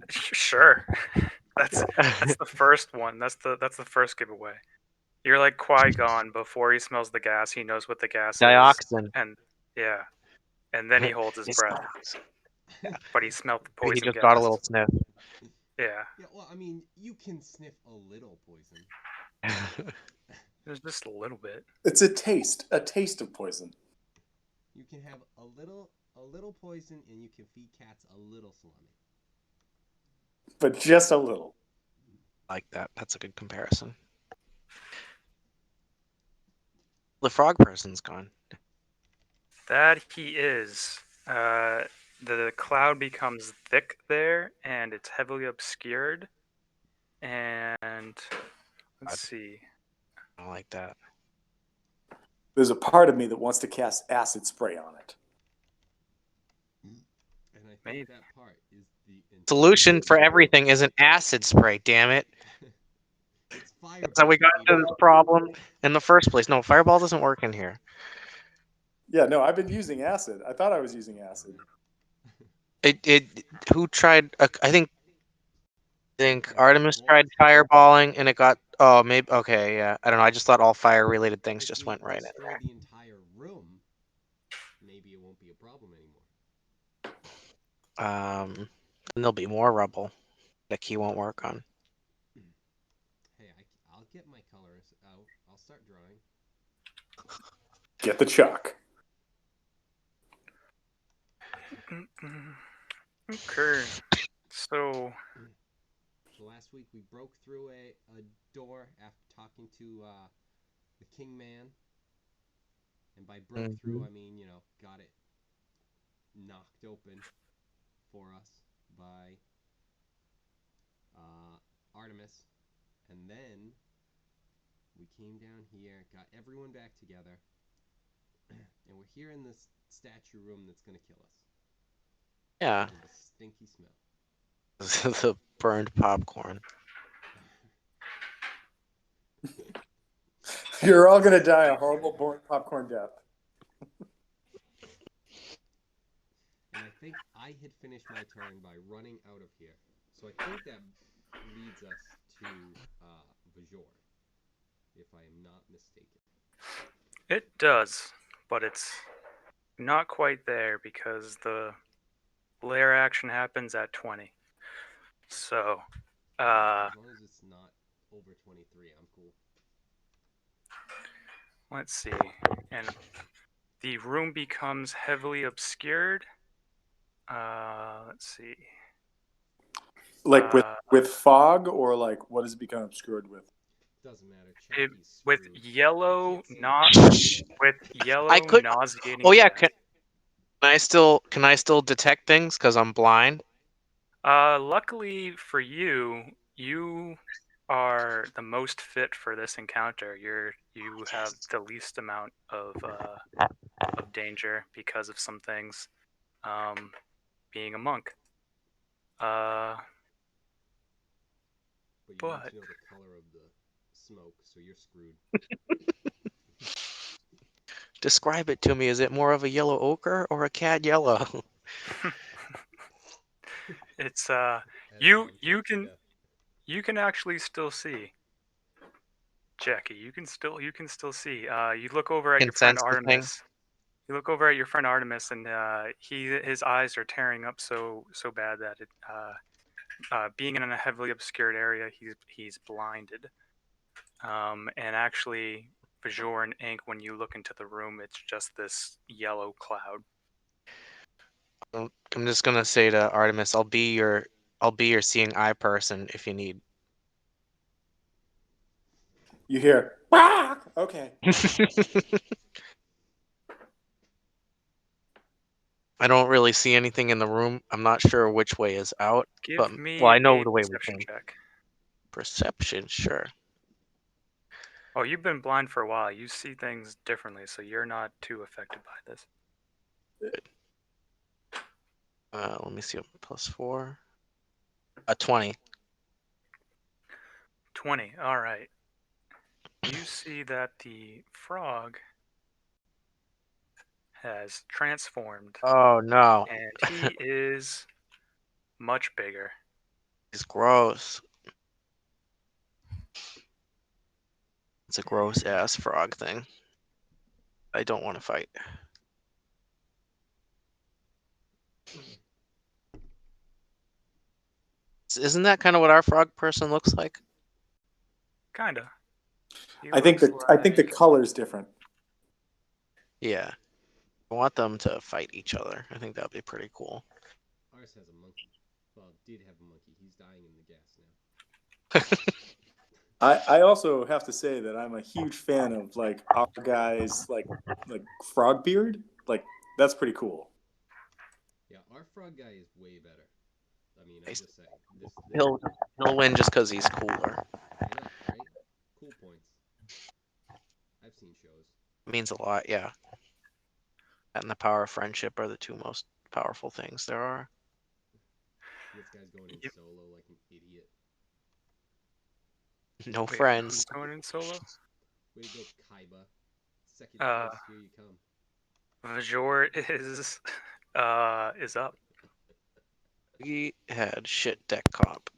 Sure. That's the first one. That's the first giveaway. You're like Qui-Gon. Before he smells the gas, he knows what the gas is, Dioxin. and yeah, and then he holds his breath. But he smelled the He poison just got a little gas. sniff. Yeah, Yeah, well, I mean, you can sniff a little poison. there's just a little bit. It's a taste of poison. You can have a little poison, and you can feed cats a little salami. But just a little. Like that. That's a good comparison. The frog person's gone. That he is. The cloud becomes thick there, and it's heavily obscured. And let's see. I like that. There's a part of me that wants to cast acid spray on it. And I think Maybe. that part is the Solution for everything is an acid spray, damn it. It's fireball. That's how we got into this problem in the first place. No, fireball doesn't work in here. Yeah, no, I've been using acid. I thought I was using acid. Who tried? I think Artemis tried fireballing, and it got. Oh, maybe. Okay, yeah. I don't know. I just thought all fire-related things If just we went right in destroy there. the entire room, maybe it won't be a problem anymore. And there'll be more rubble that key won't work on. Hey, I'll get my colors out. I'll start drawing. Get the chalk. Okay. So last week we broke through a door after talking to the King Man. And by broke through, I mean, got it knocked open for us by Artemis. And then we came down here, got everyone back together, and we're here in this statue room that's going to kill us. Yeah. With a stinky smell. The burned popcorn. You're all going to die a horrible popcorn death. And I think I had finished my turn by running out of here. So I think that leads us to Vajor, if I am not mistaken. it does, but it's not quite there because the lair action happens at 20. So, as long as it's not over 23, I'm cool. Let's see. And the room becomes heavily obscured. Let's see. Like with fog, or like what does it become obscured with? Doesn't matter. With yellow, nauseating. Oh yeah, can I still detect things because I'm blind? Luckily for you, you are the most fit for this encounter. You have the least amount of danger because of some things. Being a monk. But you need to know the color of the smoke, so you're screwed. Describe it to me. Is it more of a yellow ochre or a cad yellow? It's you can actually still see. Jackie, you can still see. You look over at your friend Artemis. You look over at your friend Artemis, and his eyes are tearing up so bad that it being in a heavily obscured area, he's blinded. And actually, Vajor and Ink, when you look into the room, it's just this yellow cloud. I'm just gonna say to Artemis, I'll be your seeing eye person if you need. You hear, "Ah!" Okay. I don't really see anything in the room. I'm not sure which way is out. Give me I know a the way we perception came. check. Perception, sure. Oh, you've been blind for a while. You see things differently, so you're not too affected by this. Let me see. +4. 20. 20. All right. You see that the frog has transformed. Oh no! And he is Much bigger. It's gross. It's a gross ass frog thing. I don't want to fight. Isn't that kind of what our frog person looks like? Kinda. He I think looks the like- color's different. Yeah. I want them to fight each other. I think that'd be pretty cool. Ours has a monkey. Well, did have a monkey. He's dying in the gas now. I also have to say that I'm a huge fan of like our guy's like Frogbeard. Like that's pretty cool. Yeah, our frog guy is way better. I mean, I'm Nice. just saying. This He'll win just because he's cooler. I know, right? Cool points. I've seen shows. Means a lot, yeah. That and the power of friendship are the two most powerful things there are. This guy's going in Yep. solo like an idiot. No Wait, friends. who's going in solo? Way to go, Kaiba. Second Uh, place, here you come. Vajor is up. We had shit deck comp,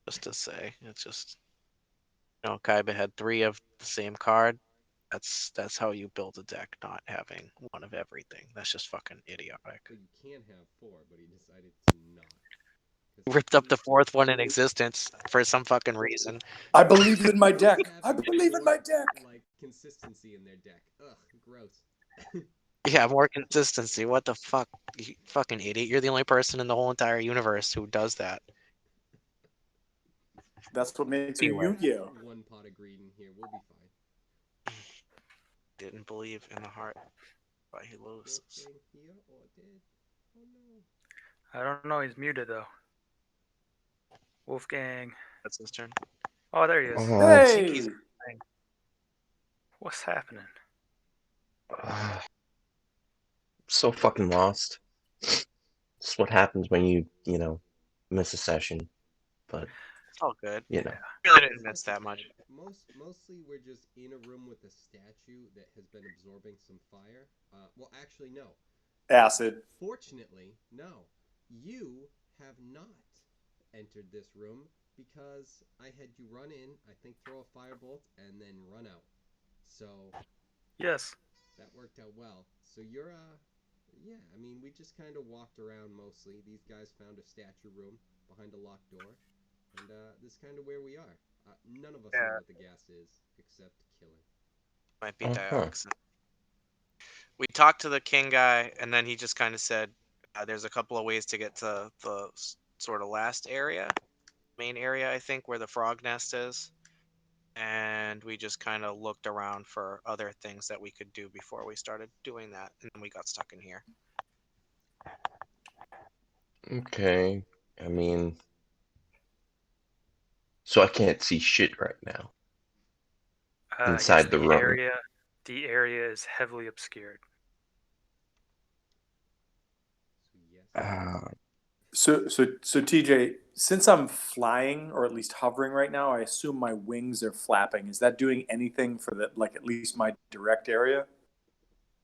just to say. It's just, Kaiba had 3 of the same card. That's how you build a deck, not having one of everything. That's just fucking idiotic. But you can have 4, but he decided to not. 'Cause Ripped up the he- 4th one in existence for some fucking reason. I believe in my deck. Having I believe in my more, deck. Like consistency in their deck. Ugh, gross. Yeah, more consistency. What the fuck? You fucking idiot. You're the only person in the whole entire universe who does that. That's what makes you Anyway. Yu-Gi-Oh. One pot of greed in here, we'll be fine. Didn't believe in the heart. But he loses. Wolfgang here or dead? Oh no. I don't know. He's muted though. Wolfgang. That's his turn. Oh, there he is. Oh, Hey, What's happening? so fucking lost. It's what happens when you miss a session. But It's all good. you know, Really didn't miss that much. Mostly we're just in a room with a statue that has been absorbing some fire. Well, actually, no. acid. Fortunately, no. You have not entered this room because I had you run in, I think throw a firebolt, and then run out. So Yes. that worked out well. So you're, yeah, I mean, we just kind of walked around mostly. These guys found a statue room behind a locked door. And this is kind of where we are. None of us know Yeah. what the gas is, except killing. Might be Uh-huh. dioxin. We talked to the king guy, and then he just kind of said, there's a couple of ways to get to the sort of last area, main area, I think, where the frog nest is. And we just kind of looked around for other things that we could do before we started doing that, and then we got stuck in here. okay. I mean, so I can't see shit right now. Inside yes, the room. The area is heavily obscured. So yes. So TJ, since I'm flying or at least hovering right now, I assume my wings are flapping. Is that doing anything for the at least my direct area?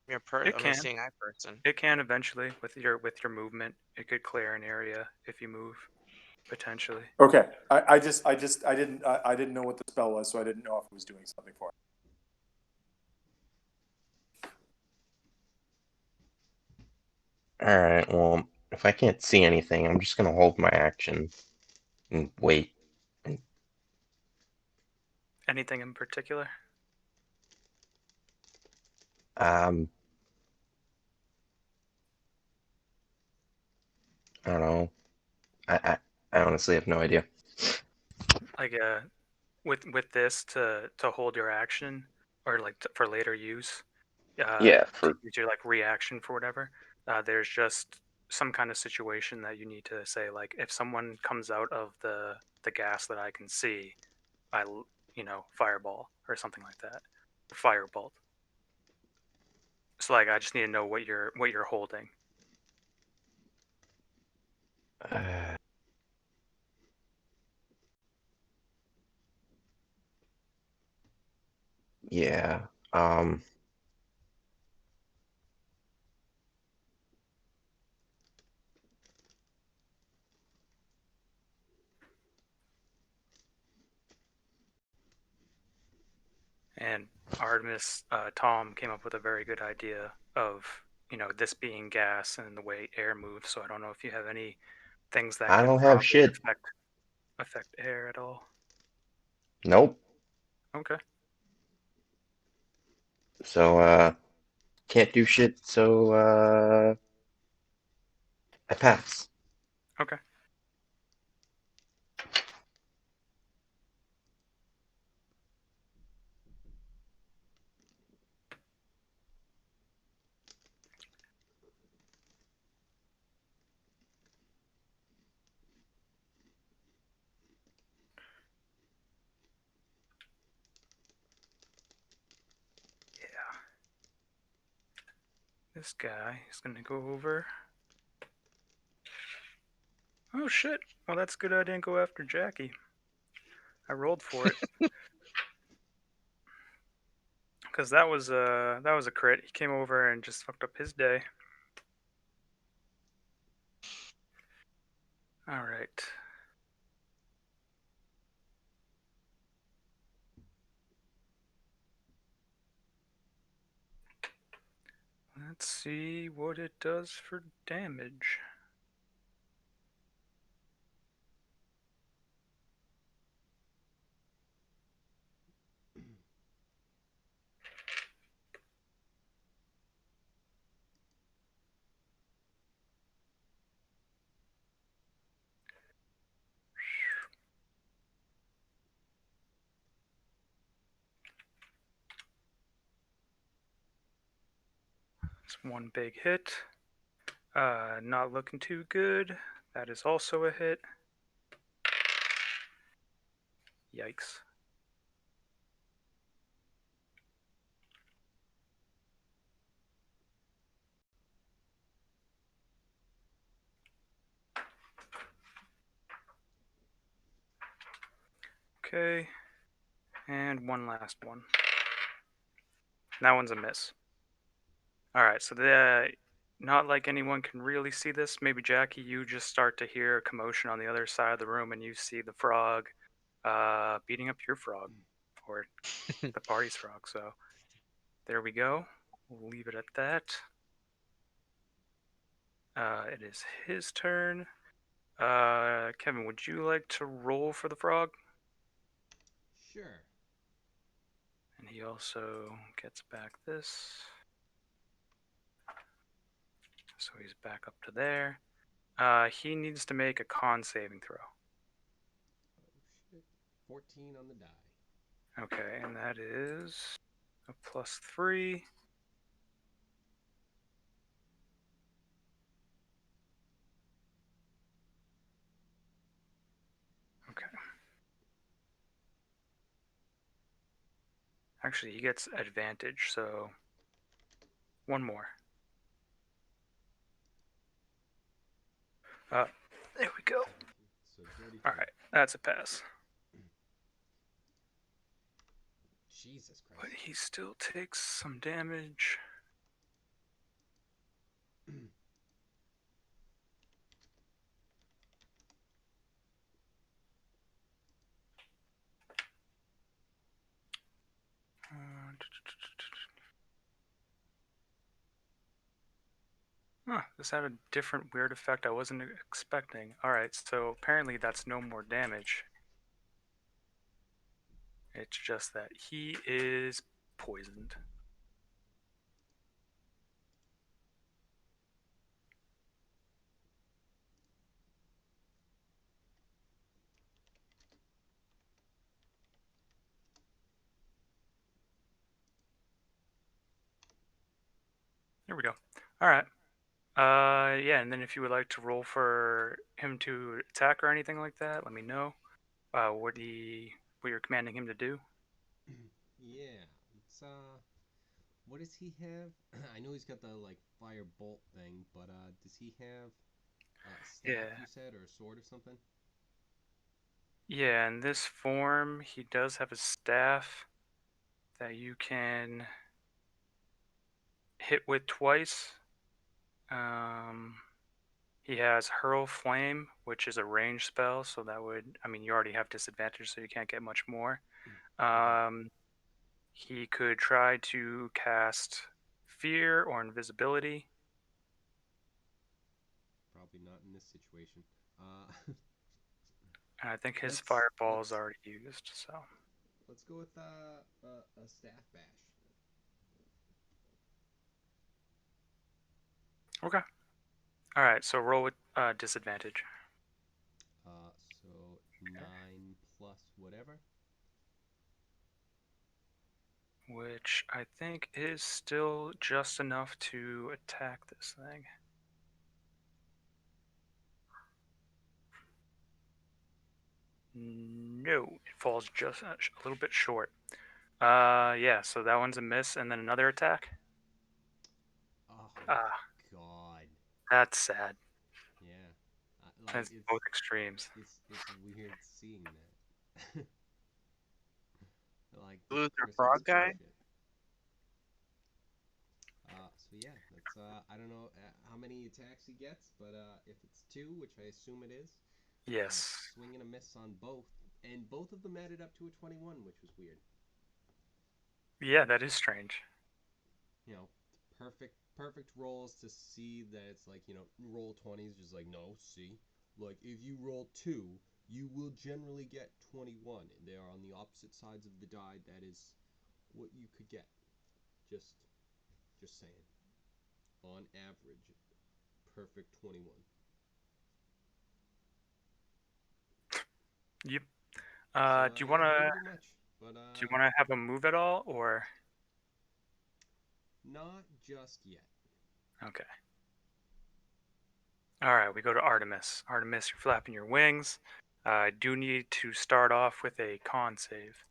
It I'm can. a seeing eye person. It can eventually with your movement. It could clear an area if you move, potentially. Okay. I didn't know what the spell was, so I didn't know if it was doing something for it. Alright, well, if I can't see anything, I'm just gonna hold my action and wait. Anything in particular? I don't know. I honestly have no idea. Like with this to hold your action or like for later use. Yeah, to use your like reaction for whatever. There's just some kind of situation that you need to say, like, if someone comes out of the gas that I can see, fireball or something like that, firebolt. So like I just need to know what you're holding. Yeah. And Artemis, Tom came up with a very good idea of, this being gas and the way air moves. So I don't know if you have any things that I could don't have probably shit. affect air at all. Nope. Okay. So, can't do shit, so, I pass. Okay. Yeah. This guy is going to go over. Oh, shit. Well, that's good I didn't go after Jackie. I rolled for it. Because that was a crit. He came over and just fucked up his day. All right. Let's see what it does for damage. It's one big hit. Not looking too good. That is also a hit. Yikes. Okay. And one last one. That one's a miss. Alright, so not like anyone can really see this. Maybe Jackie, you just start to hear a commotion on the other side of the room and you see the frog beating up your frog. Or the party's frog. So there we go. We'll leave it at that. It is his turn. Kevin, would you like to roll for the frog? Sure. And he also gets back this. So he's back up to there. He needs to make a con saving throw. Oh shit. 14 on the die. Okay, and that is a +3. Okay. Actually, he gets advantage, so one more. There we go. So dirty. Alright, that's a pass. Jesus Christ. But he still takes some damage. This had a different weird effect I wasn't expecting. Alright, so apparently that's no more damage. It's just that he is poisoned. There we go. Alright. Yeah, and then if you would like to roll for him to attack or anything like that, let me know. What you're commanding him to do. Yeah. It's what does he have? I know he's got the like fire bolt thing, but does he have a staff Yeah. you said, or a sword or something? Yeah, in this form, he does have a staff that you can hit with twice. He has Hurl Flame, which is a range spell, so that would, you already have disadvantage, so you can't get much more. He could try to cast fear or invisibility. Probably not in this situation. And I think his Let's- fireball is let's- already used, so. Let's go with a staff bash. Okay. Alright, so roll with disadvantage. So 9 plus whatever. Which I think is still just enough to attack this thing. No, it falls just a little bit short. Yeah, so that one's a miss, and then another attack. Oh my god. That's sad. Yeah. That's both extremes. It's weird seeing that. Like Lose their Christmas frog guy? bullshit. So yeah, that's I don't know how many attacks he gets, but if it's 2, which I assume it is, Yes. swing and a miss on both, and both of them added up to a 21, which was weird. Yeah, that is strange. You know, perfect rolls to see that it's like, you know, roll 20s, just like, no, see, like if you roll 2, you will generally get 21, and they are on the opposite sides of the die. That is what you could get. Just saying. On average, perfect 21. Yep. So, Do you yeah, wanna pretty much. But do you wanna have a move at all, or not just yet. okay? All right, we go to Artemis. Artemis, you're flapping your wings. I do need to start off with a con save.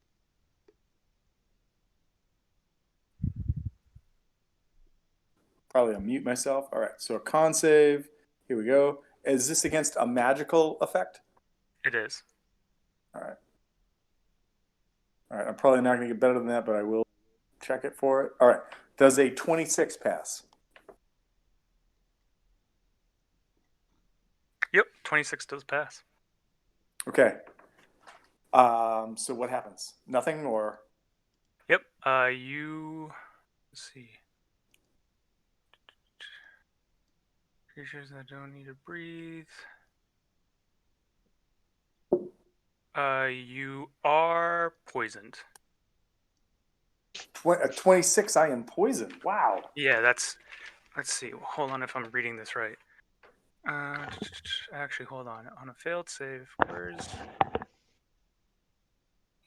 Probably unmute myself. All right, so a con save. Here we go. Is this against a magical effect? It is. All right. All right, I'm probably not going to get better than that, but I will check it for it. All right. Does a 26 pass? Yep, 26 does pass. Okay. So what happens? Nothing, or? Yep. Let's see. Creatures that don't need to breathe. You are poisoned. 26, I am poisoned. Wow. Yeah, that's. Let's see. Hold on if I'm reading this right. Actually, hold on. On a failed save, where's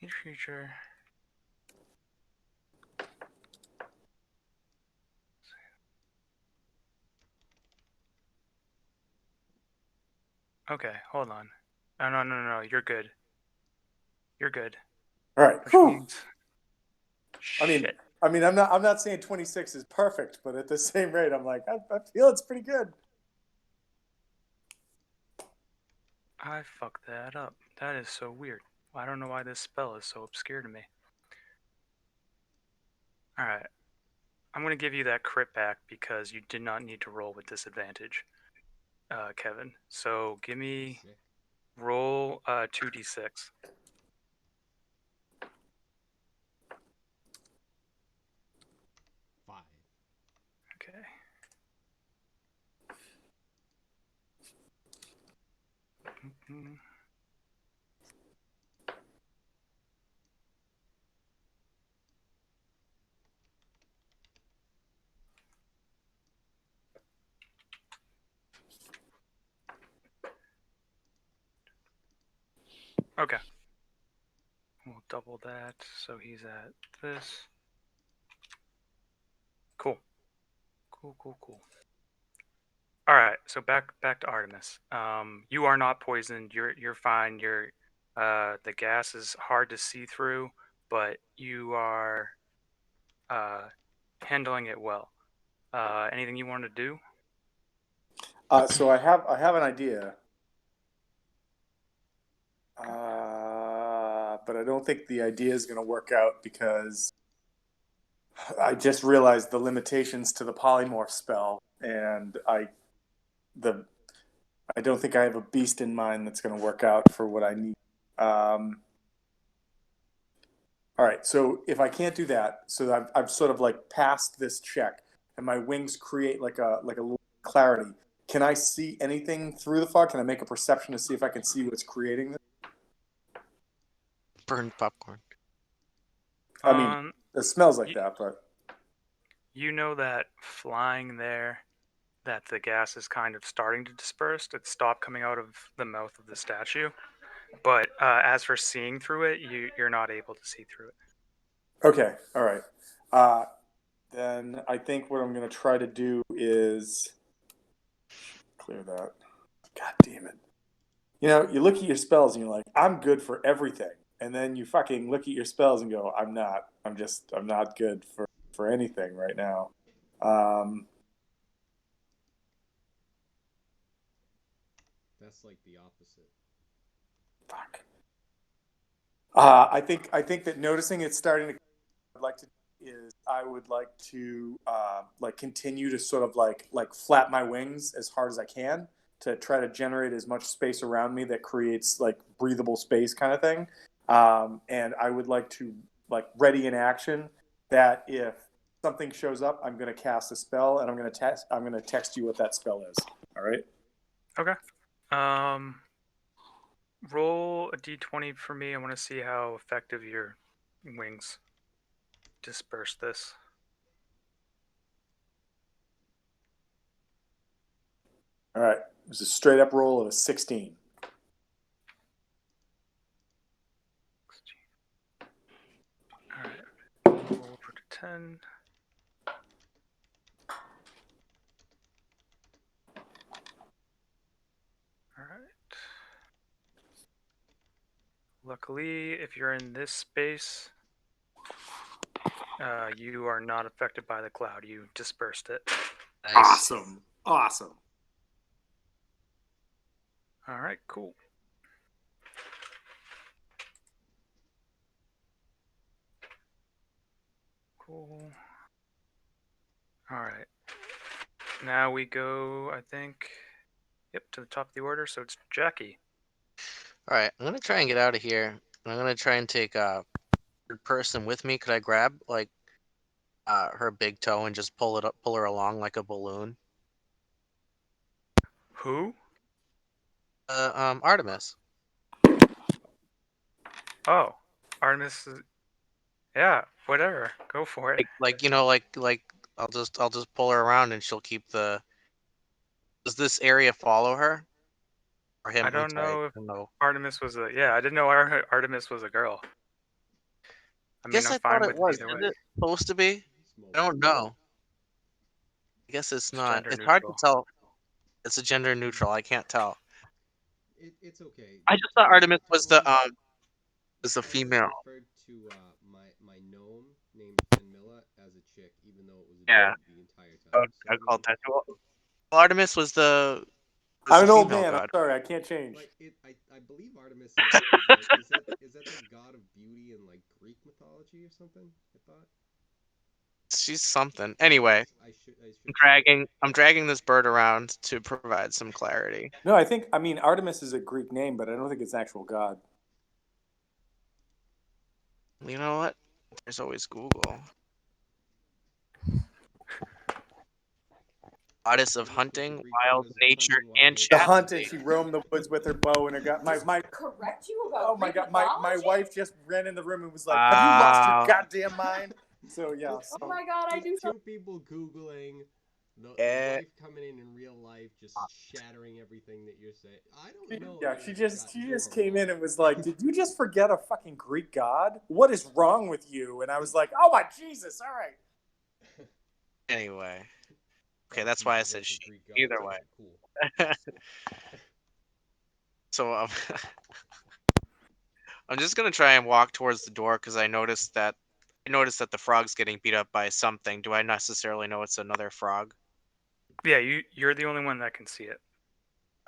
each creature? Okay, hold on. Oh, no. You're good. You're good. All right. Which Whew. means. I mean, I'm not saying 26 is perfect, but at the same rate, I'm like, I feel it's pretty good. I fucked that up. That is so weird. I don't know why this spell is so obscure to me. Alright. I'm going to give you that crit back because you did not need to roll with disadvantage, Kevin. So give me roll 2d6. 5. Okay. Mm-hmm. Okay. We'll double that, so he's at this. Cool. Cool. Alright, so back to Artemis. You are not poisoned, you're fine, the gas is hard to see through, but you are handling it well. Anything you want to do? So I have an idea. But I don't think the idea is going to work out because I just realized the limitations to the polymorph spell, and I don't think I have a beast in mind that's going to work out for what I need. All All right. So if I can't do that, so I've sort of like passed this check, and my wings create like a little clarity. Can I see anything through the fog? Can I make a perception to see if I can see what's creating this? Burned popcorn. I mean, it smells like that, but you know that flying there, that the gas is kind of starting to disperse. It stopped coming out of the mouth of the statue. But as for seeing through it, you're not able to see through it. okay. All right. Then I think what I'm going to try to do is clear that. God damn it. You know, you look at your spells and you're like, I'm good for everything. And then you fucking look at your spells and go, I'm not. I'm not good for anything right now. That's like the opposite. Fuck. I think that noticing it's starting to, I'd like to is I would like to like continue to sort of like flap my wings as hard as I can to try to generate as much space around me that creates like breathable space kind of thing. And I would like to like ready in action that if something shows up, I'm going to cast a spell and I'm going to text you what that spell is. All right. Okay. Roll a d20 for me. I want to see how effective your wings disperse this. All right. It was a straight up roll of a 16. All right. Roll for 10. All right. Luckily, if you're in this space, you are not affected by the cloud. You dispersed it. Nice. Awesome. All right, cool. Cool. All right. Now we go, I think, yep, to the top of the order. So it's Jackie. All right, I'm gonna try and get out of here. I'm gonna try and take a third person with me. Could I grab like her big toe and just pull her along like a balloon? Who? Artemis. Oh, Artemis. Yeah, whatever. Go for it. Like you know, like I'll just pull her around and she'll keep the. Does this area follow her? Or him? I don't I'm sorry, know if I don't know. Artemis was a. Yeah, I didn't know Artemis was a girl. I mean, Guess I'm I fine thought with it was. either Is way. it supposed to be? I don't know. I guess it's not. Gender It's hard to neutral. tell. It's a gender neutral. I can't tell. It's okay. I just thought Artemis was the I female. referred to my gnome named Kenmilla as a chick, even though it was a Yeah. dude the entire time. I called that. Well, Artemis was the. I'm an a old female man. I'm god. sorry, I can't change. Like I believe Artemis is that the god of beauty in like Greek mythology or something? I thought. She's something. Anyway, I should I'm dragging this bird around to provide some clarity. No, I mean Artemis is a Greek name, but I don't think it's an actual god. You know what? There's always Google. Goddess of hunting, wild nature, and The hunt, and chastity. she roamed the woods with her bow and her gun. My Correct you about oh my Greek god, my mythology? wife just ran in the room and was like, "Have you lost your Wow. goddamn mind?" So yeah. So. Oh my god, I do Two something. people googling the wife coming in real life, just shattering everything that you're saying. I don't know. Yeah, that she I just got came in normal. and was like, "Did you just forget a fucking Greek god? What is wrong with you?" And I was like, "Oh my Jesus! All right." Anyway. Okay, that's why I said she. Greek gods Either are way. Cool. So I'm just gonna try and walk towards the door because I noticed that the frog's getting beat up by something. Do I necessarily know it's another frog? Yeah, you're the only one that can see it.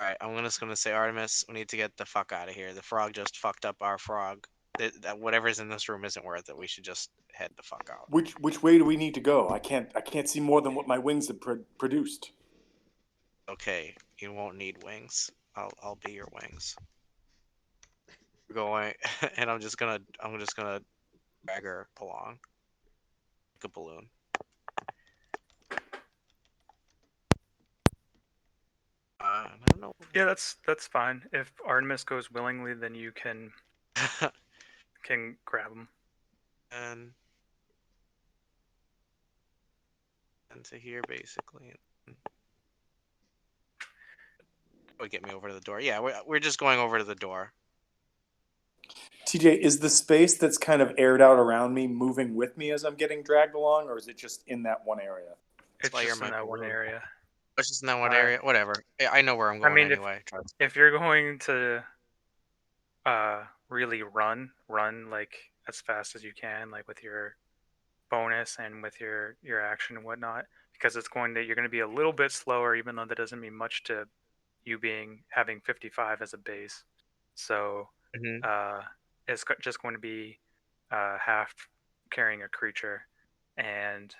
All right, I'm just gonna say, Artemis, we need to get the fuck out of here. The frog just fucked up our frog. That whatever's in this room isn't worth it. We should just head the fuck out. Which way do we need to go? I can't see more than what my wings have produced. Okay, you won't need wings. I'll be your wings. We're going, and I'm just gonna drag her along. Like a balloon. I don't know. Yeah, that's fine. If Artemis goes willingly, then you can grab him. and to here basically. Would get me over to the door. Yeah, we're just going over to the door. TJ, is the space that's kind of aired out around me moving with me as I'm getting dragged along, or is it just in that one area? It's just in that one area. It's just in that one area. Whatever. I know where I'm going anyway. If you're going to really run like as fast as you can, like with your bonus and with your action and whatnot, because you're going to be a little bit slower, even though that doesn't mean much to you having 55 as a base. So it's just going to be half carrying a creature, and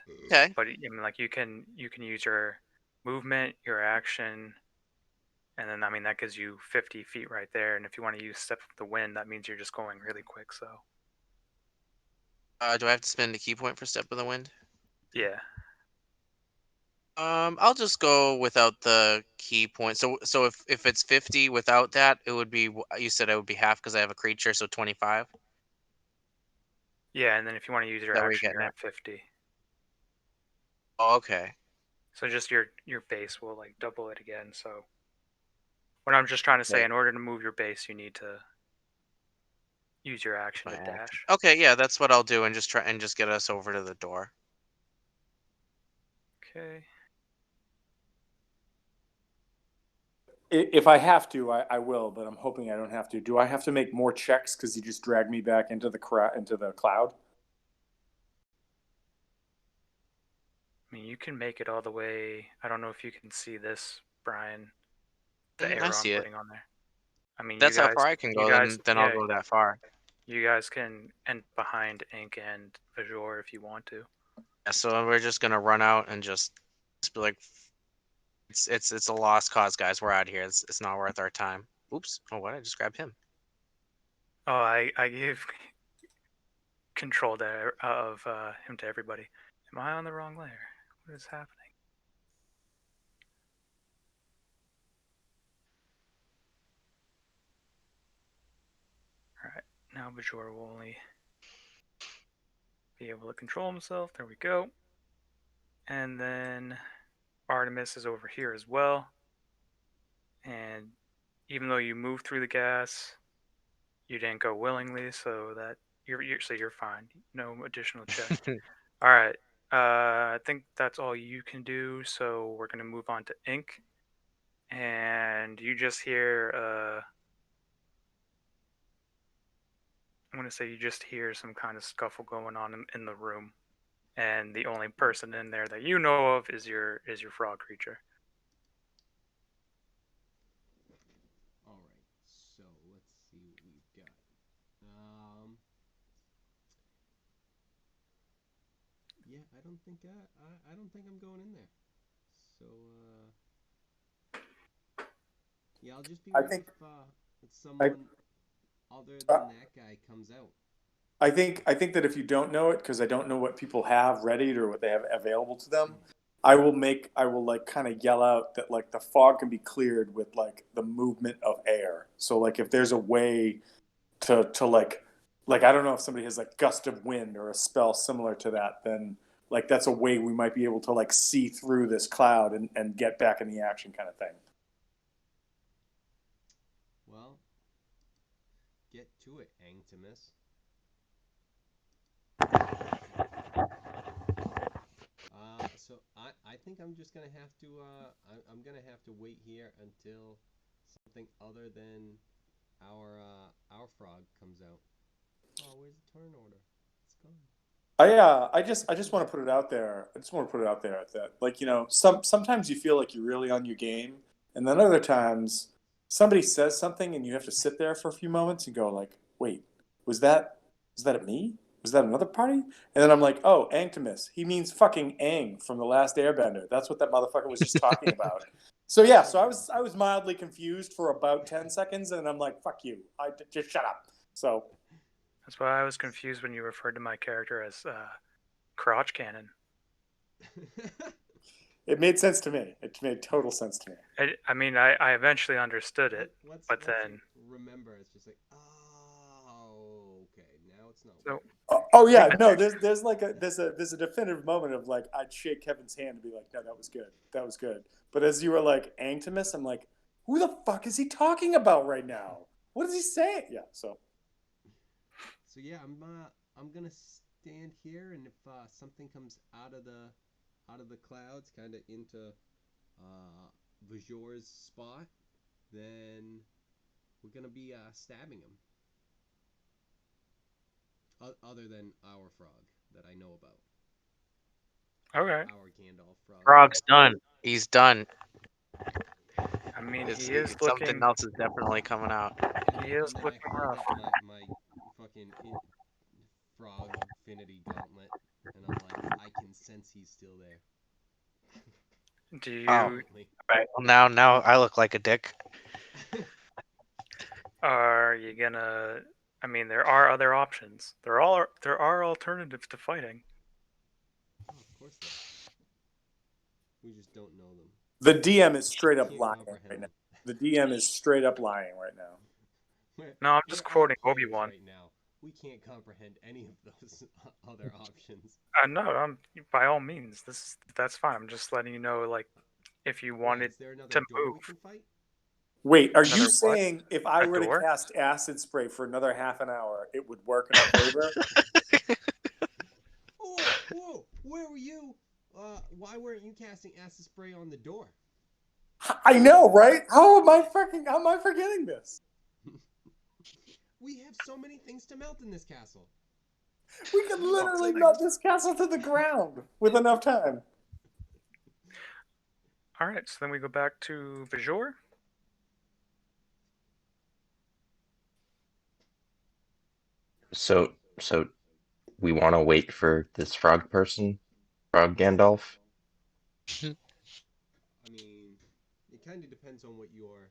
but I mean, like you can use your movement, your action, and then I mean that gives you 50 feet right there. And if you want to use Step of the Wind, that means you're just going really quick. So do I have to spend a key point for Step of the Wind? yeah. I'll just go without the key point. So if it's 50 without that, it would be, you said it would be half because I have a creature, so 25. Yeah, and then if you want to use your action, you're at 50. Oh, okay. So just your base will like double it again. So what I'm just trying to say, in order to move your base, you need to use your action to dash. Okay, yeah, that's what I'll do, and just get us over to the door. Okay. If I have to, I will, but I'm hoping I don't have to. Do I have to make more checks because you just dragged me back into the cloud? I mean, you can make it all the way. I don't know if you can see this, Brian. The arrow I see I'm it. putting on there. I mean, that's how far I can go. Then I'll go that far. You guys can end behind Ink and Azure if you want to. Yeah, so we're just gonna run out and just be like, it's a lost cause, guys. We're out of here. It's not worth our time. Oops. Oh, what? I just grabbed him. Oh, I gave control of him to everybody. Am I on the wrong layer? What is happening? Alright, now Bajor will only be able to control himself. There we go. And then Artemis is over here as well. And even though you moved through the gas, you didn't go willingly, so that you're fine. No additional check. All right. I think that's all you can do. So we're gonna move on to Ink, and you just hear. I'm gonna say you just hear some kind of scuffle going on in the room, and the only person in there that you know of is your frog creature. All right. So let's see what we've got. Yeah, I don't think I'm going in there. So yeah, I'll just be waiting if someone other than that guy comes out. I think that if you don't know it, because I don't know what people have readied or what they have available to them, I will like kind of yell out that like the fog can be cleared with like the movement of air. So like if there's a way to like I don't know if somebody has like gust of wind or a spell similar to that, then like that's a way we might be able to like see through this cloud and get back in the action kind of thing. Well, get to it, Angtimus. So I think I'm just gonna have to I'm gonna have to wait here until something other than our frog comes out. Oh, where's the turn order? It's gone. I just want to put it out there. I just want to put it out there that like sometimes you feel like you're really on your game, and then other times somebody says something and you have to sit there for a few moments and go like, wait, was that me? Was that another party? And then I'm like, oh, Angtimus. He means fucking Aang from The Last Airbender. That's what that motherfucker was just talking about. So yeah, so I was mildly confused for about 10 seconds, and I'm like, fuck you. I just shut up. So. That's why I was confused when you referred to my character as crotch cannon. It made sense to me. It made total sense to me. I mean, I eventually understood it, but then remember, it's just like, oh, okay, now it's not. so Oh yeah, no. There's like there's a definitive moment of like I'd shake Kevin's hand and be like, no, that was good, that was good. But as you were like Anctimus, I'm like, who the fuck is he talking about right now? What is he saying? Yeah. So yeah, I'm gonna stand here, and if something comes out of the clouds, kind of into Vajor's spot, then we're gonna be stabbing him. Other than our frog that I know about. okay. Our Gandalf frog. Frog's done. He's done. I mean, It's, he is something looking. else is definitely coming out. He is And then looking I hold rough. up my fucking frog infinity gauntlet, and I'm like, I can sense he's still there. Do you? Oh. Right. Well, now I look like a dick. Are you gonna? I mean, there are other options. There are alternatives to fighting. Oh, of course there. We just don't know them. the DM is straight up Can't lying comprehend right now. them. The DM is straight up lying right now. No, I'm just We're all quoting players Obi-Wan. right now. We can't comprehend any of those other options. No, I'm by all means. That's fine. I'm just letting you know, like, if you wanted Is there another to door we move. can fight? Wait, are Another you what? saying if I A were door? to cast acid spray for another half an hour, it would work in our favor? Whoa! Where were you? Why weren't you casting acid spray on the door? I know, right? How am I forgetting this? We have so many things to melt in this castle. We could literally melt this castle to the ground with enough time. All right, so then we go back to Vajor. So we want to wait for this frog person, Frog Gandalf. I mean, it kind of depends on what you're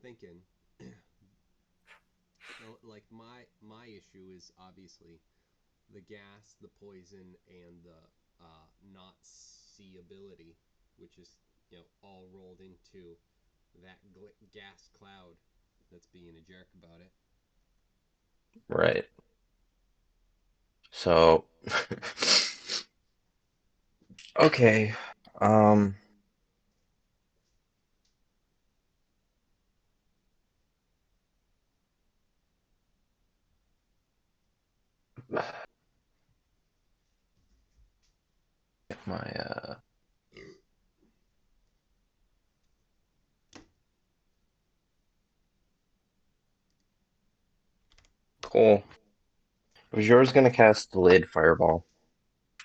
thinking. Like my issue is obviously the gas, the poison, and the not seeability, which is all rolled into that gas cloud that's being a jerk about it. Right. So okay. My cool. Vajor's gonna cast the Lid Fireball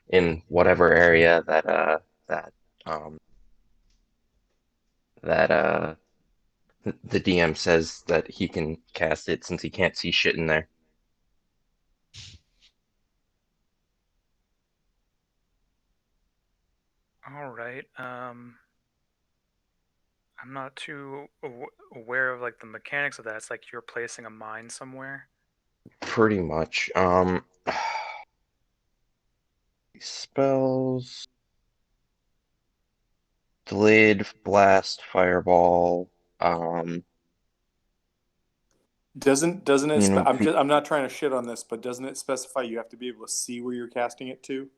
in whatever area that the DM says that he can cast it since he can't see shit in there. All right. I'm not too aware of like the mechanics of that. It's like you're placing a mine somewhere. Pretty much. Spells. Delayed Blast, Fireball. Doesn't it? You know, I'm not trying to shit on this, but doesn't it specify you have to be able to see where you're casting it to?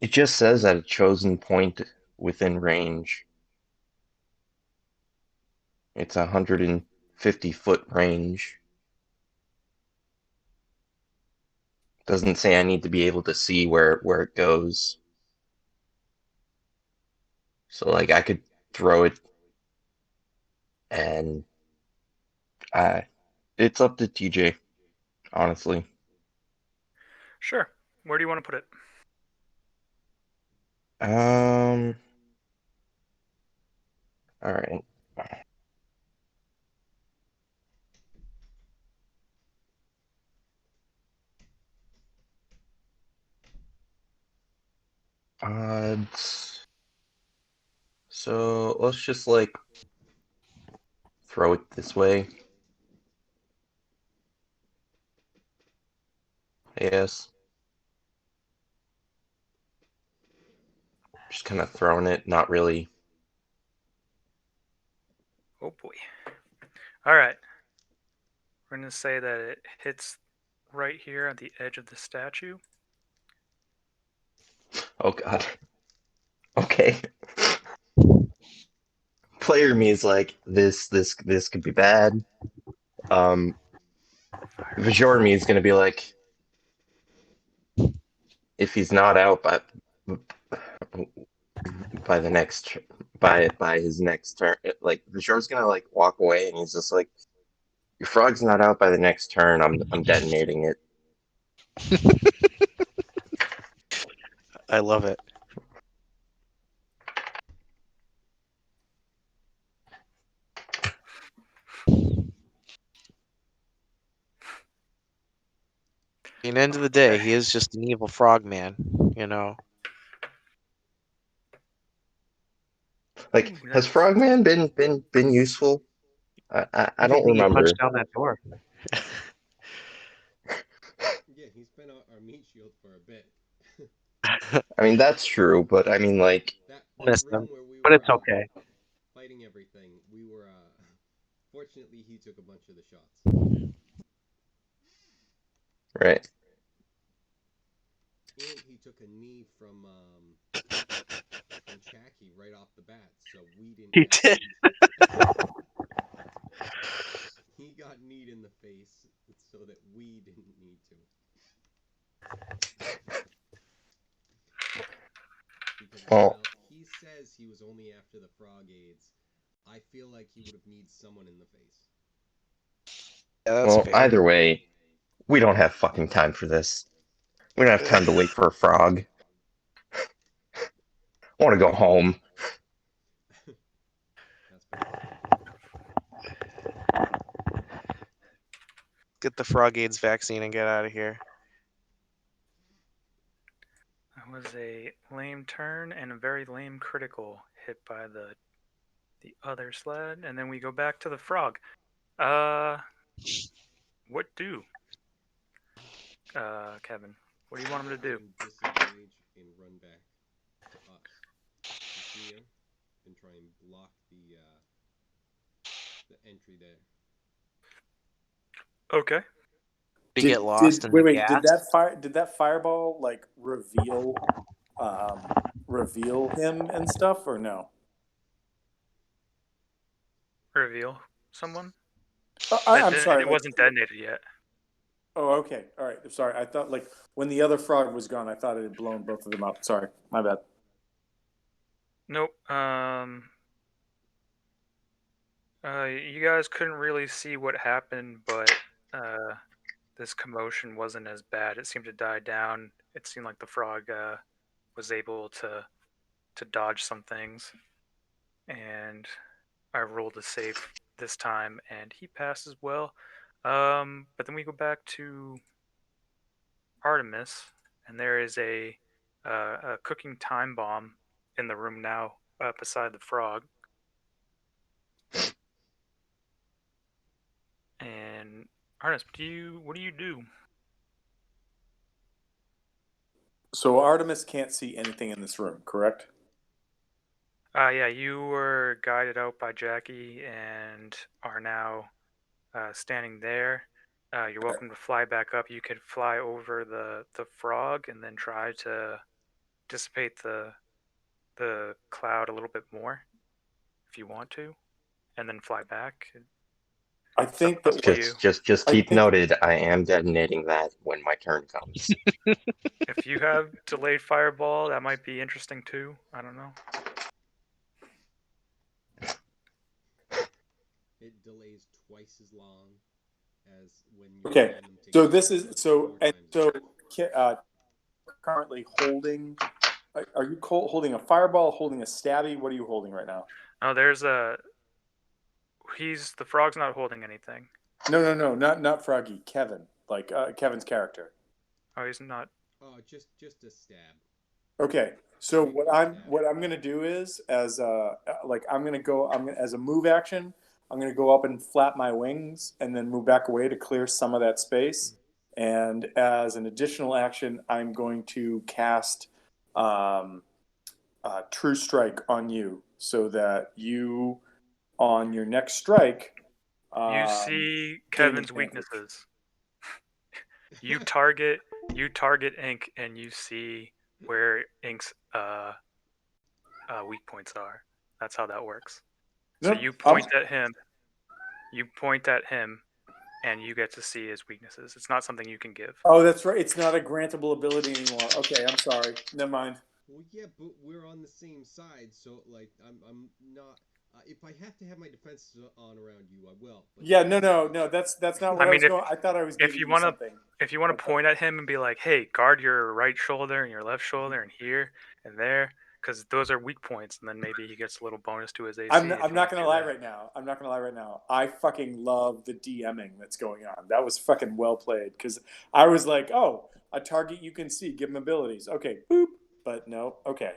it just says at a chosen point within range. It's 150-foot range. Doesn't say I need to be able to see where it goes. So like I could throw it and it's up to TJ. honestly. Sure. Where do you want to put it? All right. So let's just like throw it this way. I guess. Just kind of throwing it, not really. Oh boy. All right. We're going to say that it hits right here at the edge of the statue. Oh god. Okay. Player me is like this could be bad. Vajor me is gonna be like, if he's not out by the next by his next turn, like Vajor's gonna like walk away and he's just like, your frog's not out by the next turn. I'm detonating it. I love it. In the end of the day, he is just an evil frog man, you know. Like, Ooh, has that's- Frogman been useful? I don't Everything you remember. punched down that door. Yeah, he's been our meat shield for a bit. I mean, that's true, but I mean, like, That Miss room him, where we but were it's okay. fighting everything, we were. Fortunately, he took a bunch of the shots. right? And he took a knee from Chacky right off the bat, so we didn't. He did. He got kneed in the face so that we didn't need to. Because while he says he was only after the frog aids, I feel like he would have needed someone in the face. Yeah, that's Well, fair. either way, we don't have fucking time for this. We don't have time to wait for a frog. I want to go home. That's fair. Get the frog AIDS vaccine and get out of here. That was a lame turn and a very lame critical hit by the other sled, and then we go back to the frog. What do? Kevin, what do you want him to do? Disengage and run back to us here and try and block the entry there. Okay. To get lost in the wait, gas. did that fireball like reveal him and stuff, or no? Reveal someone? I'm sorry. It wasn't detonated yet. Oh, okay. All right. Sorry. I thought like when the other frog was gone, I thought it had blown both of them up. Sorry. My bad. Nope. You guys couldn't really see what happened, but this commotion wasn't as bad. It seemed to die down. It seemed like the frog was able to dodge some things, and I rolled a safe this time, and he passed as well. But then we go back to Artemis, and there is a cooking time bomb in the room now, beside the frog. And Artemis, what do you do? So Artemis can't see anything in this room, correct? Yeah, you were guided out by Jackie and are now standing there. You're welcome to fly back up. You could fly over the frog and then try to dissipate the cloud a little bit more if you want to, and then fly back. I think Up that to you. Just I keep think- noted, I am detonating that when my turn comes. If you have delayed fireball, that might be interesting too. I don't know. It delays twice as long. as when you Okay, combine them so together, this is much so more and time. so. Currently holding. Are you holding a fireball? Holding a stabby? What are you holding right now? Oh, there's a. The frog's not holding anything. No, not Froggy. Kevin, like Kevin's character. Oh, he's not. Oh, just a stab. Okay, so what I'm gonna do is as I'm gonna as a move action. I'm gonna go up and flap my wings and then move back away to clear some of that space. And as an additional action, I'm going to cast True Strike on you, so that you, on your next strike, You see gain Kevin's advantage. weaknesses. You target Ink, and you see where Ink's weak points are. That's how that works. So No, you point at him. You point at him, and you get to see his weaknesses. It's not something you can give. Oh, that's right. It's not a grantable ability anymore. Okay, I'm sorry. Never mind. Well, yeah, but we're on the same side, so like I'm not. If I have to have my defenses on around you, I will. But Yeah, no. That's not what I I mean, was going. I thought I was if giving you you want to, something. if you want to point at him and be like, "Hey, guard your right shoulder and your left shoulder and here and there," because those are weak points, and then maybe he gets a little bonus to his AC. I'm if you not wanna gonna do lie that. right now. I'm not gonna lie right now. I fucking love the DMing that's going on. That was fucking well played because I was like, oh, a target you can see, give him abilities. Okay, boop. But no. Okay.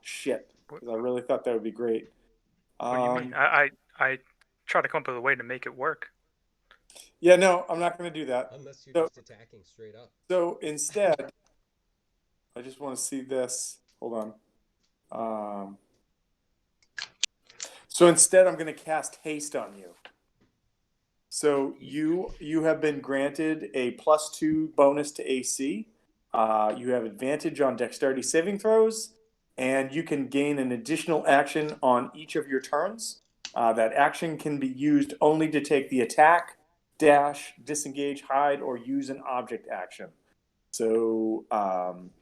Shit. 'Cause I really thought that would be great. What do you mean? I try to come up with a way to make it work. Yeah, no, I'm not gonna do that. unless you're So- just attacking straight up. So instead, I just want to see this. Hold on. So instead, I'm going to cast haste on you. So you have been granted a +2 bonus to AC. You have advantage on dexterity saving throws, and you can gain an additional action on each of your turns. That action can be used only to take the attack, dash, disengage, hide, or use an object action. So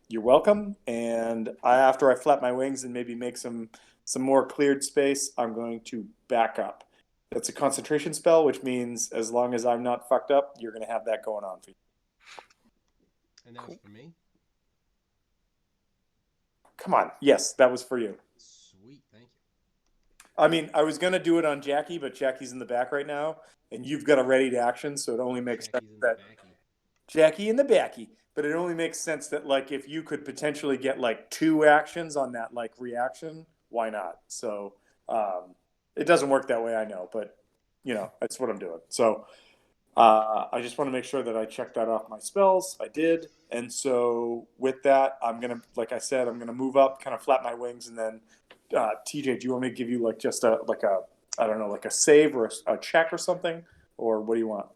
you're welcome. And after I flap my wings and maybe make some more cleared space, I'm going to back up. That's a concentration spell, which means as long as I'm not fucked up, you're going to have that going on for you. And that was for me? Come on. Yes, that was for you. Sweet, thank you. I mean, I was going to do it on Jackie, but Jackie's in the back right now, and you've got a ready to action, so it only makes sense that Jackie in the backy. But it only makes sense that, like, if you could potentially get like 2 actions on that like reaction, why not? So it doesn't work that way, I know, but you know that's what I'm doing. So I just want to make sure that I check that off my spells. I did, and so with that, I'm gonna, like I said, I'm gonna move up, kind of flap my wings, and then TJ, do you want me to give you like just a I don't know, like a save or a check or something, or what do you want?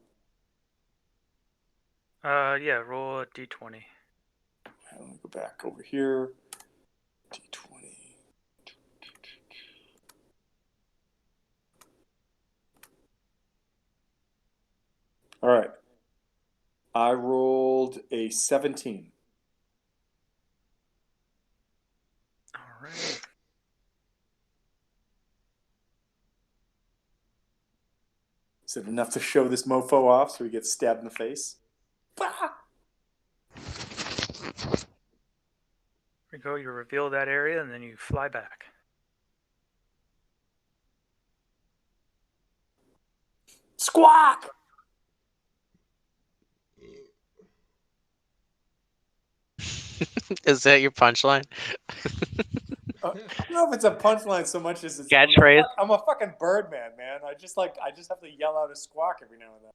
Yeah, roll a d20. Let me go back over here. D20. All right. I rolled a 17. All right. Is it enough to show this mofo off so he gets stabbed in the face? Bah! Here we go. You reveal that area, and then you fly back. Squawk! Is that your punchline? I don't know if it's a punchline so much as it's Catchphrase? I'm a fucking Birdman, man. I just have to yell out a squawk every now and then.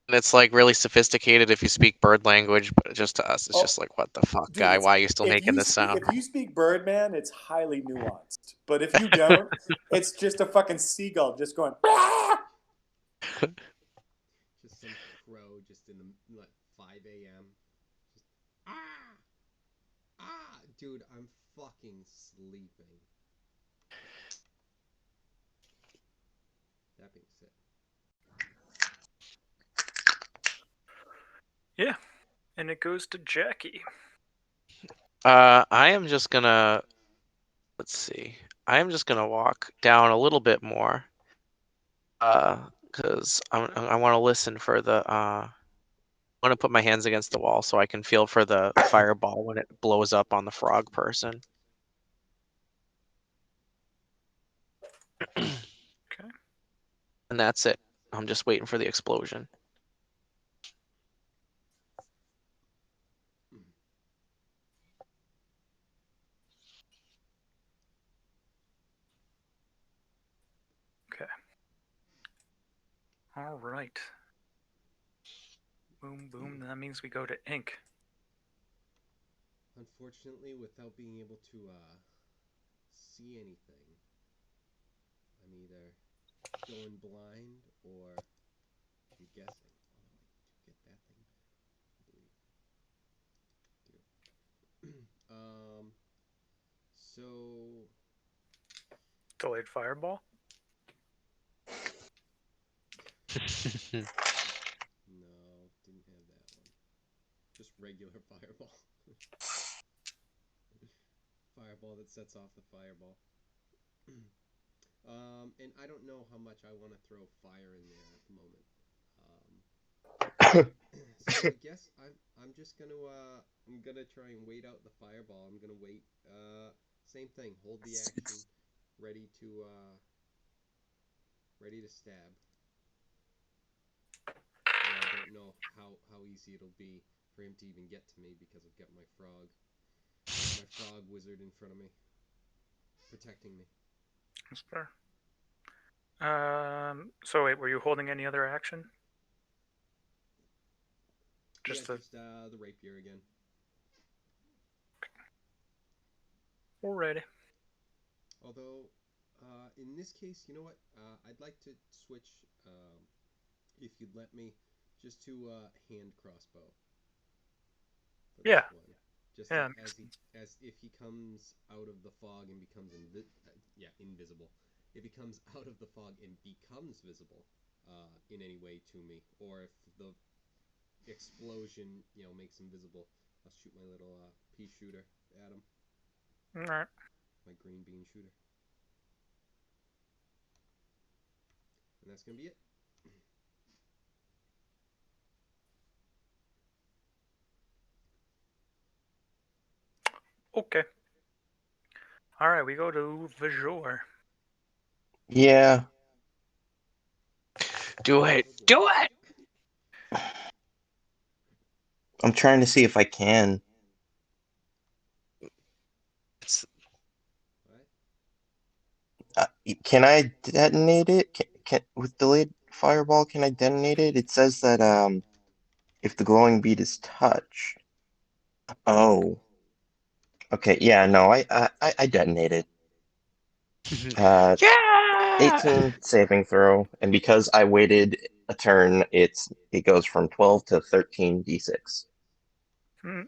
And it's like really sophisticated if you speak bird language, but just to us, it's just like, what the fuck, Dude, guy? Why are you still making this sound? If you speak Birdman, it's highly nuanced. But if you don't, it's just a fucking seagull just going. Just some crow just in the like 5 a.m. Just dude, I'm fucking sleeping. That being said. Yeah, and it goes to Jackie. I am just gonna, let's see. I am just gonna walk down a little bit more. because I want to listen for the. I want to put my hands against the wall so I can feel for the fireball when it blows up on the frog person. Okay. And that's it. I'm just waiting for the explosion. Okay. All right. Boom, boom. That means we go to ink. Unfortunately, without being able to see anything, I'm either going blind or I'm guessing. Although I do get that thing back, I believe. So Delayed fireball. no, didn't have that one. Just regular fireball. Fireball that sets off the fireball. And I don't know how much I want to throw fire in there at the moment. So I guess I'm just gonna I'm gonna try and wait out the fireball. I'm gonna wait. Same thing. Hold the action, ready to stab. But I don't know how easy it'll be for him to even get to me because I've got my frog wizard in front of me, protecting me. That's fair. So wait, were you holding any other action? Just the rapier again. Alrighty. Although, in this case, you know what? I'd like to switch, if you'd let me, just to hand crossbow. Yeah. One. Just Yeah. as if he comes out of the fog and becomes invisible. If he comes out of the fog and becomes visible, in any way to me, or if the explosion, makes him visible, I'll shoot my little pea shooter at him. All right. My green bean shooter. And that's gonna be it. Okay. All right, we go to Vajor. Yeah. Do it! Do it! I'm trying to see if I can. It's, Can I detonate it? Can with delayed fireball? Can I detonate it? It says that if the glowing bead is touched. Oh. Okay. Yeah. No. I detonated. yeah! 18 saving throw, and because I waited a turn, it goes from 12 to 13 d6. Hmm.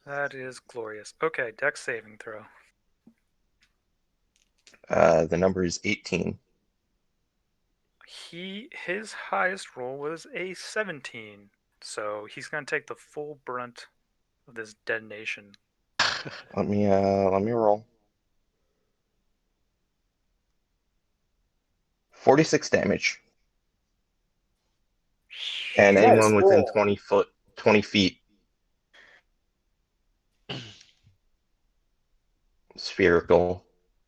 That is glorious. Okay, dex saving throw. The number is 18. His highest roll was a 17, so he's gonna take the full brunt of this detonation. Let me roll. 46 damage. And Nice anyone within roll. 20 feet spherical.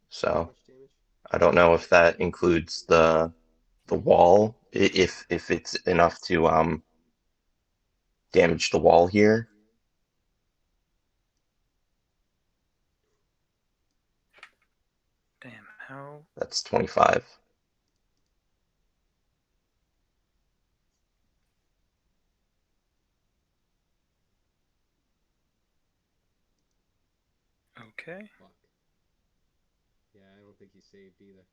So How much damage? I don't know if that includes the wall, if it's enough to damage the wall here. Damn, how? That's 25. Okay. Fuck. Yeah, I don't think he saved either.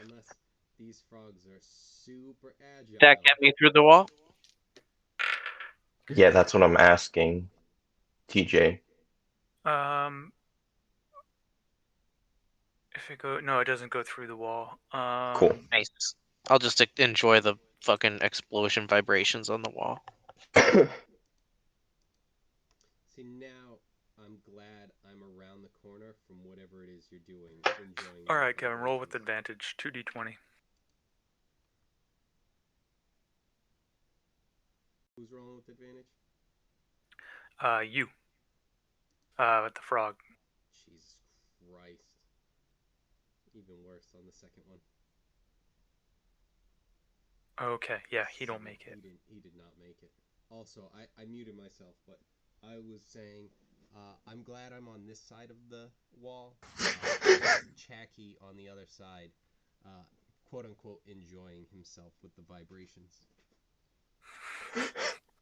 Unless these frogs are super agile. That get me through the wall? Yeah, that's what I'm asking, TJ. If it no, it doesn't go through the wall. Cool. Nice. I'll just enjoy the fucking explosion vibrations on the wall. See, now I'm glad I'm around the corner from whatever it is you're doing, enjoying. All the right, Kevin, roll with vibrations. advantage. 2d20. Who's rolling with advantage? You. With the frog. Jesus Christ. Even worse on the second one. Okay, yeah, he don't 7. make it. He did not make it. Also, I muted myself, but I was saying, I'm glad I'm on this side of the wall. Chacky on the other side, quote unquote, enjoying himself with the vibrations.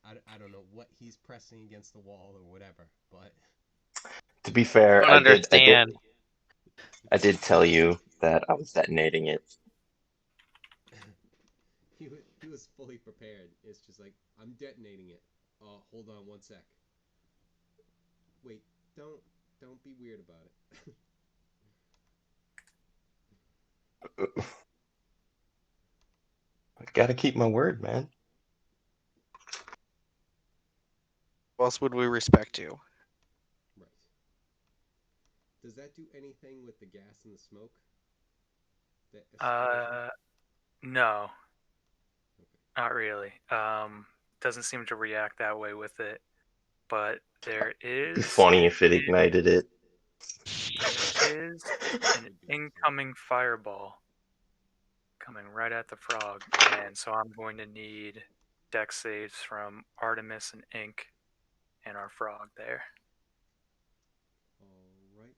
I don't know what he's pressing against the wall or whatever, but To be fair, I don't understand. I did tell you that I was detonating it. he was fully prepared. It's just like, I'm detonating it. Hold on 1 sec. Wait, don't be weird about it. I gotta keep my word, man. Who else would we respect you? Right. Does that do anything with the gas and the smoke? That explosion? No, Okay. not really. Doesn't seem to react that way with it. But there It'd be is funny if it ignited it. There is an incoming fireball coming right at the frog, and so I'm going to need dex saves from Artemis and Ink and our frog there. Alright.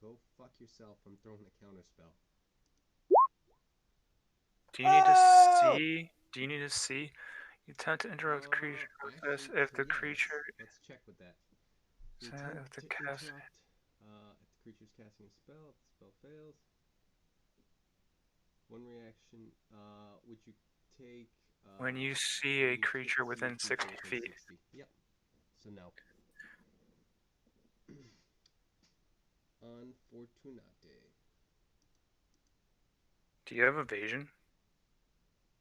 Go fuck yourself. I'm throwing a counter spell. Do you need to see? Do you need to see? You attempt to interrupt the creature process Actually, if the yeah, creature. let's check with that. You So attempt if the to cast. interrupt, if the creature's casting a spell, if the spell fails. One reaction, would you take... When you see a creature within 60 feet. 60. Yep. So no. Unfortunate. Do you have evasion?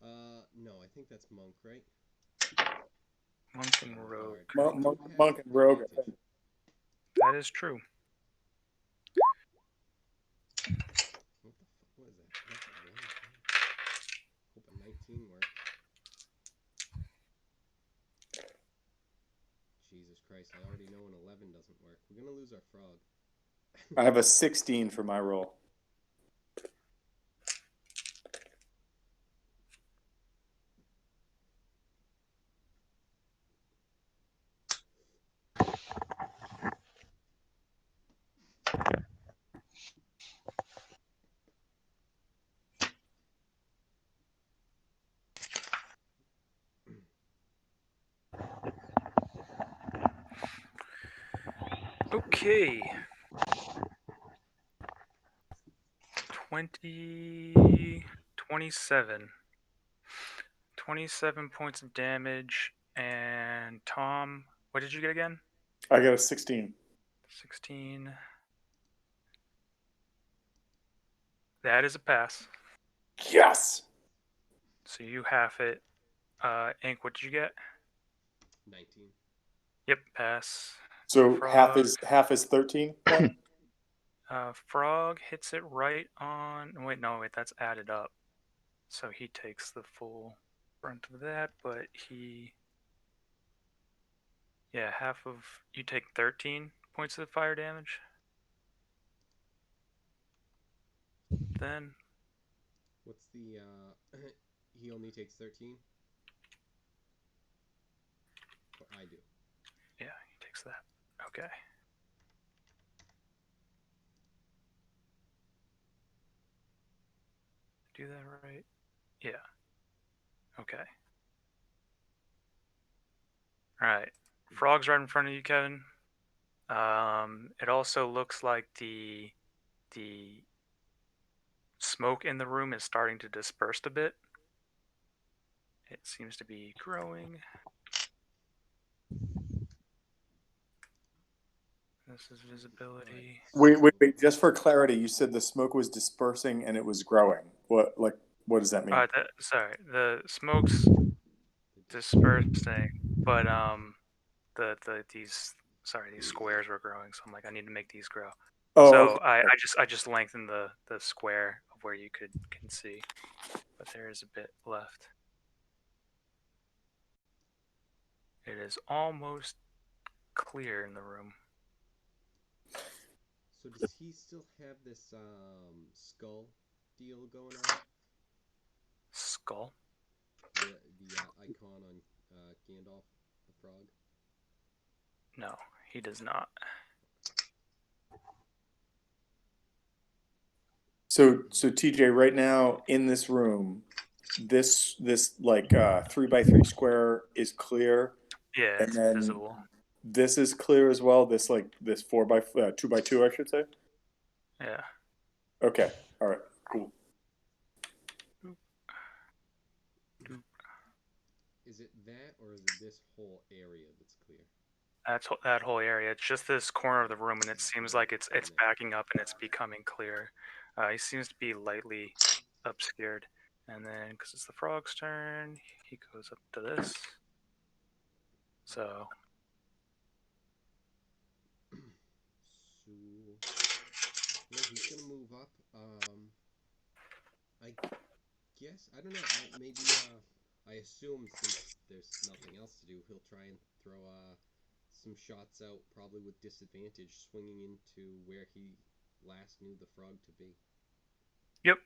No, I think that's monk, right? Monk and rogue. Monk and rogue, I think. That is true. What the fuck was that? That's a one. Hope a 19 works. Jesus Christ, I already know an 11 doesn't work. We're gonna lose our frog. I have a 16 for my roll. Okay. 27. 27 points of damage. And Tom, what did you get again? I got a 16. 16. That is a pass. Yes! So you half it. Ink, what did you get? 19. Yep, pass. So Frog. half is 13? Then? Frog hits it right on. Wait, that's added up. So he takes the full brunt of that, but he. Yeah, half of. You take 13 points of fire damage. Then. What's the, he only takes 13? Or I do. Yeah, he takes that. Okay. Do that right? Yeah. Okay. Alright. Frog's right in front of you, Kevin. It also looks like the smoke in the room is starting to disperse a bit. It seems to be growing. This is visibility. Wait. Just for clarity, you said the smoke was dispersing and it was growing. What does that mean? Sorry, the smoke's dispersing, but these sorry, these squares were growing, so I'm like, I need to make these grow. Oh, So okay. I just lengthened the square of where you can see, but there is a bit left. It is almost clear in the room. So does he still have this skull deal going on? Skull? The icon on Gandalf the Frog? No, he does not. So TJ, right now in this room, this like 3x3 square is clear, Yeah, and it's then visible. this is clear as well. This 2x2, I should say. Yeah. Okay. All right. Cool. Is it that, or is it this whole area that's clear? That whole area. It's just this corner of the room, and it seems like it's backing up and it's becoming clear. He seems to be lightly obscured, and then because it's the frog's turn, he goes up to this. So he's gonna move up. I guess I don't know. Maybe I assume since there's nothing else to do, he'll try and throw some shots out, probably with disadvantage, swinging into where he last knew the frog to be. Yep.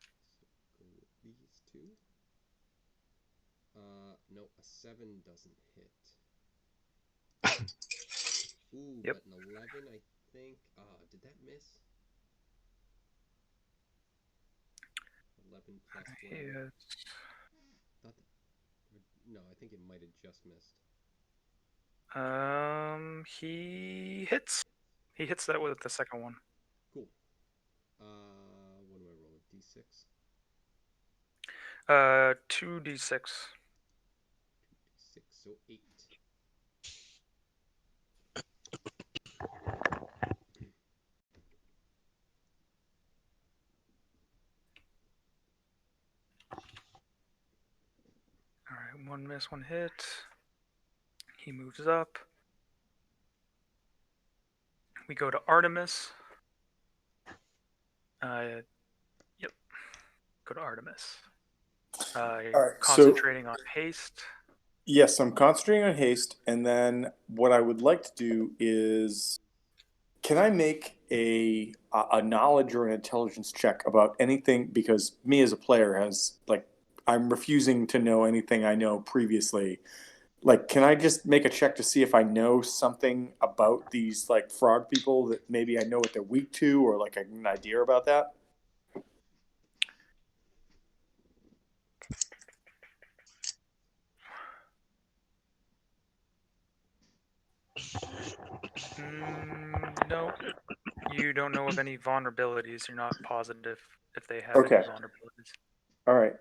So go with these two. No, a 7 doesn't hit. Ooh, Yep. but an 11, I think. Did that miss? 11 plus whatever. Yeah. No, I think it might have just missed. He hits. He hits that with the second one. Cool. What do I roll? A D6? 2d6. 6, so 8. Alright, one miss, one hit. He moves up. We go to Artemis. Yep. Go to Artemis. All right. Concentrating on haste. Yes, I'm concentrating on haste, and then what I would like to do is, can I make a knowledge or an intelligence check about anything? Because me as a player has I'm refusing to know anything I know previously. Can I just make a check to see if I know something about these frog people that maybe I know what they're weak to, or an idea about that? No, you don't know of any vulnerabilities. You're not positive if they have Okay. any vulnerabilities. All right.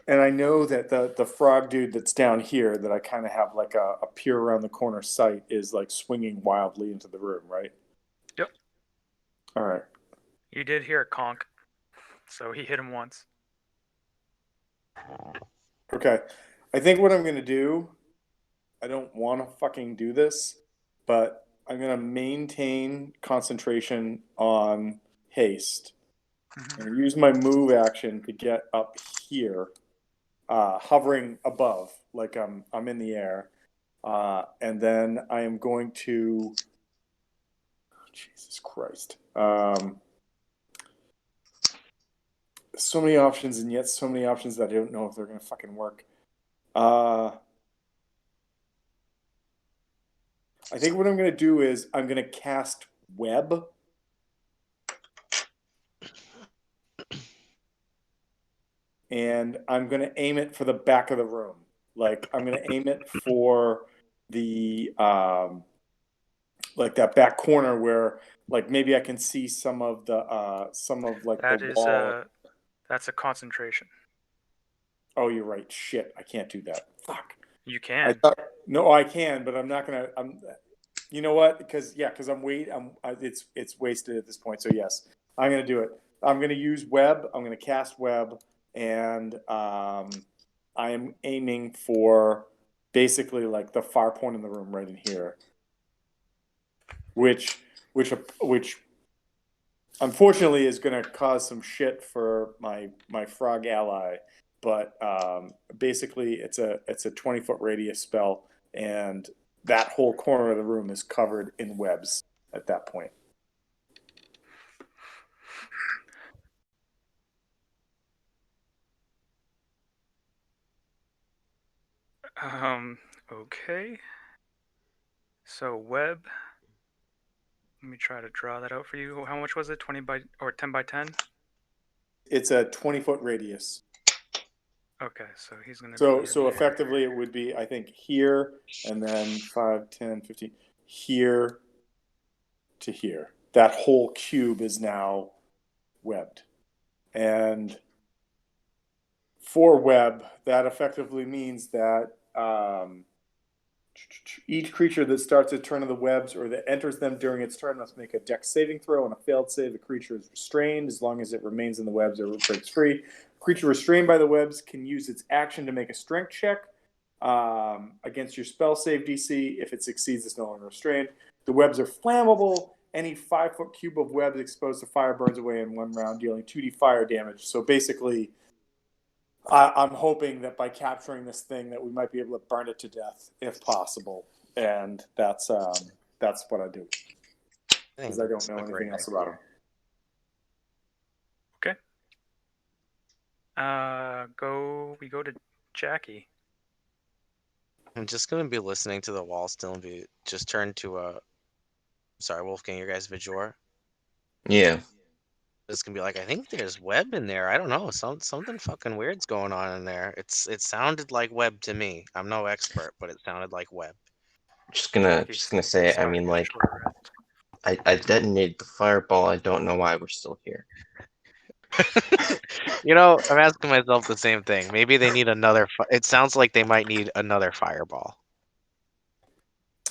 And I know that the frog dude that's down here that I kind of have a peer around the corner sight is swinging wildly into the room, right? Yep. All right. You did hear a conk, so he hit him once. Okay. I think what I'm going to do, I don't want to fucking do this, but I'm going to maintain concentration on haste. Mm-hmm. And use my move action to get up here, hovering above, like I'm in the air. And then I am going to, Jesus Christ. So many options, and yet so many options that I don't know if they're going to fucking work. I think what I'm going to do is I'm going to cast Web. And I'm going to aim it for the back of the room. I'm going to aim it for the, that back corner where, maybe I can see some of the wall. That's a concentration. Oh, you're right. Shit, I can't do that. Fuck. You can. No, I can, but I'm not gonna. You know what? Because it's wasted at this point. So yes, I'm gonna do it. I'm gonna use Web. I'm gonna cast Web, and I am aiming for basically like the far point in the room right in here, which unfortunately is going to cause some shit for my frog ally. But basically, it's a 20-foot radius spell, and that whole corner of the room is covered in webs at that point. Okay. So web. Let me try to draw that out for you. How much was it? 20 by or 10 by 10? It's a 20-foot radius. Okay, so he's gonna. So effectively, it would be, I think, here, and then 5, 10, 15, here to here. That whole cube is now webbed. And for web, that effectively means that each creature that starts a turn of the webs or that enters them during its turn must make a dex saving throw. On a failed save, the creature is restrained as long as it remains in the webs or breaks free. Creature restrained by the webs can use its action to make a strength check against your spell save DC. If it succeeds, it's no longer restrained. The webs are flammable. Any 5-foot cube of webs exposed to fire burns away in 1 round, dealing 2d fire damage. So basically, I'm hoping that by capturing this thing that we might be able to burn it to death if possible. And that's what I do. Because I don't know anything else about him. We go to Jackie. I'm just gonna be listening to the wall still and just turn to sorry, Wolfgang, your guys Vajor. Yeah. It's gonna be like, I think there's web in there. I don't know. Something fucking weird's going on in there. It sounded like web to me. I'm no expert, but it sounded like web. Just gonna say, I mean, like, I detonated the fireball. I don't know why we're still here. You know, I'm asking myself the same thing. Maybe they need another. It sounds like they might need another fireball.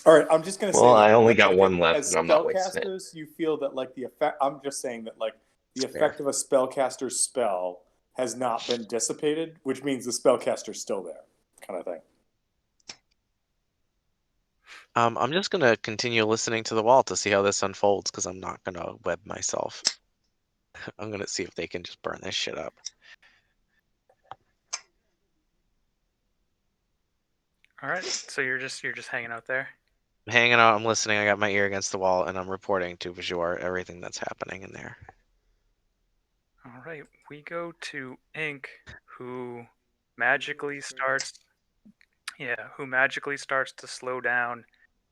All right, I'm just gonna say. Well, I only got like, one left, as and I'm not wasting it. spellcasters, you feel that like the effect. I'm just saying that like the effect of a spellcaster's spell has not been dissipated, which means the spellcaster's still there, kind of thing. I'm just gonna continue listening to the wall to see how this unfolds because I'm not gonna web myself. I'm gonna see if they can just burn this shit up. All right, so you're just hanging out there. I'm hanging out. I'm listening. I got my ear against the wall, and I'm reporting to Vajor everything that's happening in there. All right, we go to Ink, who magically starts. Yeah, who magically starts to slow down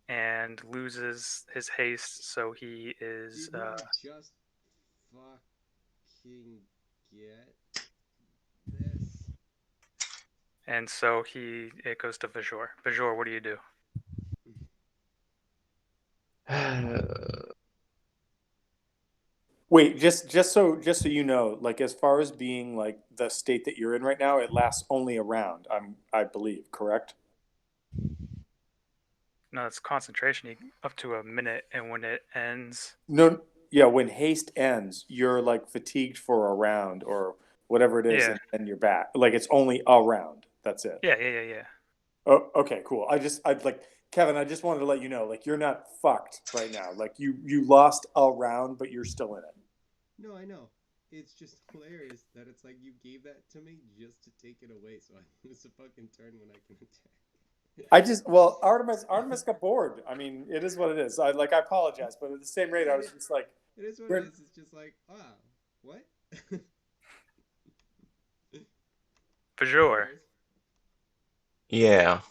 and loses his haste, so he is. Did not just fucking get this. And so it goes to Vajor. Vajor, what do you do? Wait, just so you know, like as far as being like the state that you're in right now, it lasts only a round. I believe, correct? No, it's concentration. Up to a minute, and when it ends. No, yeah. When haste ends, you're like fatigued for a round or whatever it is, Yeah. and you're back. Like it's only a round. That's it. Yeah. Oh, okay, cool. I'd like Kevin. I just wanted to let you know, like you're not fucked right now. Like you lost a round, but you're still in it. No, I know. It's just hilarious that it's like you gave that to me just to take it away, so I lose a fucking turn when I can attack. Artemis got bored. I mean, it is what it is. I apologize, but at the same rate, I was just like, it is what it is. It's just like, what? For sure. Yeah.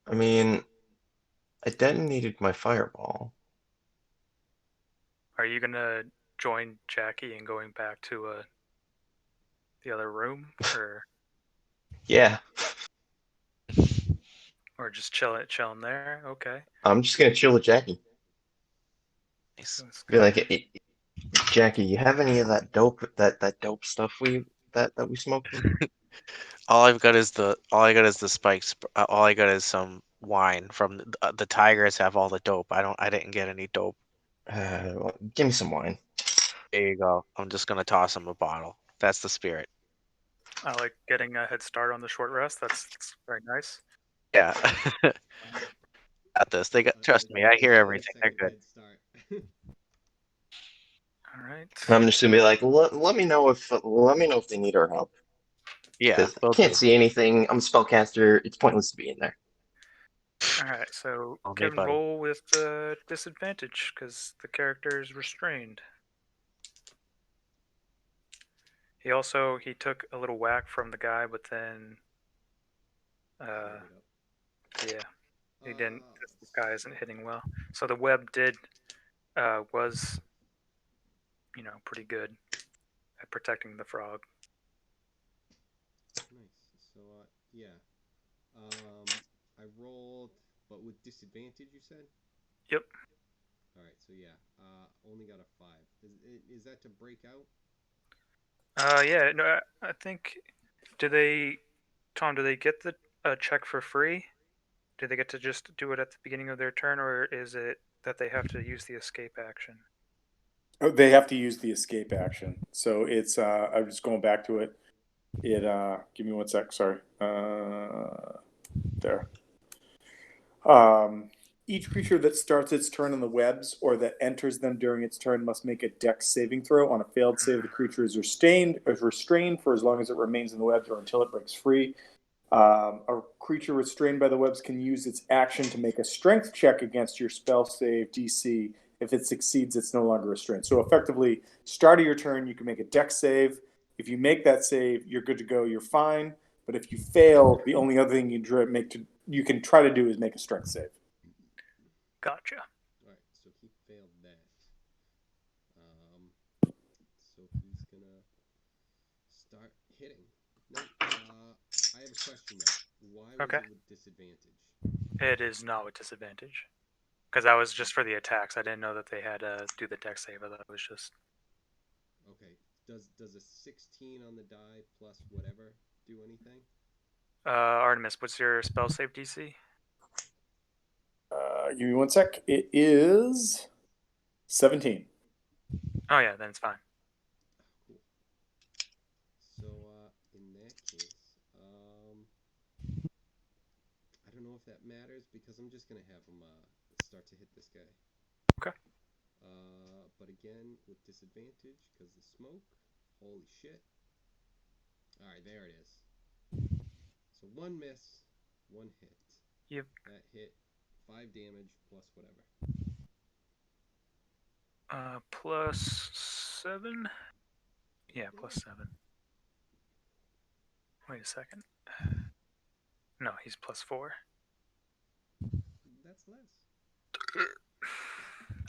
I mean, I detonated my fireball. Are you gonna join Jackie and going back to the other room, or? Yeah. Or just chilling there? Okay. I'm just gonna chill with Jackie. Nice. Be like, Jackie, you have any of that dope stuff that we smoked? All I've got is the spikes. All I got is some wine from the Tigers. Have all the dope. I didn't get any dope. Give me some wine. There you go. I'm just gonna toss him a bottle. That's the spirit. I like getting a head start on the short rest. That's very nice. Yeah. Got this. Trust me. I hear everything. They're good. All right. I'm just gonna be like, let me know if they need our help. Yeah. Because I will can't do. see anything. I'm a spellcaster. It's pointless to be in there. All right. So Okay, Kevin, buddy. roll with disadvantage because the character is restrained. He took a little whack from the guy, but then yeah, he didn't. This guy isn't hitting well. So the web was pretty good at protecting the frog. Nice. So yeah, I rolled, but with disadvantage. You said. Yep. All right. So yeah, only got a 5. Is that to break out? Yeah. No, I think. Tom? Do they get the check for free? Do they get to just do it at the beginning of their turn, or is it that they have to use the escape action? Oh, they have to use the escape action. So it's I'm just going back to it. Give me 1 sec, sorry. There. Each creature that starts its turn on the webs or that enters them during its turn must make a Dex saving throw. On a failed save, the creature is restrained for as long as it remains in the webs or until it breaks free. A creature restrained by the webs can use its action to make a strength check against your spell save DC. If it succeeds, it's no longer restrained. So effectively, start of your turn, you can make a Dex save. If you make that save, you're good to go. You're fine. But if you fail, the only other thing you can try to do is make a strength save. Gotcha. All right. So he failed that. So he's gonna start hitting. No. I have a question though. Why was Okay. it with disadvantage? It is not with disadvantage. Because that was just for the attacks. I didn't know that they had to do the dex save. I thought it was just. Okay. Does a 16 on the die plus whatever do anything? Artemis, what's your spell save DC? Give me 1 sec. It is 17. Oh yeah, then it's fine. Cool. So in that case, I don't know if that matters because I'm just gonna have him start to hit this guy. Okay. But again with disadvantage because the smoke. Holy shit! All right, there it is. So 1 miss, 1 hit. Yep. That hit 5 damage plus whatever. Plus 7. Yeah, plus 7. Wait a second. No, he's plus 4. That's less.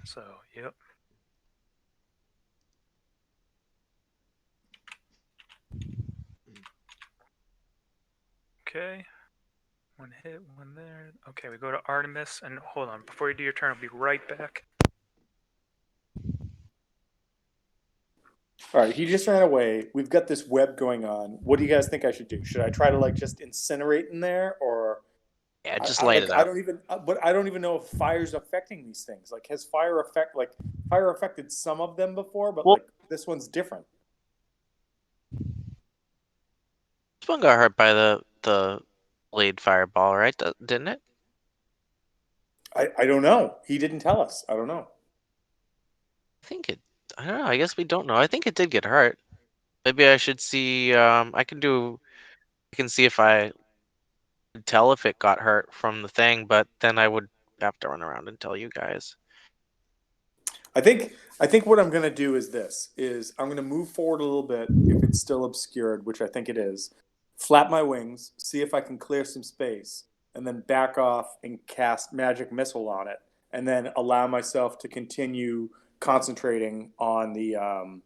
So, yep. Okay. 1 hit, 1 there. Okay, we go to Artemis, and hold on. Before you do your turn, I'll be right back. All right, he just ran away. We've got this web going on. What do you guys think I should do? Should I try to just incinerate in there, or Yeah, just light it up. I don't even know if fire's affecting these things. Has fire affected some of them before, but this one's different. This one got hurt by the blade fireball, right? Didn't it? I don't know. He didn't tell us. I don't know. I don't know. I guess we don't know. I think it did get hurt. Maybe I should see. I can see if I could tell if it got hurt from the thing, but then I would have to run around and tell you guys. I think what I'm going to do is I'm going to move forward a little bit if it's still obscured, which I think it is. Flap my wings, see if I can clear some space, and then back off and cast magic missile on it, and then allow myself to continue concentrating on the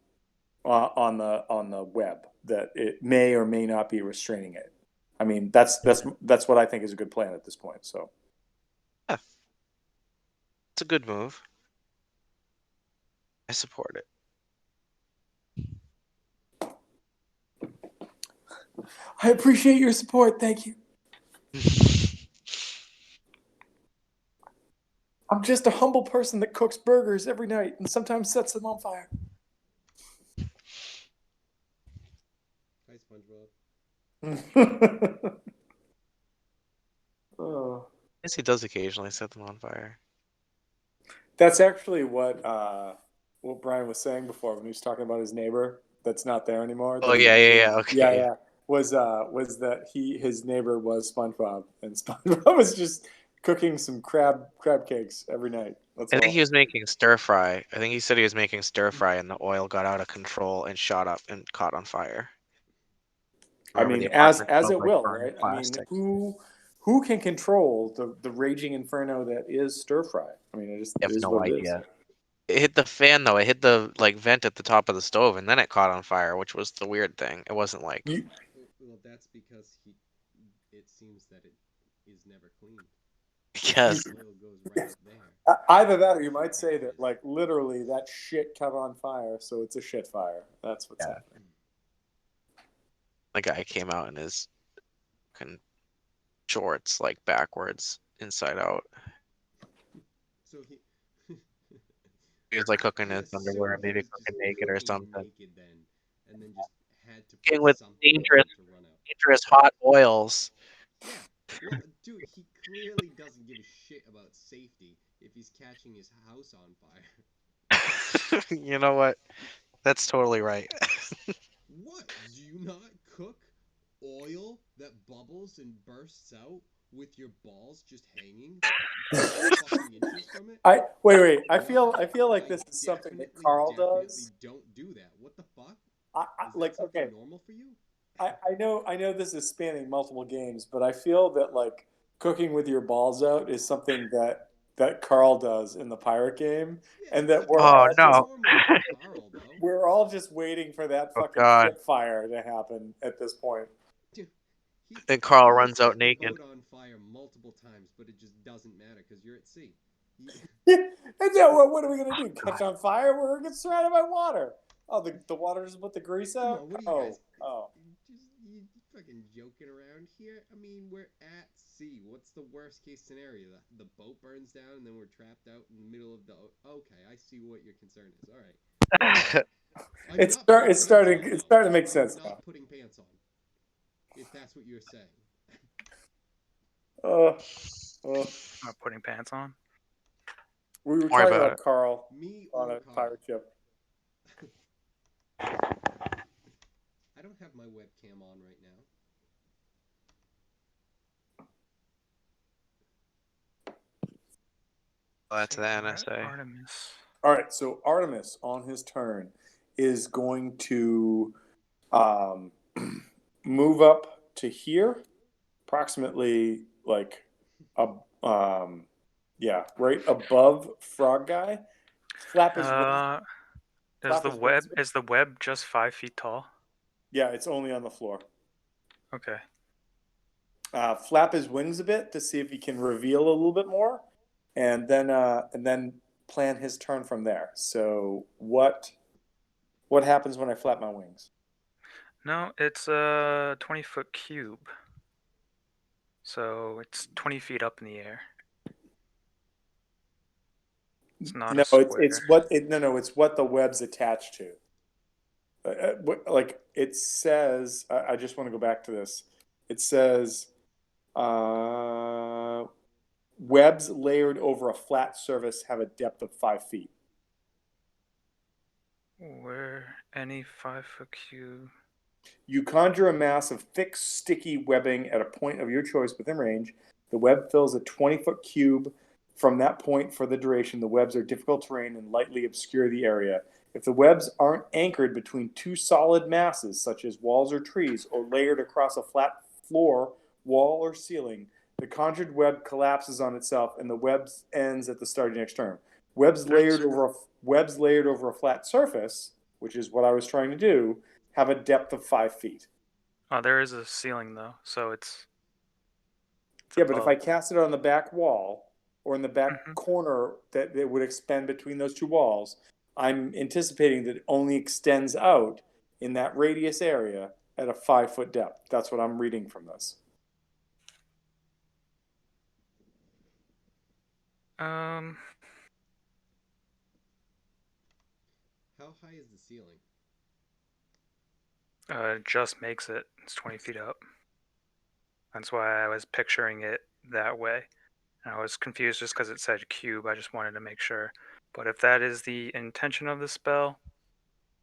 web that it may or may not be restraining it. I mean, that's what I think is a good plan at this point. So, yeah, it's a good move. I support it. I appreciate your support. Thank you. I'm just a humble person that cooks burgers every night and sometimes sets them on fire. Hi, SpongeBob. Oh. I guess he does occasionally set them on fire. That's actually what Brian was saying before when he was talking about his neighbor that's not there anymore. Oh yeah, okay. Yeah. Was that his neighbor was SpongeBob, and SpongeBob was just cooking some crab cakes every night. That's I all. think he was making stir fry. I think he said he was making stir fry, and the oil got out of control and shot up and caught on fire. I Remember mean, the as apartment smelled it like will, burning right? I mean, plastic. who can control the raging inferno that is stir fry? I mean, it I have is no what it is. idea. It hit the fan though. It hit the vent at the top of the stove, and then it caught on fire, which was the weird thing. It wasn't like Well, that's because it seems that it is never cleaned. yes. The oil goes right up there. Either that, or you might say that, like, literally that shit caught on fire, so it's a shit fire. That's what's happening. The guy came out in his fucking shorts, like backwards, inside out. So He was like cooking I his assume underwear, he maybe was just cooking naked or cooking something. naked then, and then just had to Cooking put with something dangerous to run out. dangerous hot oils. Yeah, well, dude, he clearly doesn't give a shit about safety if he's catching his house on fire. You know what? That's totally right. What? Do you not cook oil that bubbles and bursts out with your balls just hanging fucking inches from it? Wait. I No, feel like I this is something that definitely Carl does. don't do that. What the fuck? I Is that like something okay. normal for you? I know this is spanning multiple games, but I feel that like cooking with your balls out is something that Carl does in the pirate game, Yeah, and that Oh, that's no. normal for Carl, though. we're all just waiting for that Oh, fucking God. shit fire to happen at this point. Dude, And Carl he's runs out set the naked. boat on fire multiple times, but it just doesn't matter because you're at sea. And then what are we gonna do? Catch on fire? We're gonna get surrounded by water. Oh, the water just put the grease Come out. on, what are you guys? Oh. You fucking joking around here? I mean, we're at sea. What's the worst case scenario? The boat burns down and then we're trapped out in the middle of the. Okay, I see what your concern is. All right. It's starting to make sense I'm now. not putting pants on. If that's what you're saying. Not putting pants on. We were Worry talking about about Carl Me on or a Carl? pirate ship. I don't have my webcam on right now. That's the NSA. Artemis. All right, so Artemis on his turn is going to move up to here, approximately like right above Frog Guy. Flap his wings. Is the web just 5 feet tall? Yeah, it's only on the floor. Okay. Flap his wings a bit to see if he can reveal a little bit more, and then plan his turn from there. So what happens when I flap my wings? No, it's a 20-foot cube. So it's 20 feet up in the air. It's not a square. It's what the web's attached to. Like it says, I just want to go back to this. It says, webs layered over a flat surface have a depth of 5 feet. Where any 5-foot cube. You conjure a mass of thick, sticky webbing at a point of your choice within range. The web fills a 20-foot cube. From that point for the duration, the webs are difficult terrain and lightly obscure the area. If the webs aren't anchored between two solid masses, such as walls or trees, or layered across a flat floor, wall, or ceiling, the conjured web collapses on itself and the web ends at the start of your next turn. Webs layered over a flat surface, which is what I was trying to do, have a depth of 5 feet. Oh, there is a ceiling though, so it's yeah, but if I cast it on the back wall or in the back Mhm. corner that it would expand between those two walls, I'm anticipating that it only extends out in that radius area at a 5-foot depth. That's what I'm reading from this. How high is the ceiling? It just makes it. It's 20 feet up. That's why I was picturing it that way. And I was confused just because it said cube. I just wanted to make sure. But if that is the intention of the spell,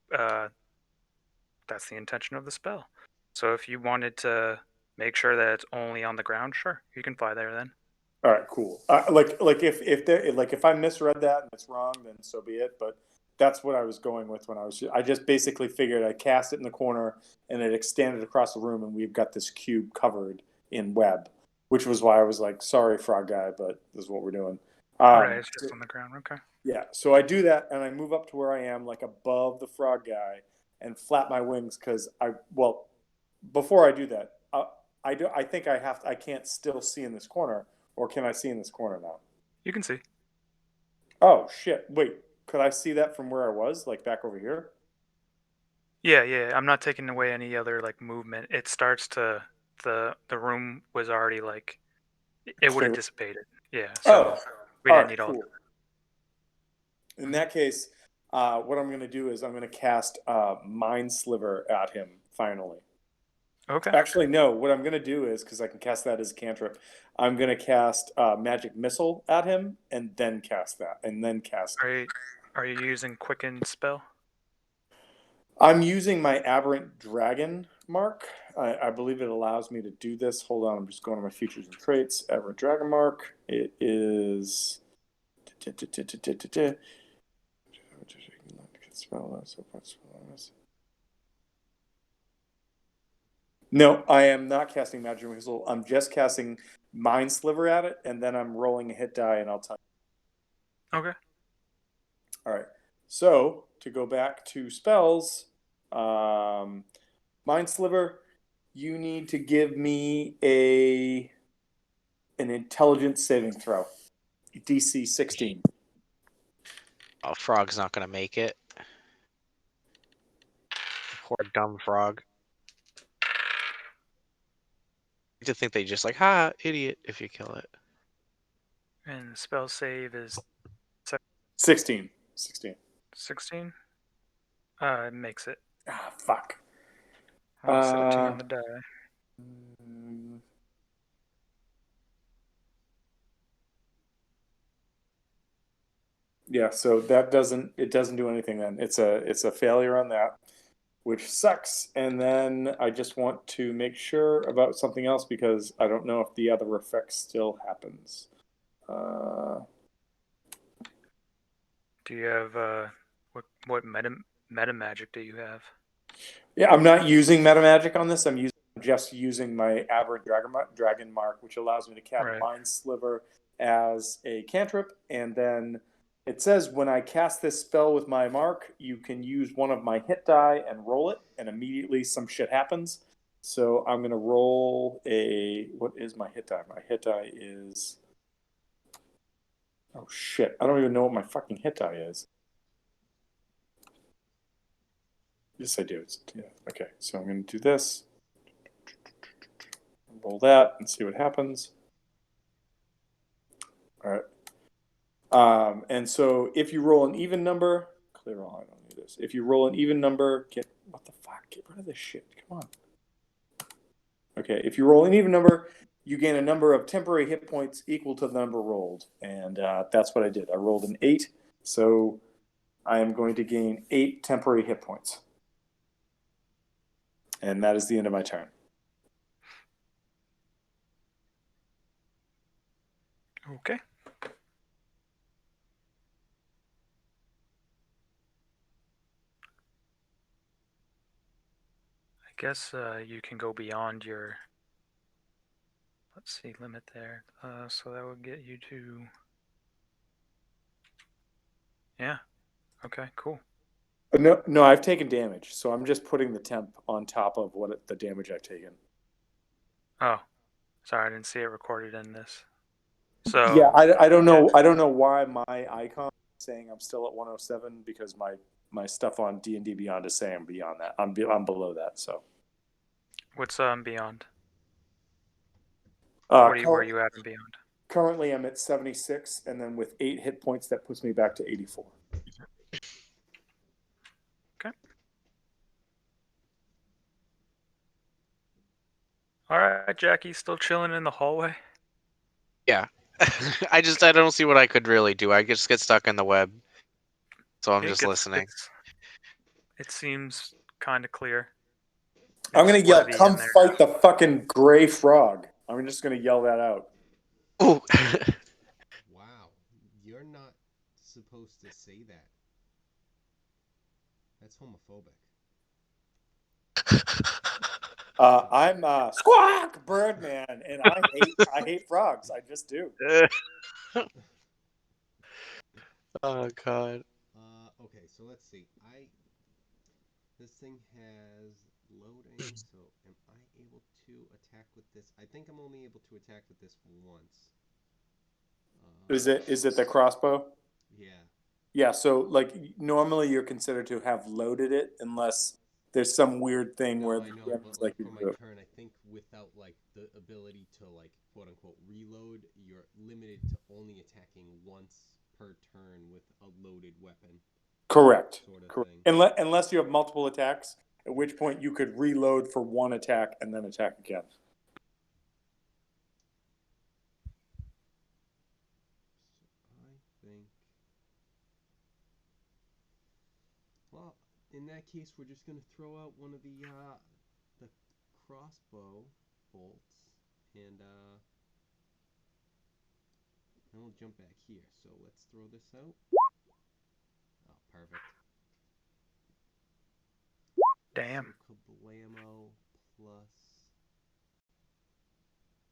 that's the intention of the spell. So if you wanted to make sure that it's only on the ground, sure, you can fly there then. All right, cool. Like if I misread that and it's wrong, then so be it. But that's what I was going with when I just basically figured I cast it in the corner and it extended across the room, and we've got this cube covered in web, which was why I was like, sorry, frog guy, but this is what we're doing. Right, it's just on the ground. Okay. Yeah, so I do that and I move up to where I am, like above the frog guy, and flap my wings because before I do that, I think I can't still see in this corner, or can I see in this corner now? You can see. Oh shit! Wait, could I see that from where I was, like back over here? Yeah. I'm not taking away any other like movement. It starts to the room was already like it would have dissipated. Yeah. So we didn't need all. Cool. In that case, what I'm going to do is I'm going to cast Mind Sliver at him finally. Okay. Actually, no. What I'm going to do is, because I can cast that as a cantrip, I'm going to cast Magic Missile at him, and then cast that, and then cast. Are you using Quicken spell? I'm using my Aberrant Dragon mark. I believe it allows me to do this. Hold on, I'm just going to my features and traits. Aberrant Dragon mark. It is. No, I am not casting Magic Missile. I'm just casting Mind Sliver at it, and then I'm rolling a hit die, and I'll tell you. Okay. All right. So to go back to spells, Mind Sliver, you need to give me an Intelligence saving throw, DC 16. Oh, frog's not gonna make it. Poor dumb frog. I just think they just like, ha, idiot, if you kill it. And the spell save is 16. 16. It makes it. Ah, fuck. I'll 17 on the die. Yeah, so that doesn't do anything then. It's a failure on that, which sucks. And then I just want to make sure about something else because I don't know if the other effect still happens. Do you have what meta magic do you have? Yeah, I'm not using meta magic on this. I'm just using my Aberrant Dragon mark, which allows me to cast Mind Sliver as a cantrip, and then it says when I cast this spell with my mark, you can use one of my hit die and roll it, and immediately some shit happens. So I'm going to roll what is my hit die? My hit die is... Oh shit, I don't even know what my fucking hit die is. Yes, I do. Okay, so I'm going to do this. Roll that and see what happens. All right. And so if you roll an even number, clear all, I don't need this. If you roll an even number, what the fuck? Get rid of this shit. Come on. Okay, if you roll an even number, you gain a number of temporary hit points equal to the number rolled. And that's what I did. I rolled an 8, so I am going to gain 8 temporary hit points. And that is the end of my turn. Okay. I guess you can go beyond your, let's see, limit there. So that would get you to, yeah. Okay, cool. No, I've taken damage, so I'm just putting the temp on top of the damage I've taken. Oh, sorry, I didn't see it recorded in this. So yeah, I don't know. I don't know why my icon is saying I'm still at 107 because my stuff on D&D Beyond is saying I'm beyond that. I'm below that. So what's beyond? Where are you at in beyond? Currently, I'm at 76, and then with 8 hit points, that puts me back to 84. All right, Jackie, still chilling in the hallway. Yeah. I don't see what I could really do. I just get stuck in the web. So I'm just listening. It seems kind of clear. I'm gonna It's yell, worthy "Come in there. fight the fucking gray frog!" I'm just gonna yell that out. Ooh. Wow, you're not supposed to say that. That's homophobic. I'm Squawk Birdman, and I hate frogs. I just do. Oh god. Okay, so let's see. This thing has loading, so am I able to attack with this? I think I'm only able to attack with this once. Is it the crossbow? Yeah. Yeah. So like normally you're considered to have loaded it unless there's some weird thing No, where I the know, GM but is like you for to my do it. turn, I think without like the ability to like quote unquote reload, you're limited to only attacking once per turn with a loaded weapon. Correct. Sort of Correct. thing. Unless you have multiple attacks, at which point you could reload for one attack and then attack again. So I think. Well, in that case, we're just gonna throw out one of the crossbow bolts, and then we'll jump back here. So let's throw this out. Oh, perfect. Damn. So kablamo plus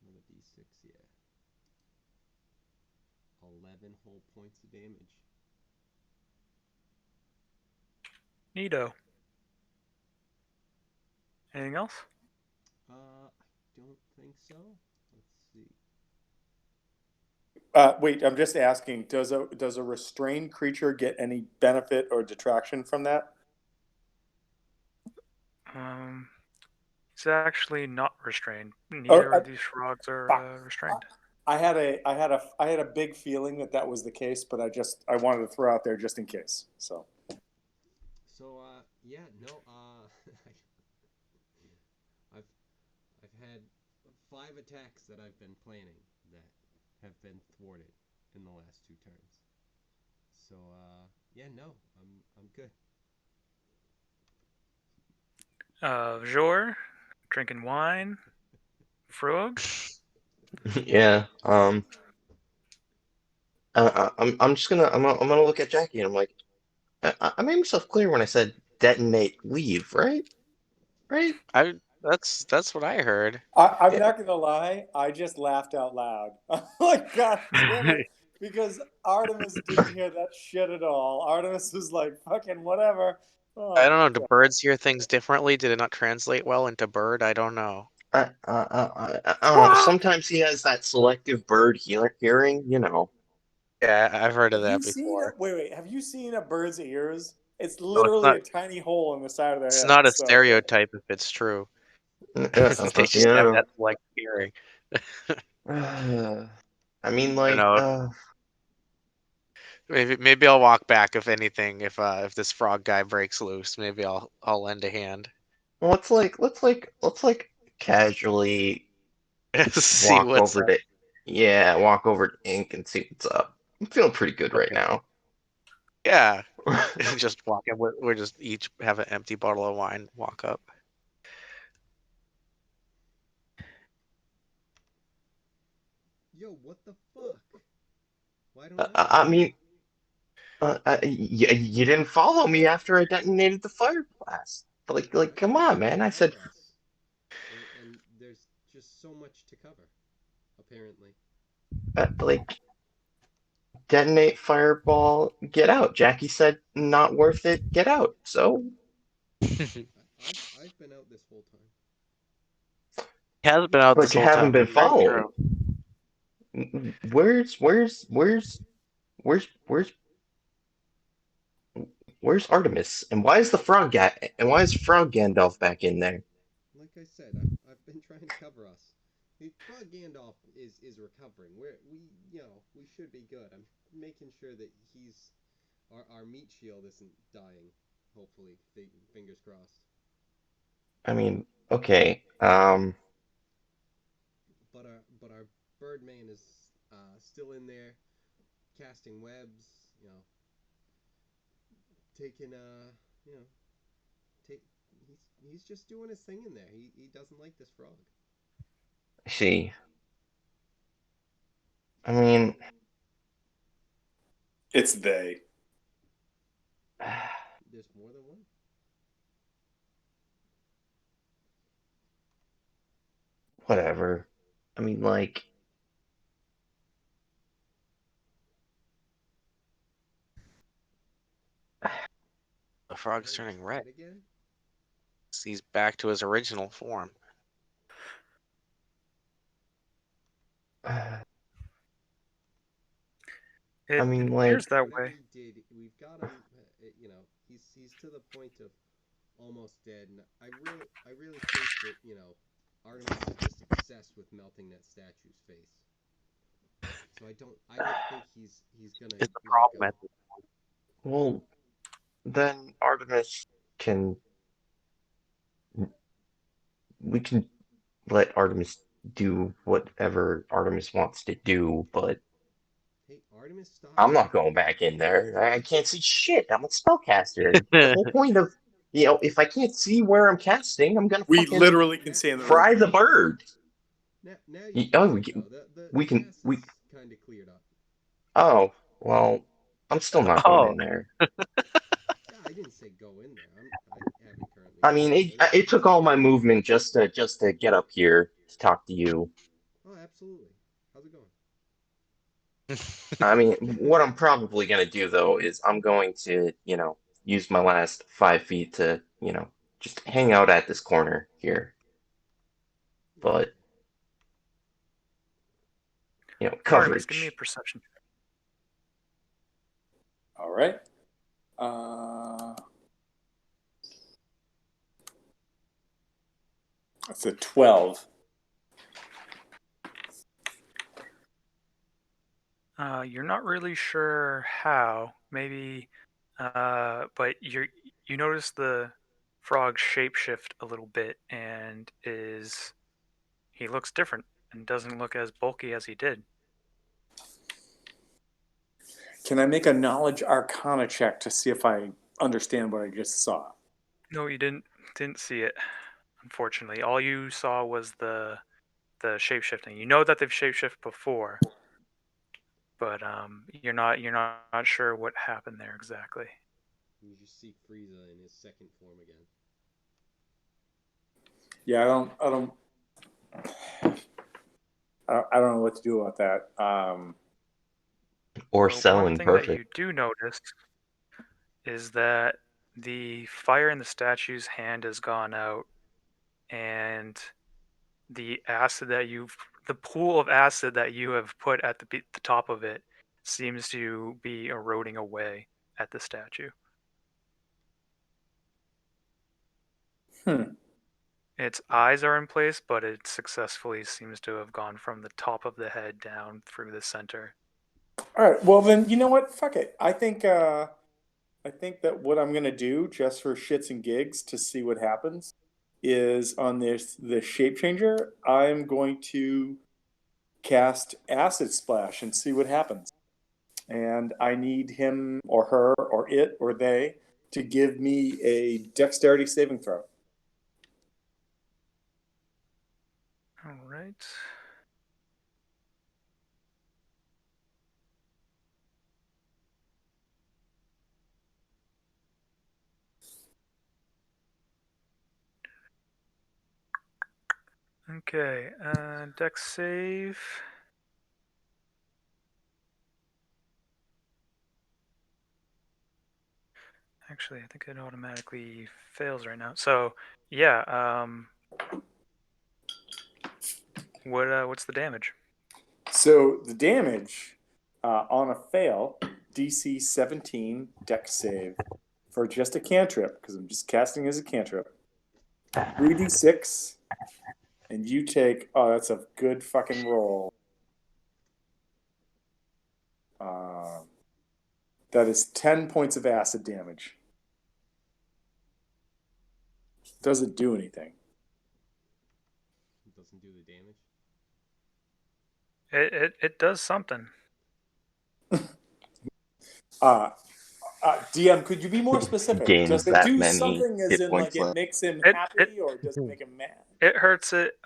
another d6, yeah. 11 whole points of damage. Neato. Anything else? I don't think so. Let's see. Wait, I'm just asking. Does a restrained creature get any benefit or detraction from that? It's actually not restrained. Neither of these frogs are restrained. I had a big feeling that was the case, but I wanted to throw out there just in case. So. Yeah, no, I've had 5 attacks that I've been planning that have been thwarted in the last 2 turns. So yeah, no, I'm good. Jor, drinking wine. Frog. Yeah. I'm just gonna I'm gonna look at Jackie and I'm like, I made myself clear when I said detonate, leave, right? Right? That's what I heard. I'm Yeah. not gonna lie. I just laughed out loud. I'm like, God damn it! Because Artemis didn't hear that shit at all. Artemis was like, "Fucking whatever." Oh, I don't know. Do God. birds hear things differently? Did it not translate well into bird? I don't know. I don't know. Sometimes he has that selective bird hearing, you know. Yeah, I've heard of Have you that seen before. it? Wait. Have you seen a bird's ears? It's No, it's literally not. a tiny hole in the side of their It's head. not a So. stereotype if it's true. They just have Yeah. that selective hearing. I mean, I don't like, know. Maybe I'll walk back if anything. If this frog guy breaks loose, maybe I'll lend a hand. well, let's like casually See walk what's over up. to, yeah, walk over to Ink and see what's up. I'm feeling pretty good right Okay. now. Yeah. Just walk in. We're just each have an empty bottle of wine. Walk up. Yo, what the fuck? Why don't I mean, you didn't follow me after I detonated the fire blast. Like, come on, man. I said, Cover us. And there's just so much to cover, apparently. like, detonate fireball, get out. Jackie said, not worth it, get out. So, I've been out this whole time. He hasn't been out this but you whole haven't time. been That's very following. true. Where's where's where's Artemis? And why is the and why is Frog Gandalf back in there? Like I said, I've been trying to cover us. Frog Gandalf is recovering. We should be good. I'm making sure that our meat shield isn't dying. Hopefully, fingers crossed. I mean, okay. Birdman is still in there, casting webs. Taking he's just doing his thing in there. He doesn't like this frog. See, I mean, It's they. There's more than one. whatever. I mean, like, The frog's turning red. Again? He's back to his original form. It I mean, appears like, that Whatever way. he did, we've got him. He's to the point of almost dead, and I really think that Artemis is just obsessed with melting that statue's face. So I don't think he's gonna. It's a let problem go. at this point. well, then Artemis can. We can let Artemis do whatever Artemis wants to do, but Hey, Artemis, stop. I'm not going back in there. I can't see shit. I'm a spellcaster. The whole point of, if I can't see where I'm casting, I'm gonna We fucking literally can stay in the fry room. the bird. Now You- you oh, can we go. can- The we can- gas we- is kind of cleared up. Oh, well, I'm still not going in there. Yeah, I didn't say go in there. I haven't currently. I mean, it took all my movement just to get up here to talk to you. Oh, absolutely. How's it going? I mean, what I'm probably gonna do though is I'm going to, use my last 5 feet to, just hang out at this corner here. But, coverage. Artemis, give me a perception. All right. That's a 12. You're not really sure how. Maybe, but you notice the frog shapeshift a little bit, and he looks different and doesn't look as bulky as he did. Can I make a knowledge arcana check to see if I understand what I just saw? No, you didn't see it. Unfortunately, all you saw was the shapeshifting. You know that they've shapeshifted before, but you're not sure what happened there exactly. You just see Frieza in his second form again. Yeah, I don't know what to do about that. Or Well, selling one thing perfect. that you do notice is that the fire in the statue's hand has gone out, and the pool of acid that you have put at the top of it seems to be eroding away at the statue. Its eyes are in place, but it successfully seems to have gone from the top of the head down through the center. All right. Well, then you know what? Fuck it. I think that what I'm gonna do, just for shits and gigs, to see what happens, is on the shape changer. I'm going to cast Acid Splash and see what happens. And I need him or her or it or they to give me a dexterity saving throw. All right. Okay, dex save. Actually, I think it automatically fails right now. So, yeah, what's the damage? So the damage on a fail, DC 17 dex save for just a cantrip, because I'm just casting as a cantrip. 3d6, and you take. Oh, that's a good fucking roll. That is 10 points of acid damage. Doesn't do anything. It doesn't do the damage. It does something. DM, could you be more specific? Gains Does it that do many something as hit in points like it left. makes him It- happy, or does it make him mad? It hurts it.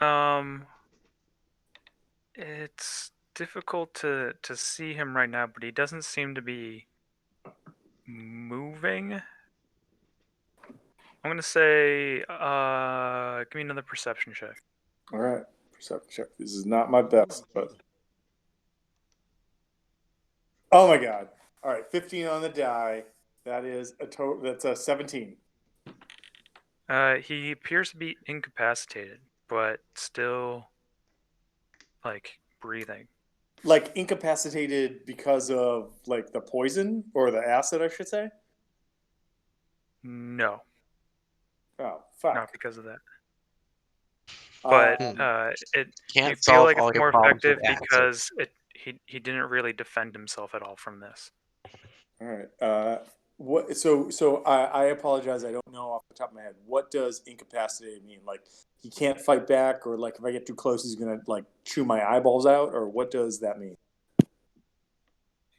It's difficult to see him right now, but he doesn't seem to be moving. I'm gonna say, give me another perception check. All right, perception check. This is not my best, but oh my god! All right, 15 on the die. That is a total. That's a 17. He appears to be incapacitated, but still, like, breathing. Like incapacitated because of like the poison or the acid, I should say. No, Oh fuck! not because of that. But you Can't feel solve like all it's your more problems with effective acid. because he didn't really defend himself at all from this. All right. What? So I apologize. I don't know off the top of my head. What does incapacitated mean? Like he can't fight back, or like if I get too close, he's gonna like chew my eyeballs out, or what does that mean?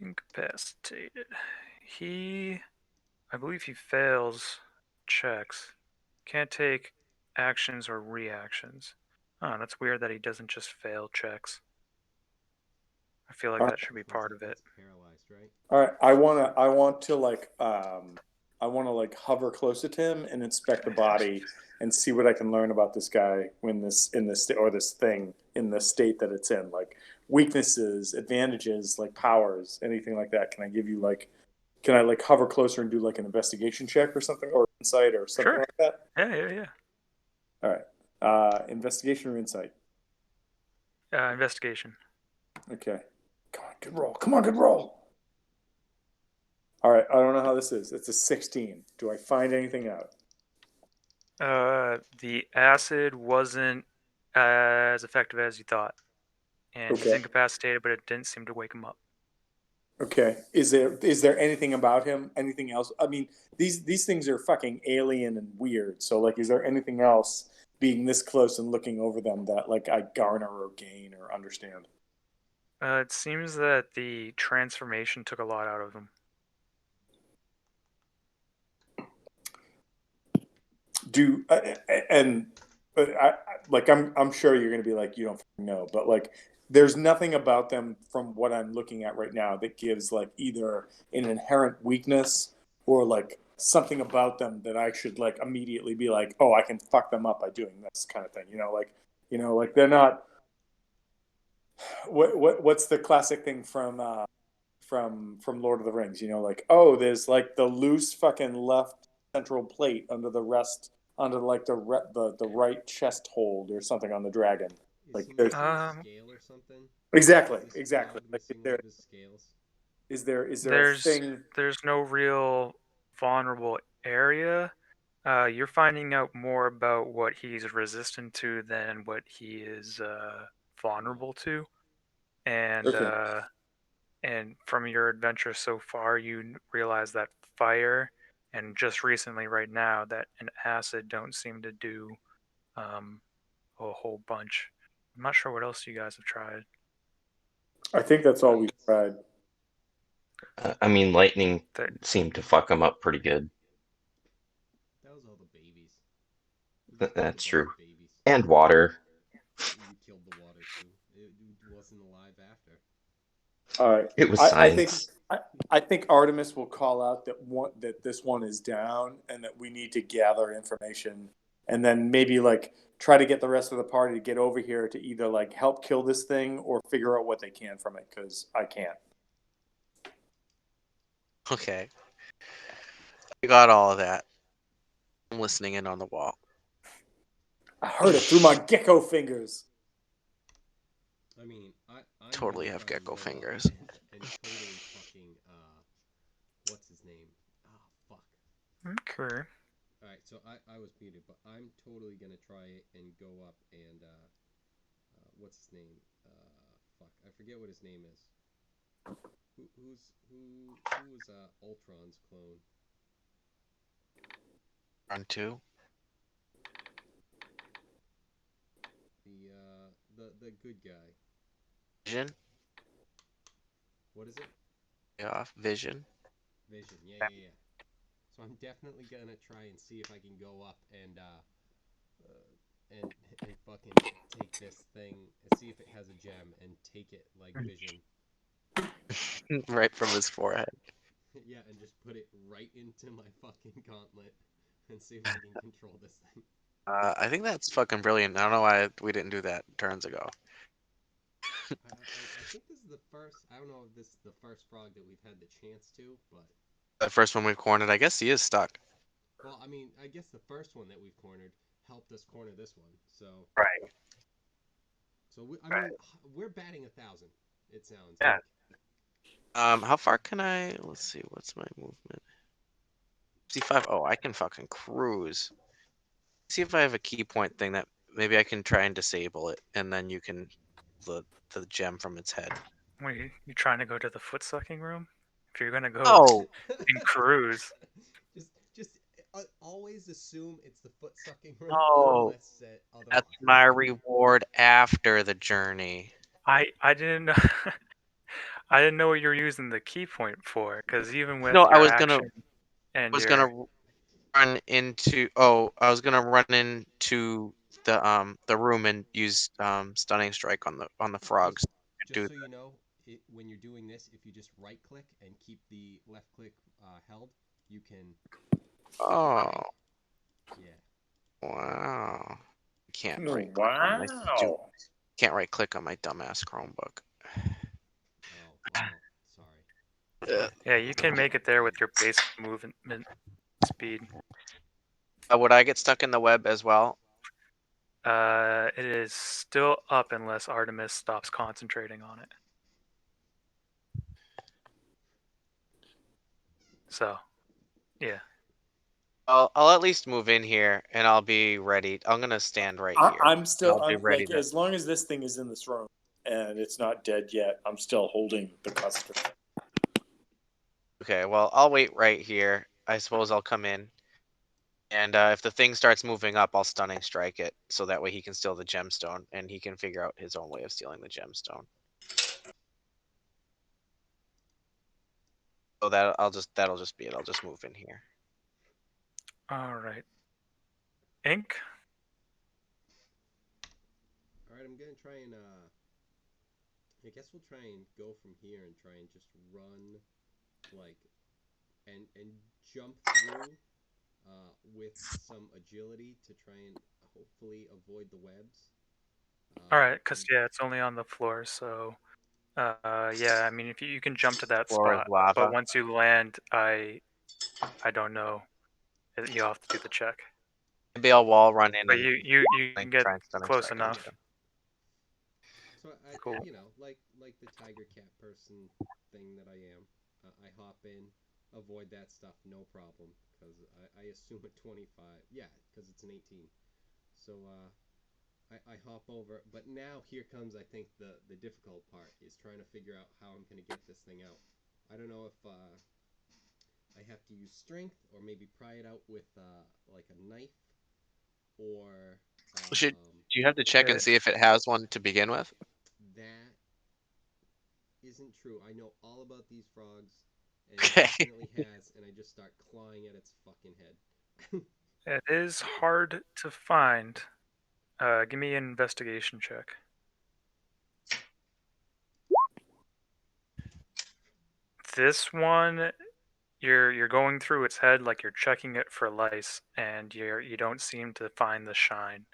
Incapacitated. I believe he fails checks. Can't take actions or reactions. Oh, that's weird that he doesn't just fail checks. I feel like that should be part of it. Paralyzed, right? All right. I want to like hover closer to him and inspect the body and see what I can learn about this guy when this or this thing in the state that it's in, like weaknesses, advantages, like powers, anything like that. Can I give you like? Can I like hover closer and do like an investigation check or something, or insight or something Sure. like that? Yeah. All right. Investigation or insight? Investigation. Okay. Come on, good roll. Come on, good roll. All right. I don't know how this is. It's a 16. Do I find anything out? The acid wasn't as effective as you thought, and he's Okay. incapacitated, but it didn't seem to wake him up. Okay. Is there anything about him? Anything else? I mean, these things are fucking alien and weird. So like, is there anything else being this close and looking over them that like I garner or gain or understand? It seems that the transformation took a lot out of him. Do and I'm sure you're going to be like you don't know, but like there's nothing about them from what I'm looking at right now that gives like either an inherent weakness or like something about them that I should like immediately be like, oh, I can fuck them up by doing this kind of thing. Like they're not. What's the classic thing from Lord of the Rings? Like, oh, there's like the loose fucking left central plate under the rest under like the right chest hold or something on the dragon. Like there's scale or something. exactly. Like, is there a thing? There's no real vulnerable area. You're finding out more about what he's resistant to than what he is vulnerable to, and Okay. and from your adventure so far, you realize that fire and just recently, right now, that an acid don't seem to do a whole bunch. I'm not sure what else you guys have tried. I think that's all we've tried. I mean, lightning seemed to fuck him up pretty good. That was all the babies. That's true. And water. You killed the water too. It wasn't alive after. All right. It was science. I think Artemis will call out that this one is down and that we need to gather information and then maybe like try to get the rest of the party to get over here to either like help kill this thing or figure out what they can from it because I can't. Okay. You got all of that. I'm listening in on the wall. I heard it through my gecko fingers. I mean, I Totally have gecko fingers. And totally fucking what's his name? Oh fuck. Okay. Alright, so I was muted, but I'm totally gonna try and go up and what's his name? Fuck, I forget what his name is. Who was Ultron's clone? Run 2. The good guy. Vision. What is it? Yeah, vision. Vision. Yeah. So I'm definitely gonna try and see if I can go up and and fucking take this thing and see if it has a gem and take it like Vision. Right from his forehead. Yeah, and just put it right into my fucking gauntlet and see if I can control this thing. I think that's fucking brilliant. I don't know why we didn't do that turns ago. I think this is the first. I don't know if this is the first frog that we've had the chance to, but The first one we've cornered, I guess he is stuck. well, I mean, I guess the first one that we've cornered helped us corner this one. So Right. so I mean, we're batting 1,000. It sounds. Yeah. Like. How far can I? Let's see. What's my movement? C5. Oh, I can fucking cruise. See if I have a key point thing that maybe I can try and disable it, and then you can the gem from its head. Wait, you trying to go to the foot sucking room? If you're gonna go Oh, and cruise, Just always assume it's the foot sucking room. Oh, Unless otherwise. that's my reward after the journey. I didn't know. I didn't know what you were using the key point for, because even with No, I your was action gonna and was your gonna run into. Oh, I was gonna run into the room and use stunning strike on the frogs. Just Do so you know, when you're doing this, if you just right click and keep the left click held, you can. Oh, Yeah. wow. Can't Oh, right click on my wow. can't right click on my dumbass Chromebook. Oh, well, sorry. yeah, you can make it there with your basic movement speed. Would I get stuck in the web as well? It is still up unless Artemis stops concentrating on it. So, yeah. I'll at least move in here and I'll be ready. I'm gonna stand right here. I'm still I'll be ready like to- as long as this thing is in this room and it's not dead yet, I'm still holding the cluster. Okay, well, I'll wait right here. I suppose I'll come in. And if the thing starts moving up, I'll stunning strike it. So that way he can steal the gemstone and he can figure out his own way of stealing the gemstone. So that'll just be it. I'll just move in here. All right. Ink. All right, I'm gonna try and. I guess we'll try and go from here and try and just run, like, and jump through, with some agility to try and hopefully avoid the webs. All right, because yeah, it's only on the floor, so yeah. I mean, if you can jump to that Floor is spot, lava. but once you land, I don't know. You have to do the check. Maybe I'll wall run in But and you can get try and stunning close strike enough. him. So Cool. you know, like the tiger cat person thing that I am, I hop in, avoid that stuff, no problem, because I assume a 25. Yeah, because it's an 18. So I hop over, but now here comes I think the difficult part is trying to figure out how I'm gonna get this thing out. I don't know if I have to use strength or maybe pry it out with like a knife or. Do you have to check and see if it has one to begin with? That isn't true. I know all about these frogs, and Okay. it definitely has, and I just start clawing at its fucking head. It is hard to find. Give me an investigation check. This one, you're going through its head like you're checking it for lice, and you don't seem to find the shine.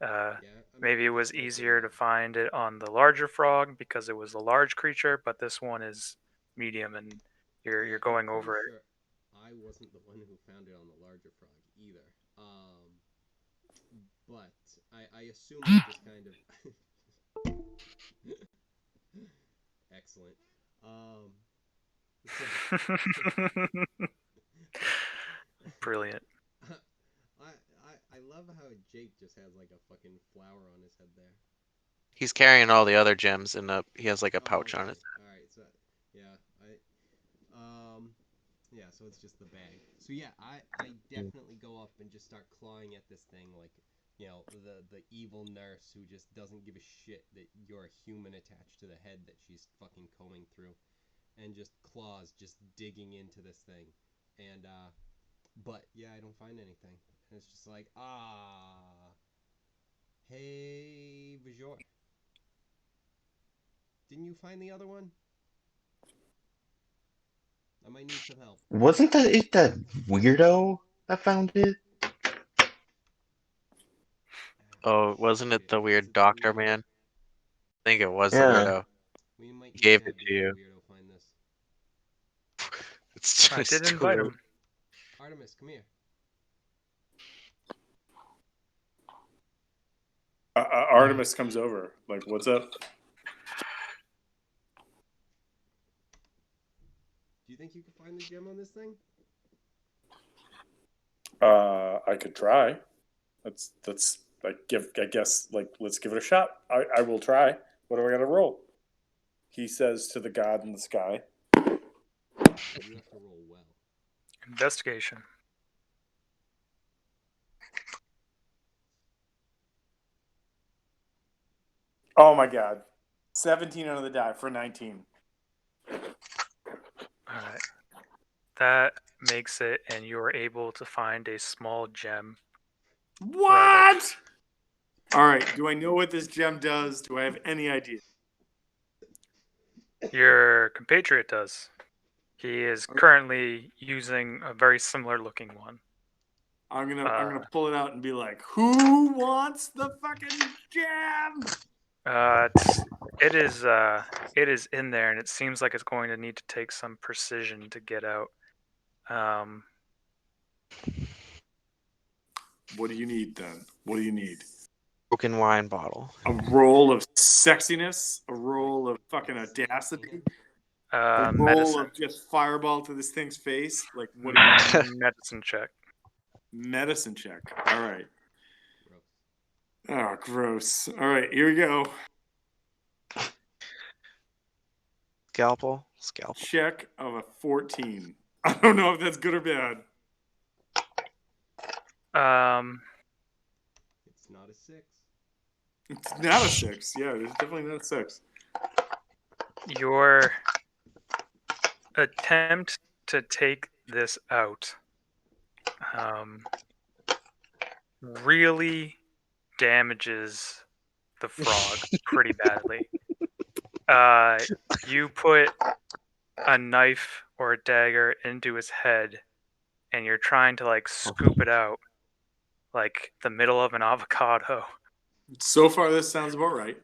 Yeah, Maybe it was easier to find it on the larger frog because it was a large creature, but this one is medium, and you're going over it. Sure I wasn't the one who found it on the larger frog either. But I assume it's just kind of excellent. Brilliant. I love how Jake just has like a fucking flower on his head there. He's carrying all the other gems in he has like a pouch on it. All right, so yeah, yeah, so it's just the bag. So yeah, I definitely go up and just start clawing at this thing like, you know, the evil nurse who just doesn't give a shit that you're a human attached to the head that she's fucking combing through, and just claws just digging into this thing, and but yeah, I don't find anything, and it's just like hey Vajor, didn't you find the other one? I might need some help. Wasn't that weirdo that found it? Oh, wasn't it Shit, the was weird it doctor weirdo? man? I think it was the Yeah. weirdo. We might need Gave to it have to the other you. weirdo find this. It's I just did too invite weird. him. Artemis, come here. Artemis comes over. Like, what's up? Do you think you can find the gem on this thing? I could try. Let's I guess like let's give it a shot. I will try. What do I got to roll? He says to the god in the sky. You have to roll well. Investigation. Oh my god. 17 on the die for 19. All right. That makes it, and you are able to find a small gem. What? All right. Do I know what this gem does? Do I have any idea? Your compatriot does. He is currently using a very similar looking one. I'm gonna pull it out and be like, who wants the fucking gem? It is in there, and it seems like it's going to need to take some precision to get out. What do you need then? What do you need? Broken wine bottle. A roll of sexiness, a roll of fucking audacity, a roll Medicine. of just fireball to this thing's face. Like, what do you Medicine check. Medicine check. All right. Gross. Oh, gross. All right, here we go. Scalpel. Check of a 14. I don't know if that's good or bad. It's not a 6. It's not a 6. Yeah, it's definitely not a 6. Your attempt to take this out really damages the frog pretty badly. You put a knife or a dagger into his head, and you're trying to like scoop it out like the middle of an avocado. So far, this sounds about right.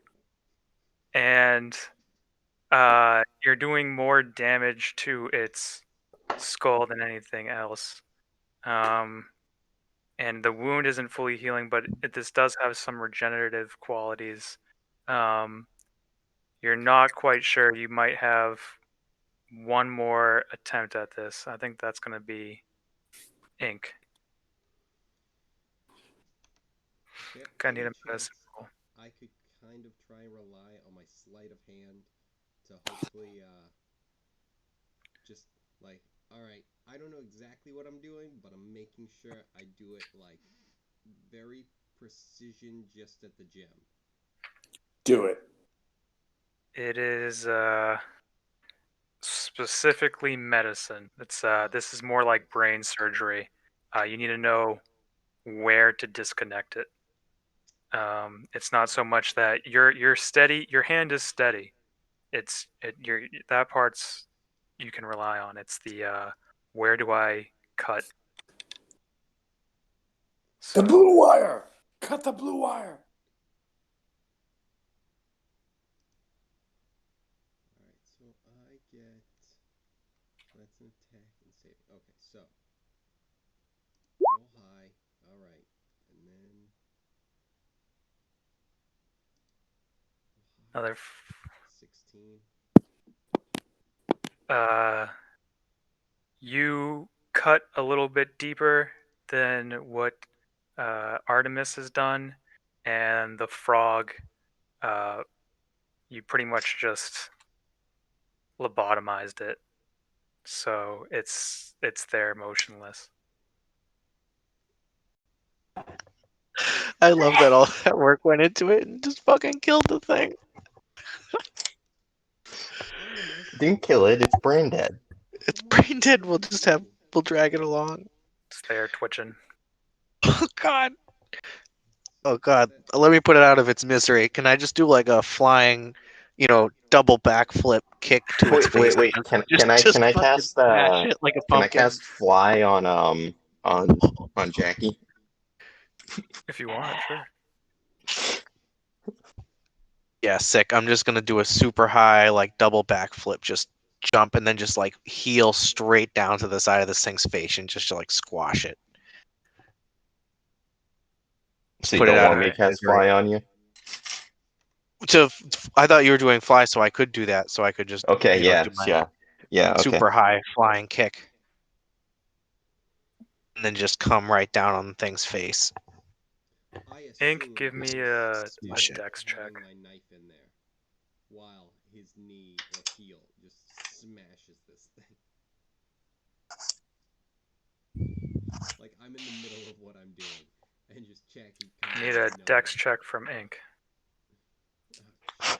And you're doing more damage to its skull than anything else. And the wound isn't fully healing, but this does have some regenerative qualities. You're not quite sure. You might have one more attempt at this. I think that's going to be ink. I need a medicine roll. I could kind of try and rely on my sleight of hand to hopefully just like, all right, I don't know exactly what I'm doing, but I'm making sure I do it like very precision just at the gem. Do it. It is specifically medicine. It's this is more like brain surgery. You need to know where to disconnect it. It's not so much that you're steady. Your hand is steady. That part's you can rely on. It's the where do I cut? The blue wire. Cut the blue wire. Alright, so I get that's an attack and save. Okay, so roll high. Alright. And then Another 16. You cut a little bit deeper than what Artemis has done, and the frog, you pretty much just lobotomized it, so it's there motionless. I love that all that work went into it and just fucking killed the thing. Didn't kill it. It's brain dead. It's brain dead. We'll drag it along. It's there twitching. Oh god. Oh god. Let me put it out of its misery. Can I just do like a flying, double backflip kick to its face? Wait. Can I fucking cast smash it like a can I pumpkin? cast fly on Jackie? If you want, sure. Yeah, sick. I'm just gonna do a super high like double backflip, just jump and then just like heel straight down to the side of this thing's face and just like squash it. So you Put it don't out want of me its to cast misery. fly on you? I thought you were doing fly, so I could do that. So I could just Okay, do my yeah. Okay. super high flying kick, and then just come right down on the thing's face. Ink, give me a Smash it. dex check. Having my knife in there while his knee or heel just smashes this thing. Like I'm in the middle of what I'm doing, and just Jackie. Need a dex check from Ink. All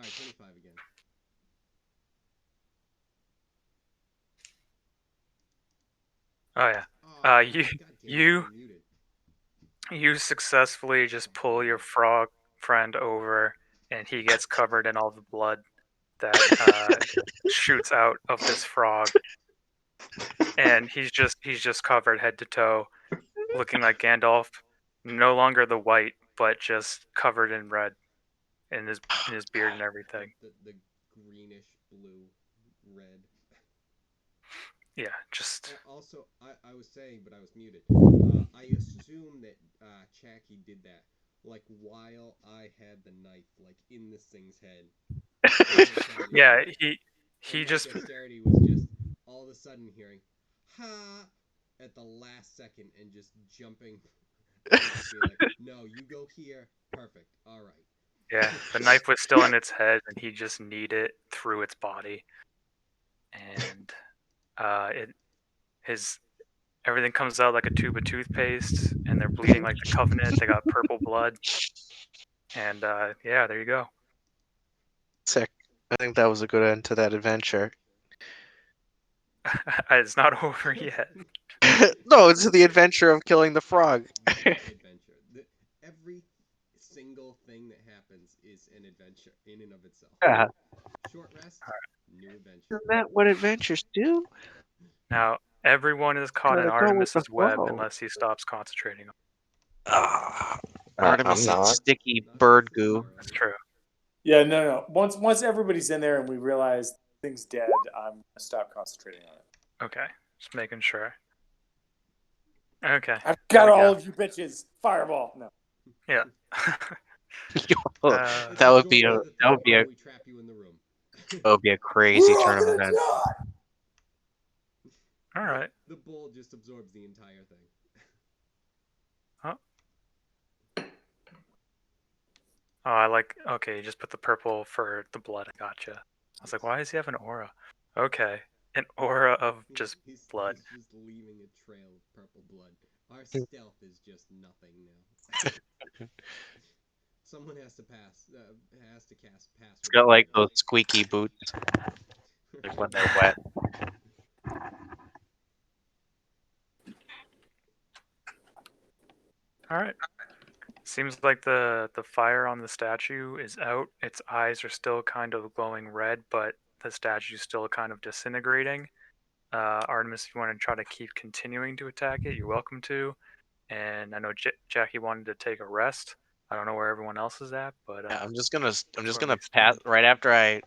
right, 25 again. Oh yeah. Oh, You- God damn it, you- I'm muted. You successfully just pull your frog friend over, and he gets covered in all the blood that shoots out of this frog, and he's just covered head to toe, looking like Gandalf, no longer the white, but just covered in red, in his beard and everything. The greenish blue red. Yeah, just Also, I was saying, but I was muted. I assume that Jackie did that like while I had the knife like in this thing's head. yeah. He And my just dexterity was just all of a sudden hearing "ha" at the last second and just jumping. And just be like, no, you go here. Perfect. All right. yeah. The knife was still in its head, and he just kneed it through its body, and everything comes out like a tube of toothpaste, and they're bleeding like the Covenant. They got purple blood, and yeah, there you go. Sick. I think that was a good end to that adventure. It's not over yet. No, it's the adventure of killing the frog. Adventure. Every single thing that happens is an adventure in and of itself. Yeah. Short rest, new adventure. Isn't that what adventures do? Now everyone is caught in Gotta go with the Artemis's web flow. unless he stops concentrating. Ah, I'm Artemis not. is sticky bird goo. That's true. Yeah, no. Once everybody's in there and we realize thing's dead, I'm gonna stop concentrating on it. Okay, just making sure. Okay. I've There got we all go. of you bitches. Fireball. No. Yeah. That would be a We trap you in the room. crazy We're all turn of gonna events. die! All right. The bull just absorbs the entire thing. Oh, I like. Okay, you just put the purple for the blood. I gotcha. I was like, why does he have an aura? Okay, an aura of just blood. He's just leaving a trail of purple blood. Our stealth is just nothing now. Someone has to pass. Has to cast pass. It's got like those squeaky boots, like when they're wet. All right. Seems like the fire on the statue is out. Its eyes are still kind of glowing red, but the statue's still kind of disintegrating. Artemis, if you want to try to keep continuing to attack it, you're welcome to. And I know Jackie wanted to take a rest. I don't know where everyone else is at, but Yeah, I'm just gonna pass right after I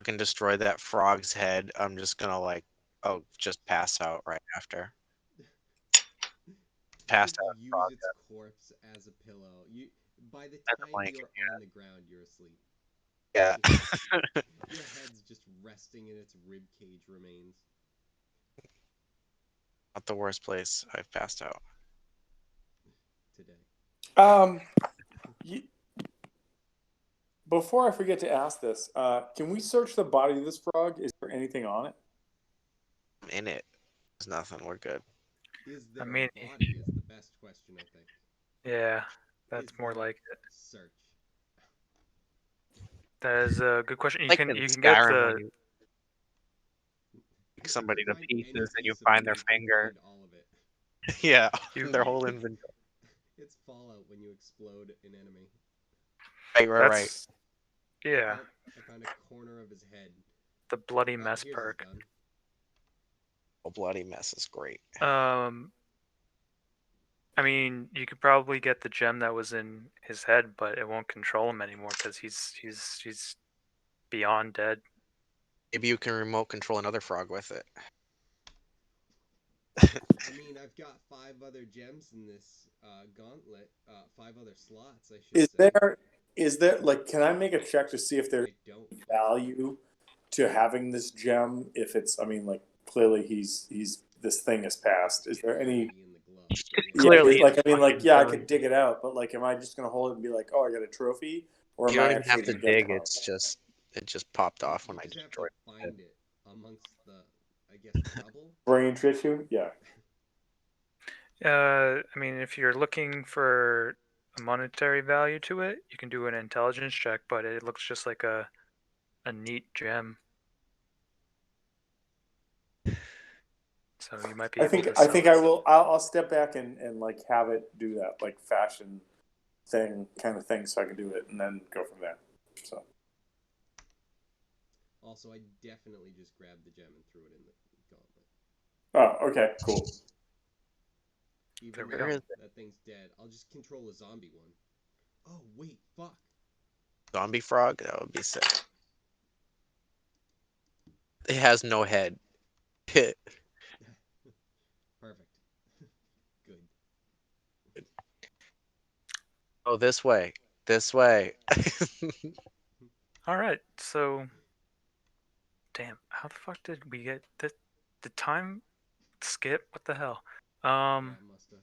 can destroy that frog's head. I'm just gonna just pass out right after. Passed out. Use its corpse as a pillow. By the As a time blanket, you're on the ground, you're asleep. Yeah. Your head's just resting in its rib cage remains. Not the worst place I've passed out. Today. Before I forget to ask this, can we search the body of this frog? Is there anything on it? I'm in it. There's nothing. We're good. Is there I mean, a body is the best question, I think. Yeah, that's Is more the like it. search. That is a good question. You Like can in you can get Skyrim the when you take somebody to Find any pieces and you piece of find it, their you can finger. find all of it. Yeah, You- their whole inventory. It's Fallout when you explode an enemy. Right. that's yeah, I found a corner of his head. the bloody Oh, mess here's his perk. gun. A bloody mess is great. I mean, you could probably get the gem that was in his head, but it won't control him anymore because he's beyond dead. Maybe you can remote control another frog with it. I mean, I've got 5 other gems in this gauntlet. 5 other slots, I should say. Is there like, can I make a check to see if there's I don't. value to having this gem? If it's, I mean, like clearly he's this thing is passed. Is there any? In the glove, so Yeah, Clearly, like I mean, like fucking yeah, I done. could dig it out, but like, am I just gonna hold it and be like, oh, I got a trophy, or You am I don't even have actually to gonna get dig. the It just popped off when you I just have destroyed to it. find it amongst the, I guess, rubble. brain tissue? Yeah. I mean, if you're looking for a monetary value to it, you can do an intelligence check, but it looks just like a neat gem. So you might be able to I sell think it. I will. I'll step back and like have it do that like fashion thing kind of thing, so I can do it and then go from there. So Also, I definitely just grabbed the gem and threw it in the gauntlet. oh, okay, cool. Even There we though go. that thing's dead, I'll just control a zombie one. Oh wait, fuck. Zombie frog? That would be sick. It has no head. Perfect. Good. Oh, this way. This way. All right, so damn, how the fuck did we get the time skip? What the hell? Yeah, I must have.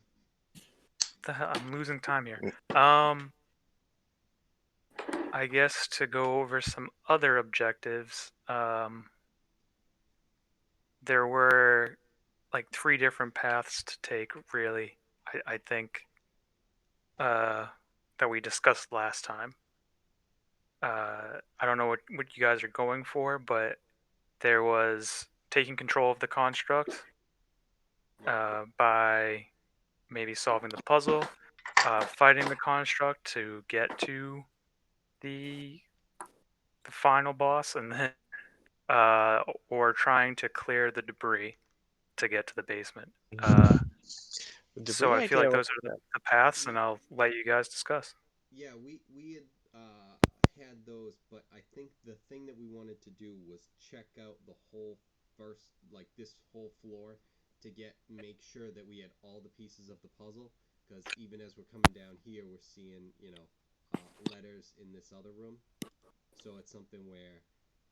The hell? I'm losing time here. I guess to go over some other objectives. There were like 3 different paths to take. Really, I think that we discussed last time. I don't know what you guys are going for, but there was taking control of the construct by maybe solving the puzzle, fighting the construct to get to the final boss, and then or trying to clear the debris to get to the basement. So I feel like those are the paths, and I'll let you guys discuss. Yeah, we had those, but I think the thing that we wanted to do was check out the whole first, like this whole floor, to make sure that we had all the pieces of the puzzle. Because even as we're coming down here, we're seeing letters in this other room. So it's something where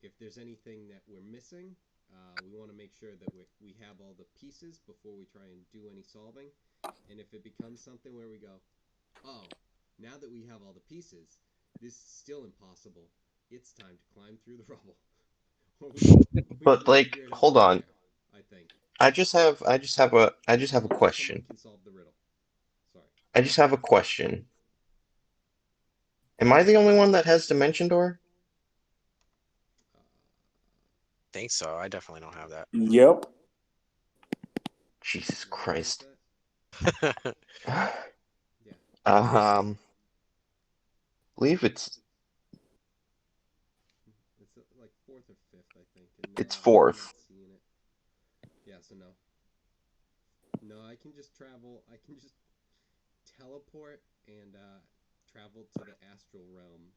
if there's anything that we're missing, we want to make sure that we have all the pieces before we try and do any solving. And if it becomes something where we go, oh, now that we have all the pieces, this is still impossible. It's time to climb through the rubble. But like, hold on. There, I think. I just have a question. Someone can solve the riddle. Sorry. I just have a question. Am I the only one that has Dimension Door? Think so. I definitely don't have that. Yep. Jesus Christ. Yeah. Believe it's like 4th or 5th, I think. And it's no, 4th. I'm not seeing it. Yeah, so no. No, I can just travel. I can just teleport and travel to the astral realm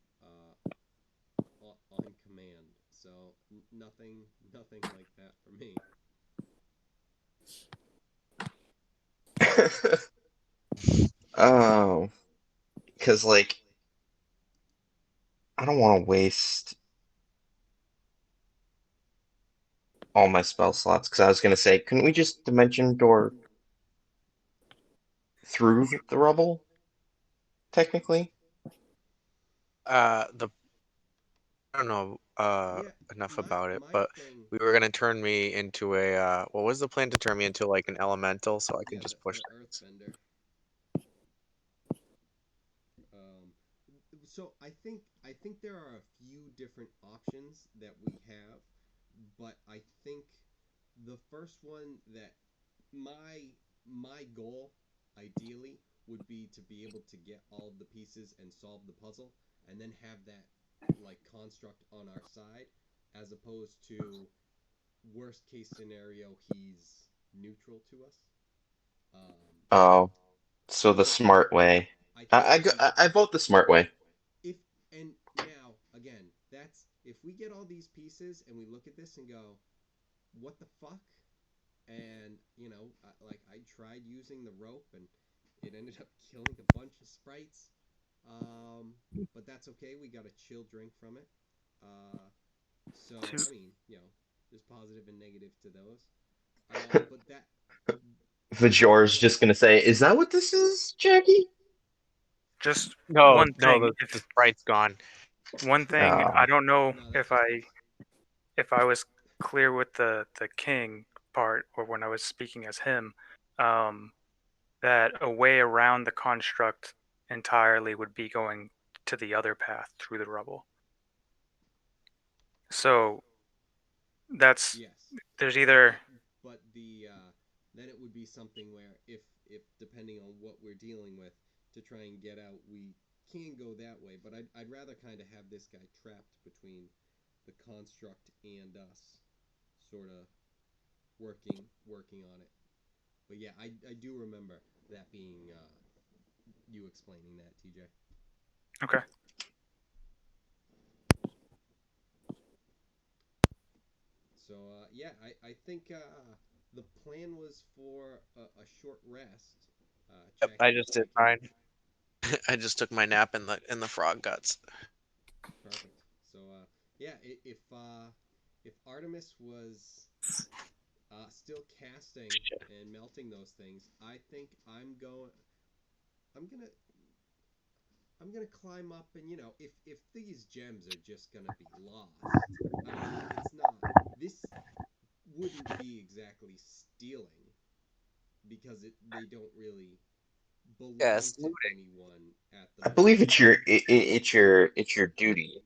on command. So nothing like that for me. Oh, because like I don't want to waste all my spell slots. Because I was gonna say, couldn't we just Dimension Door through the rubble? Technically. I don't know enough about it, but we were gonna turn me into a what was the plan to turn me into like an elemental so I could just push Earthbender. So I think there are a few different options that we have, but I think the first one that my goal ideally would be to be able to get all of the pieces and solve the puzzle and then have that like construct on our side as opposed to worst case scenario he's neutral to us. Oh, so the So smart way. I think I, I vote the smart way. if and now again that's if we get all these pieces and we look at this and go what the fuck, and you know like I tried using the rope and it ended up killing a bunch of sprites, but that's okay, we got a chill drink from it. So To I mean, you know, there's positive and negative to those, but that Vajor's just gonna say, "Is that what this is, Jackie?" just No, one no, thing. the sprite's gone. One thing, Oh. I don't know no, that's if I was clear with the king part, or when I was speaking as him, that a way around the construct entirely would be going to the other path through the rubble. So that's yes. there's either But the then it would be something where if depending on what we're dealing with to try and get out, we can go that way. But I'd rather kind of have this guy trapped between the construct and us, sort of working on it. But yeah, I do remember that being you explaining that, TJ. okay. So yeah, I think the plan was for a short rest. Yep, I Jackie was just did thinking. mine. I just took my nap in the frog guts. Perfect. So yeah, if Artemis was still casting and melting those things, I think I'm gonna I'm gonna climb up and you know if these gems are just gonna be lost, I mean it's not this wouldn't be exactly stealing because they don't really belong Yes, to anyone at the I believe moment. it's your it's your duty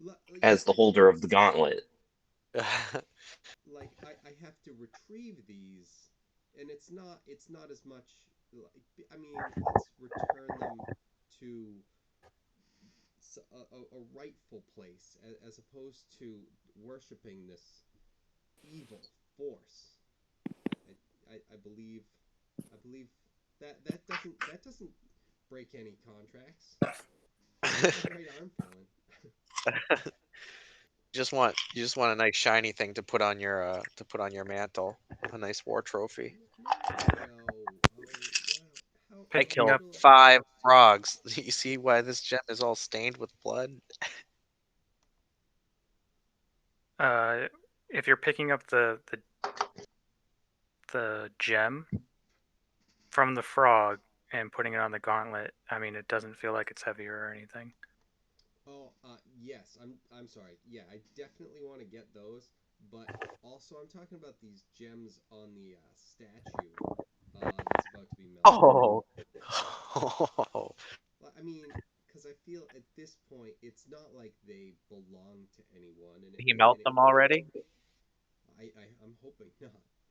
Yeah, as the holder of the gauntlet. like I have to retrieve these, and it's not as much like I mean let's return them to a rightful place as opposed to worshiping this evil force. I believe that doesn't break any contracts. How's my right arm feeling? you just want a nice shiny thing to put on your mantle, a nice war trophy. No. Oh wow. I How Picking killed up brutal. 5 frogs. You see why this gem is all stained with blood? if you're picking up the gem from the frog and putting it on the gauntlet, I mean, it doesn't feel like it's heavier or anything. Oh, yes. I'm sorry. Yeah, I definitely want to get those, but also I'm talking about these gems on the statue that's about to be melted. Oh. Oh. I mean, because I feel at this point it's not like they belong to anyone, He melt and it them already? I'm hoping not.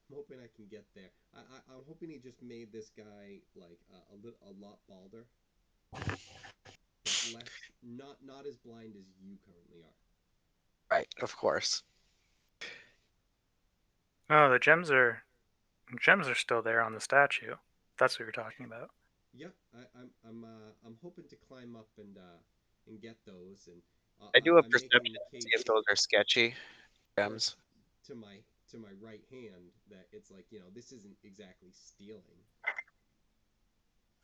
I'm hoping I can get there. I'm hoping he just made this guy like a lot balder, but less not as blind as you currently are. Right, of course. Oh, the gems are still there on the statue. That's what you're talking about. Yep, I'm hoping to climb up and get those, and I do a I'm making perception the to see case if those are sketchy or gems. to my right hand that it's like you know this isn't exactly stealing.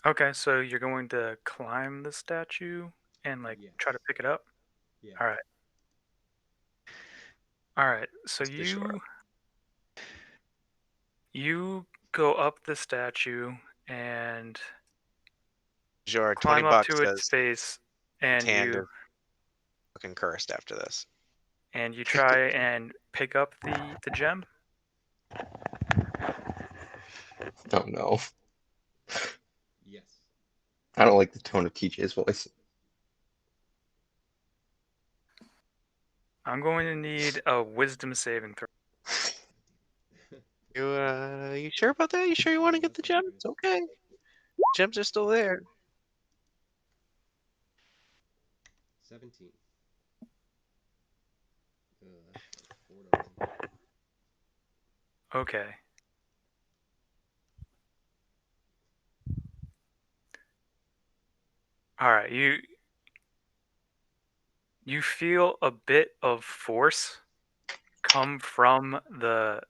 Okay, so you're going to climb the statue and like Yes. try to pick it up. Yeah. All right. All right. So Just to shore. you go up the statue and Sure, 20 climb up bucks to its says base, his and hand is fucking cursed after this. you try and pick up the gem. Don't know. Yes. I don't like the tone of TJ's voice. I'm going to need a wisdom saving throw. You sure about that? You sure you want to get the gems? It's okay. Gems are still there. 17. That's like 4 to 1. Okay. All right, you feel a bit of force come from the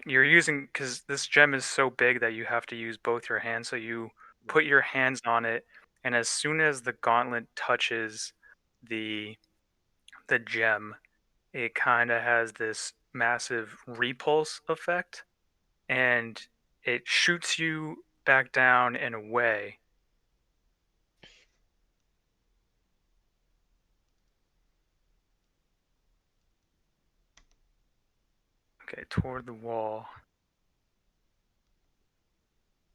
you're using because this gem is so big that you have to use both your hands, so you put your hands on it, and as soon as the gauntlet touches the gem, it kind of has this massive repulse effect, and it shoots you back down and away. Okay, toward the wall.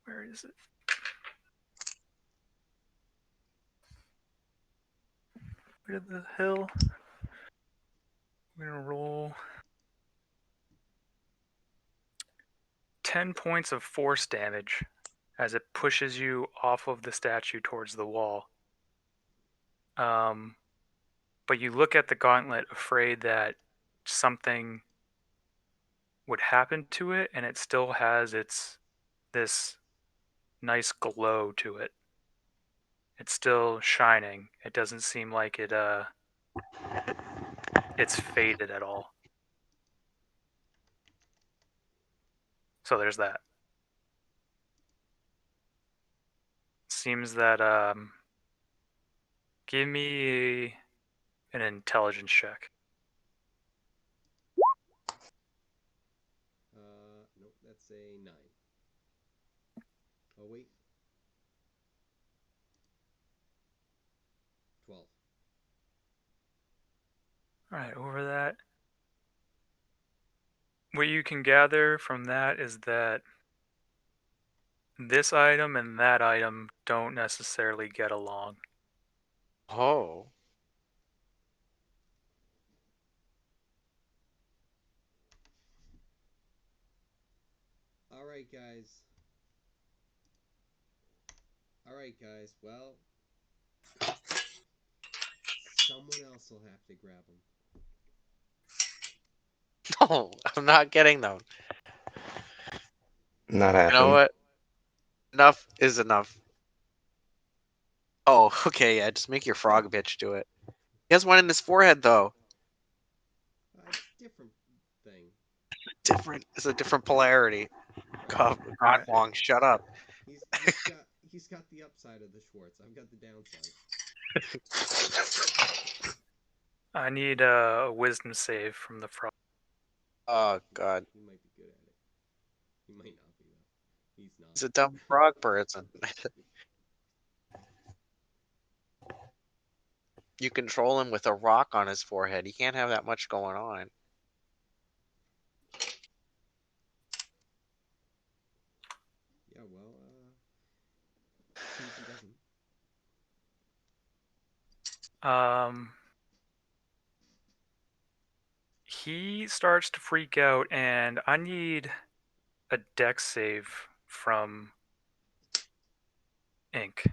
Where is it? Where the hell? I'm gonna roll 10 points of force damage as it pushes you off of the statue towards the wall. But you look at the gauntlet afraid that something would happen to it, and it still has this nice glow to it. It's still shining. It doesn't seem like it's faded at all. So there's that. Seems that give me an intelligence check. Nope, that's a 9. Oh, wait. 12. Alright, over that. What you can gather from that is that this item and that item don't necessarily get along. Oh. Alright, guys. Alright, guys. Well, someone else will have to grab them. No, I'm not getting them. Not You know happening. what? Enough is enough. Oh, okay, yeah, just make your frog bitch do it. He has one in his forehead, though. Different thing. Different. It's a different polarity. God, Alright. Long, shut up. He's got the upside of the Schwartz. I've got the downside. I need a wisdom save from the frog. Oh, God. He might be good at it. He might not be, though. He's not. He's a dumb frog person. You control him with a rock on his forehead. He can't have that much going on. Yeah, well, he usually doesn't. He starts to freak out, and I need a dex save from Ink.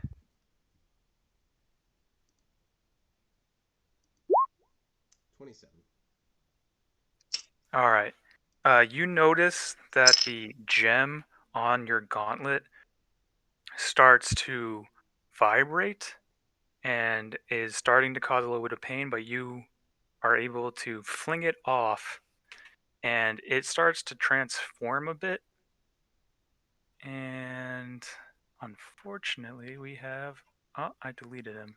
27. All right. You notice that the gem on your gauntlet starts to vibrate and is starting to cause a little bit of pain, but you are able to fling it off and it starts to transform a bit. And unfortunately, we have. Oh, I deleted him.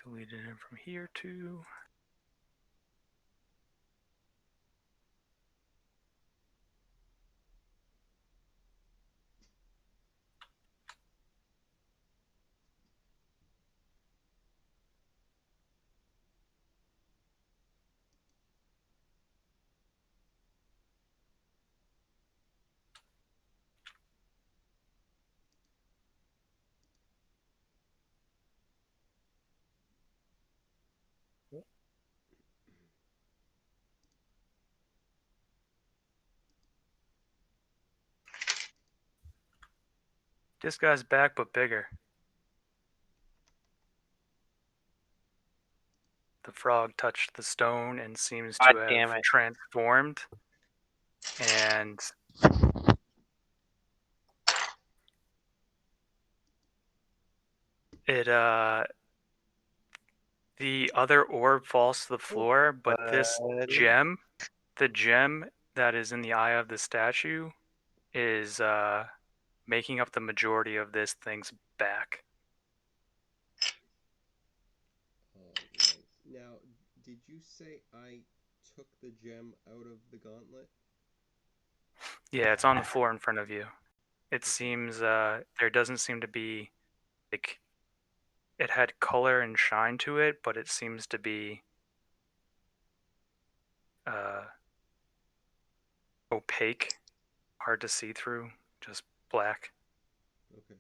Deleted him from here too. This guy's back, but bigger. The frog touched the stone and seems God to damn have it. transformed. And it the other orb falls to the floor, but this gem, the gem that is in the eye of the statue, is making up the majority of this thing's back. Right. Now, did you say I took the gem out of the gauntlet? Yeah, it's on the floor in front of you. It seems there doesn't seem to be like it had color and shine to it, but it seems to be opaque, hard to see through, just black. Okay.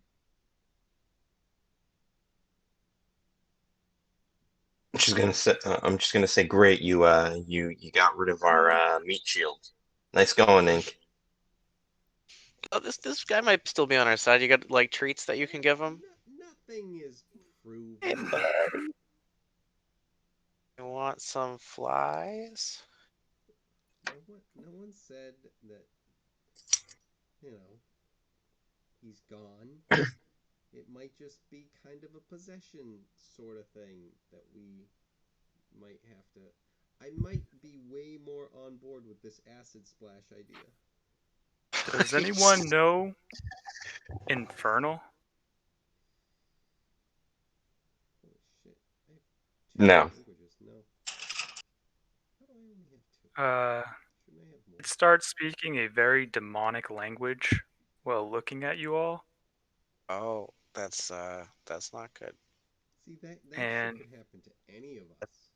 I'm just gonna say, great. You got rid of our meat shield. Nice going, Ink. Oh, this guy might still be on our side. You got like treats that you can give him. Nothing is proven. Hey, buddy. You want some flies? No one said that. You know, he's gone. It might just be kind of a possession sort of thing that we might have to. I might be way more on board with this acid splash idea. Does anyone know Infernal? Holy shit. I have No. languages. No. How do I only have two? Shouldn't I have more? It starts speaking a very demonic language while looking at you all. Oh, that's not good. See, that And- shit could happen to any of us.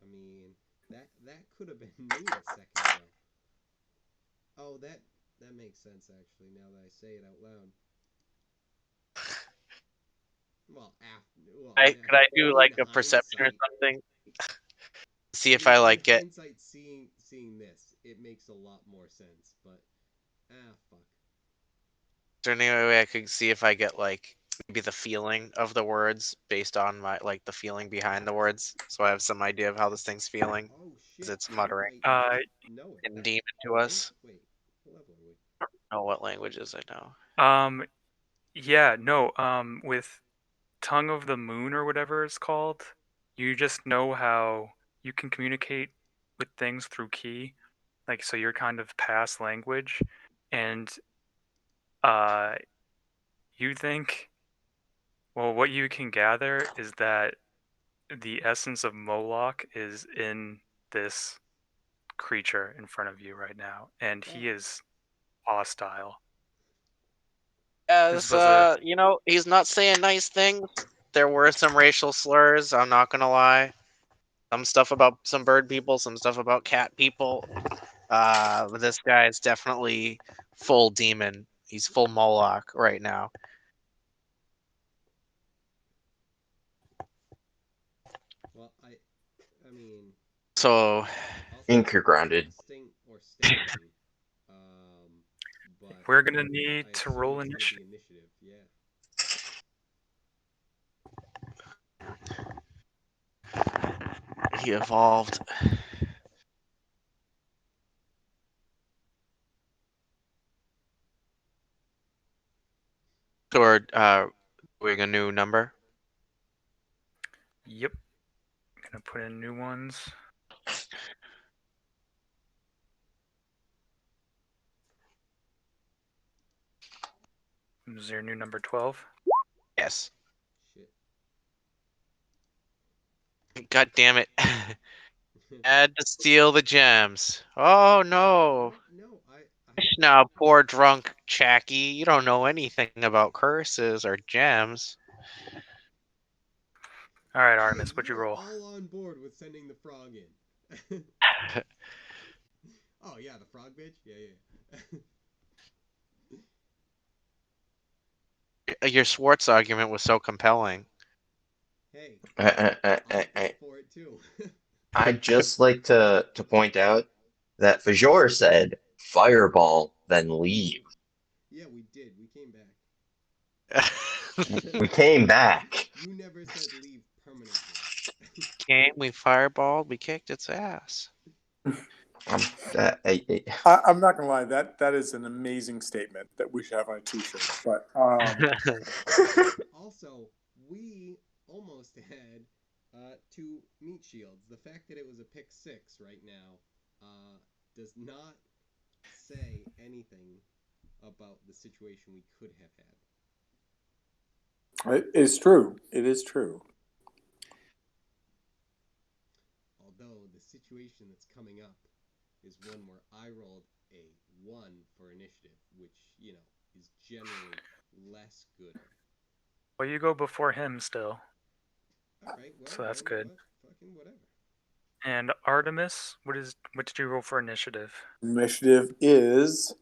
I mean, that could have been me a second ago. Oh, that makes sense actually. Now that I say it out loud. Well, could I do like a perception or something? See if I like get. Hindsight, seeing this, it makes a lot more sense. But fuck. Is there any way I could see if I get like maybe the feeling of the words based on my like the feeling behind the words, so I have some idea of how this thing's feeling Oh shit. as it's muttering know in demon to us. Wait, what level are we? I don't know what languages I know. Yeah, no, with Tongue of the Moon or whatever it's called, you just know how you can communicate with things through key. Like, so you're kind of past language, and you think, well, what you can gather is that the essence of Moloch is in this creature in front of you right now, and he is hostile. As you know, he's not saying nice things. There were some racial slurs. I'm not gonna lie. Some stuff about some bird people, some stuff about cat people. This guy is definitely full demon. He's full Moloch right now. Well, I mean. So. Ink, you're grounded. Or staying, but we're gonna need to roll initiative. Yeah. He evolved. Or doing a new number? Yep. Gonna put in new ones. Is there new number 12? Yes. Shit. God damn it. Had to steal the gems. Oh no. No, Now, poor drunk Chacky. You don't know anything about curses or gems. Alright, Artemis, what'd you roll? All on board with sending the frog in. Oh yeah, the frog bitch? Yeah. Your Schwartz argument was so compelling. Hey, I, I, I'm I, I, for it too. I'd just like to point out that Fajor said fireball, then leave. Yeah, we did. We came back. We came back. You never said leave permanently. Game, we fireballed, we kicked its ass. I'm not gonna lie. That is an amazing statement that we should have on a T-shirt. But Also, we almost had 2 meat shields. The fact that it was a pick 6 right now does not say anything about the situation we could have had. it is true. It is true. Although the situation that's coming up is one where I rolled a 1 for initiative, which, you know, is generally less good. Well, you go before him still. Alright, well, So that's you know good. what? Fucking whatever. And Artemis, what did you roll for initiative? Initiative is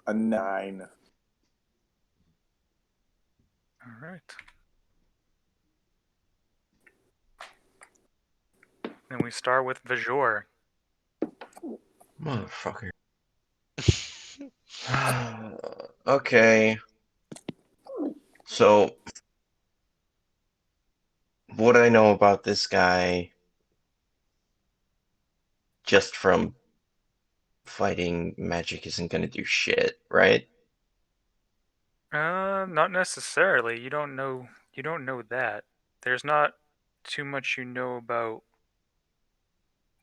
a 9. All right. Then we start with Vajor. Motherfucker. Okay. So, what I know about this guy, just from fighting magic, isn't gonna do shit, right? Not necessarily. You don't know that. There's not too much you know about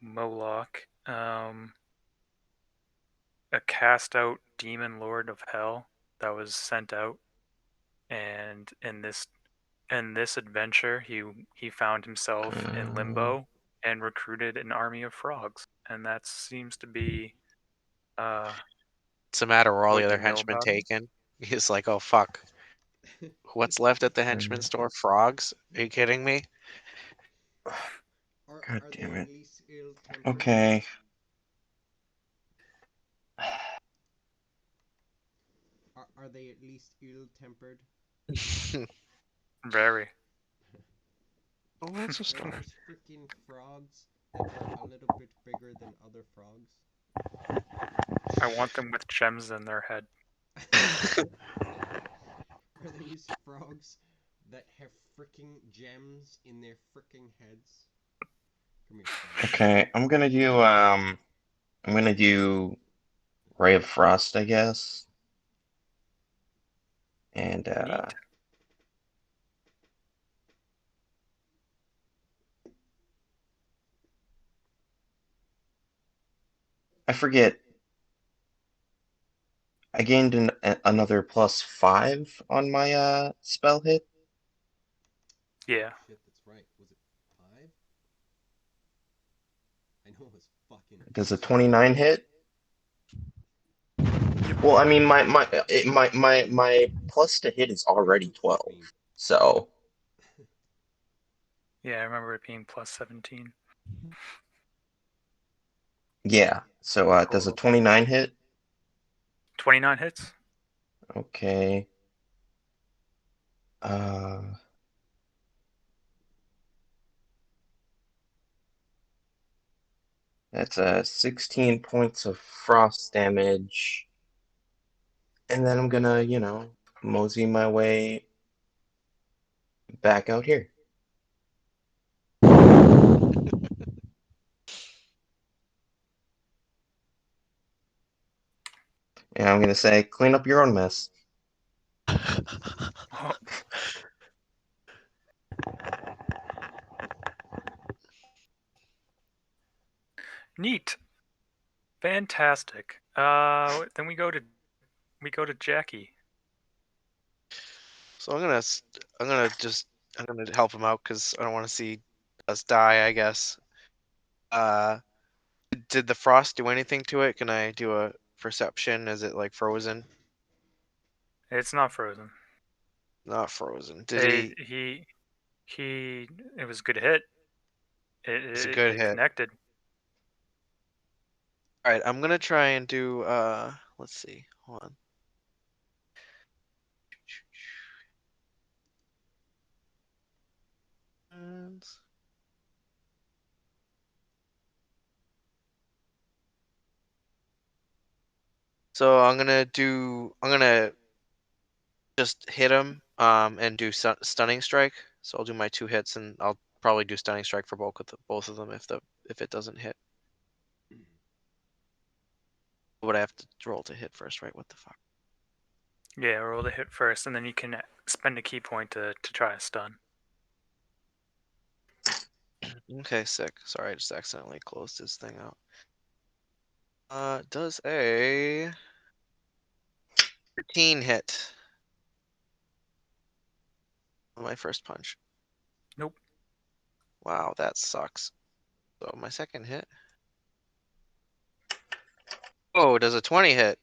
Moloch. A cast out demon lord of hell that was sent out, and in this adventure he found himself in limbo and recruited an army of frogs, and that seems to be It's a matter where all what the other you know henchmen about him. taken. He's like, oh fuck. What's left at the henchman store? Frogs? Are you kidding me? God Are damn they it. at least ill-tempered? Okay. Are they at least ill-tempered? Very. Oh, that's a Are story. those freaking frogs that are a little bit bigger than other frogs? I want them with gems in their head. Are these frogs that have freaking gems in their freaking heads? Come here, frog. Okay, I'm gonna do Ray of Frost, I guess. And Neat. I forget. I gained another +5 on my spell hit. Yeah. Shit, that's right. Was it 5? I know it was fucking. Does a 29 hit? Well, I mean, my plus to hit is already 12, so Yeah, I remember it being plus 17. yeah. So does a Total. 29 hit? 29 hits? Okay. That's 16 points of frost damage. And then I'm gonna, mosey my way back out here. And I'm gonna say, clean up your own mess. Oh. Neat. Fantastic. Then we go to Jackie. So I'm gonna help him out because I don't want to see us die, I guess. Did the frost do anything to it? Can I do a perception? Is it like frozen? It's not frozen. Not frozen. It was a good hit. It's a good It hit. connected. All right, I'm gonna try and do. Let's see. Hold on. So I'm gonna just hit him and do stunning strike. So I'll do my 2 hits and I'll probably do stunning strike for both of them if it doesn't hit. Would I have to roll to hit first, right? What the fuck? Yeah, roll the hit first, and then you can spend a key point to try a stun. Okay, sick. Sorry, I just accidentally closed this thing out. Does a 13 hit on my first punch? Nope. Wow, that sucks. So my second hit. Oh, does a 20 hit?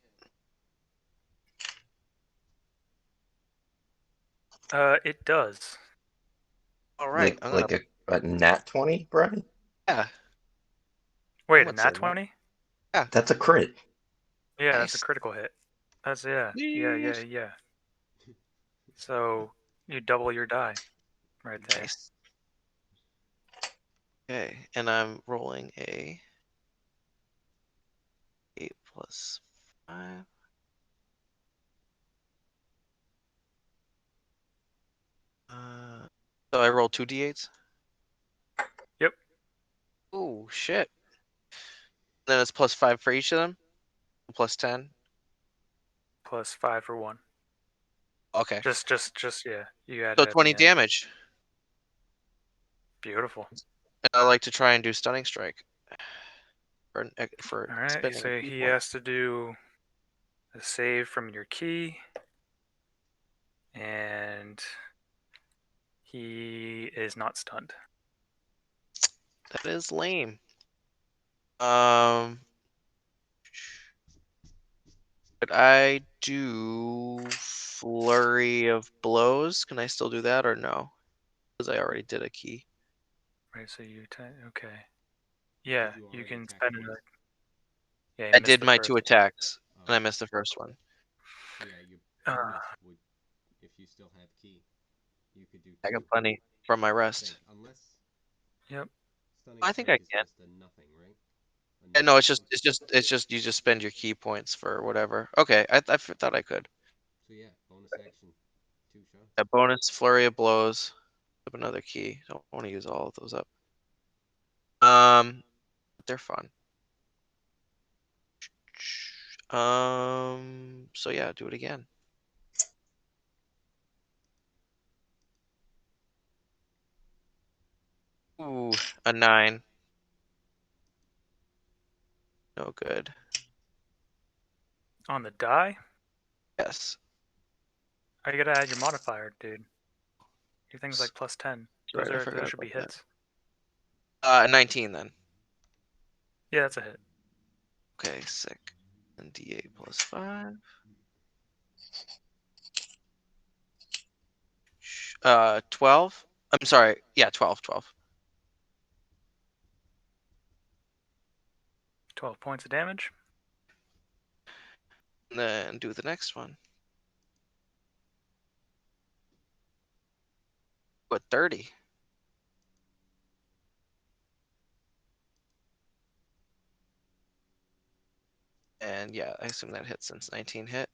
It does. All right, I'm gonna. Like a nat 20, Brian? Yeah. Wait, a What's nat it? 20? That's a crit. Yeah, that's a Nice. critical hit. That's yeah. Yeesh. So you double your die right there. Nice. Okay, and I'm rolling a 8 plus 5. So I roll 2 d8s. Yep. Oh shit. Then it's plus 5 for each of them. Plus 10. Plus 5 for one. Okay. Just yeah. You add So it at 20 the end. damage. Beautiful. And I like to try and do stunning strike. For All right. spending So a key he point. has to do a save from your key, and he is not stunned. That is lame. Could I do flurry of blows? Can I still do that or no? Because I already did a key. Right. So you okay. Yeah, Did you you already can attack spend twice? another. Yeah, you I missed did the my first 2 one. attacks, Oh, and I missed the first one. so yeah, your Uh, bonus would, if you still have key, you could do I 2. got plenty from my I rest. think, unless Yep. stunning I think strike I is can. just a nothing, right? Yeah, no, it's just you just spend your key points for whatever. Okay, I thought I could. So yeah, bonus action, 2 shots. A bonus flurry of blows. Up another key. Don't want to use all of those up. They're fun. So yeah, do it again. Ooh, a 9. No good. On the die, Yes. you gotta add your modifier, dude. Your thing's like plus 10. Right, I forgot Those should be about hits. that. 19 then. Yeah, that's a hit. Okay, sick. And D8 plus 5. 12. I'm sorry. Yeah, 12. 12 points of damage. And then do the next one. What, 30? And yeah, I assume that hits since 19 hit.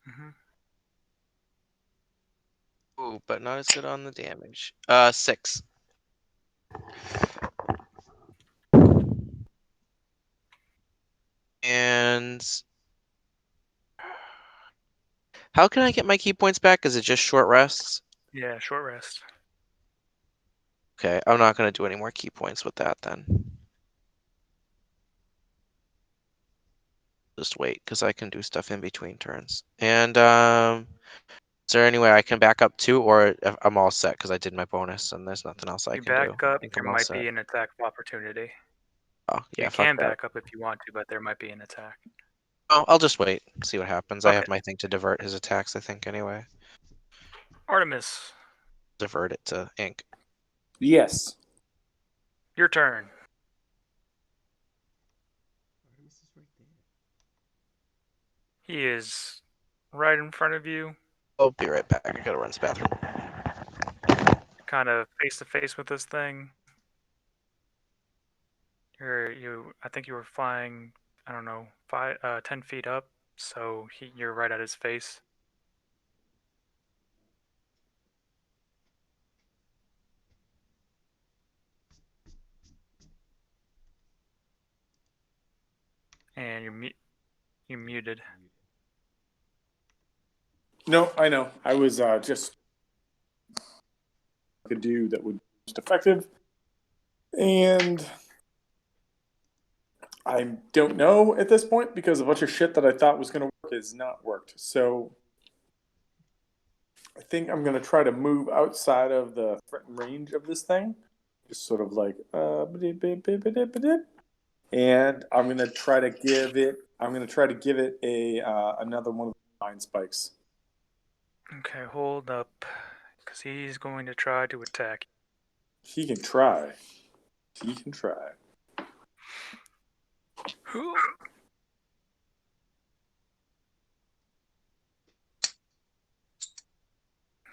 Mm-hmm. Ooh, but not as good on the damage. 6. And how can I get my key points back? Is it just short rests? Yeah, short rest. Okay, I'm not gonna do any more key points with that then. Just wait, because I can do stuff in between turns. And is there any way I can back up too, or if I'm all set because I did my bonus and there's nothing else I You can do? back I up, think there I'm all might set. be an attack of opportunity. Oh yeah, You fuck can that. back up if you want to, but there might be an attack. Oh, I'll just wait, see what happens. I have Okay. my thing to divert his attacks, I think, anyway. Artemis, Divert it to ink. Yes. your turn. Artemis is right there. He is right in front of you, I'll be right back. I gotta run to the bathroom. kind of face to face with this thing. I think you were flying, I don't know, 10 feet up, so you're right at his face. And you're muted. No, I know. I was just could do that would be most effective, and I don't know at this point because a bunch of shit that I thought was going to work has not worked. So I think I'm going to try to move outside of the threatened range of this thing, just sort of like and I'm going to try to give it. I'm going to try to give it a another one of the 9 spikes. Okay, hold up, because he's going to try to attack. He can try. He can try.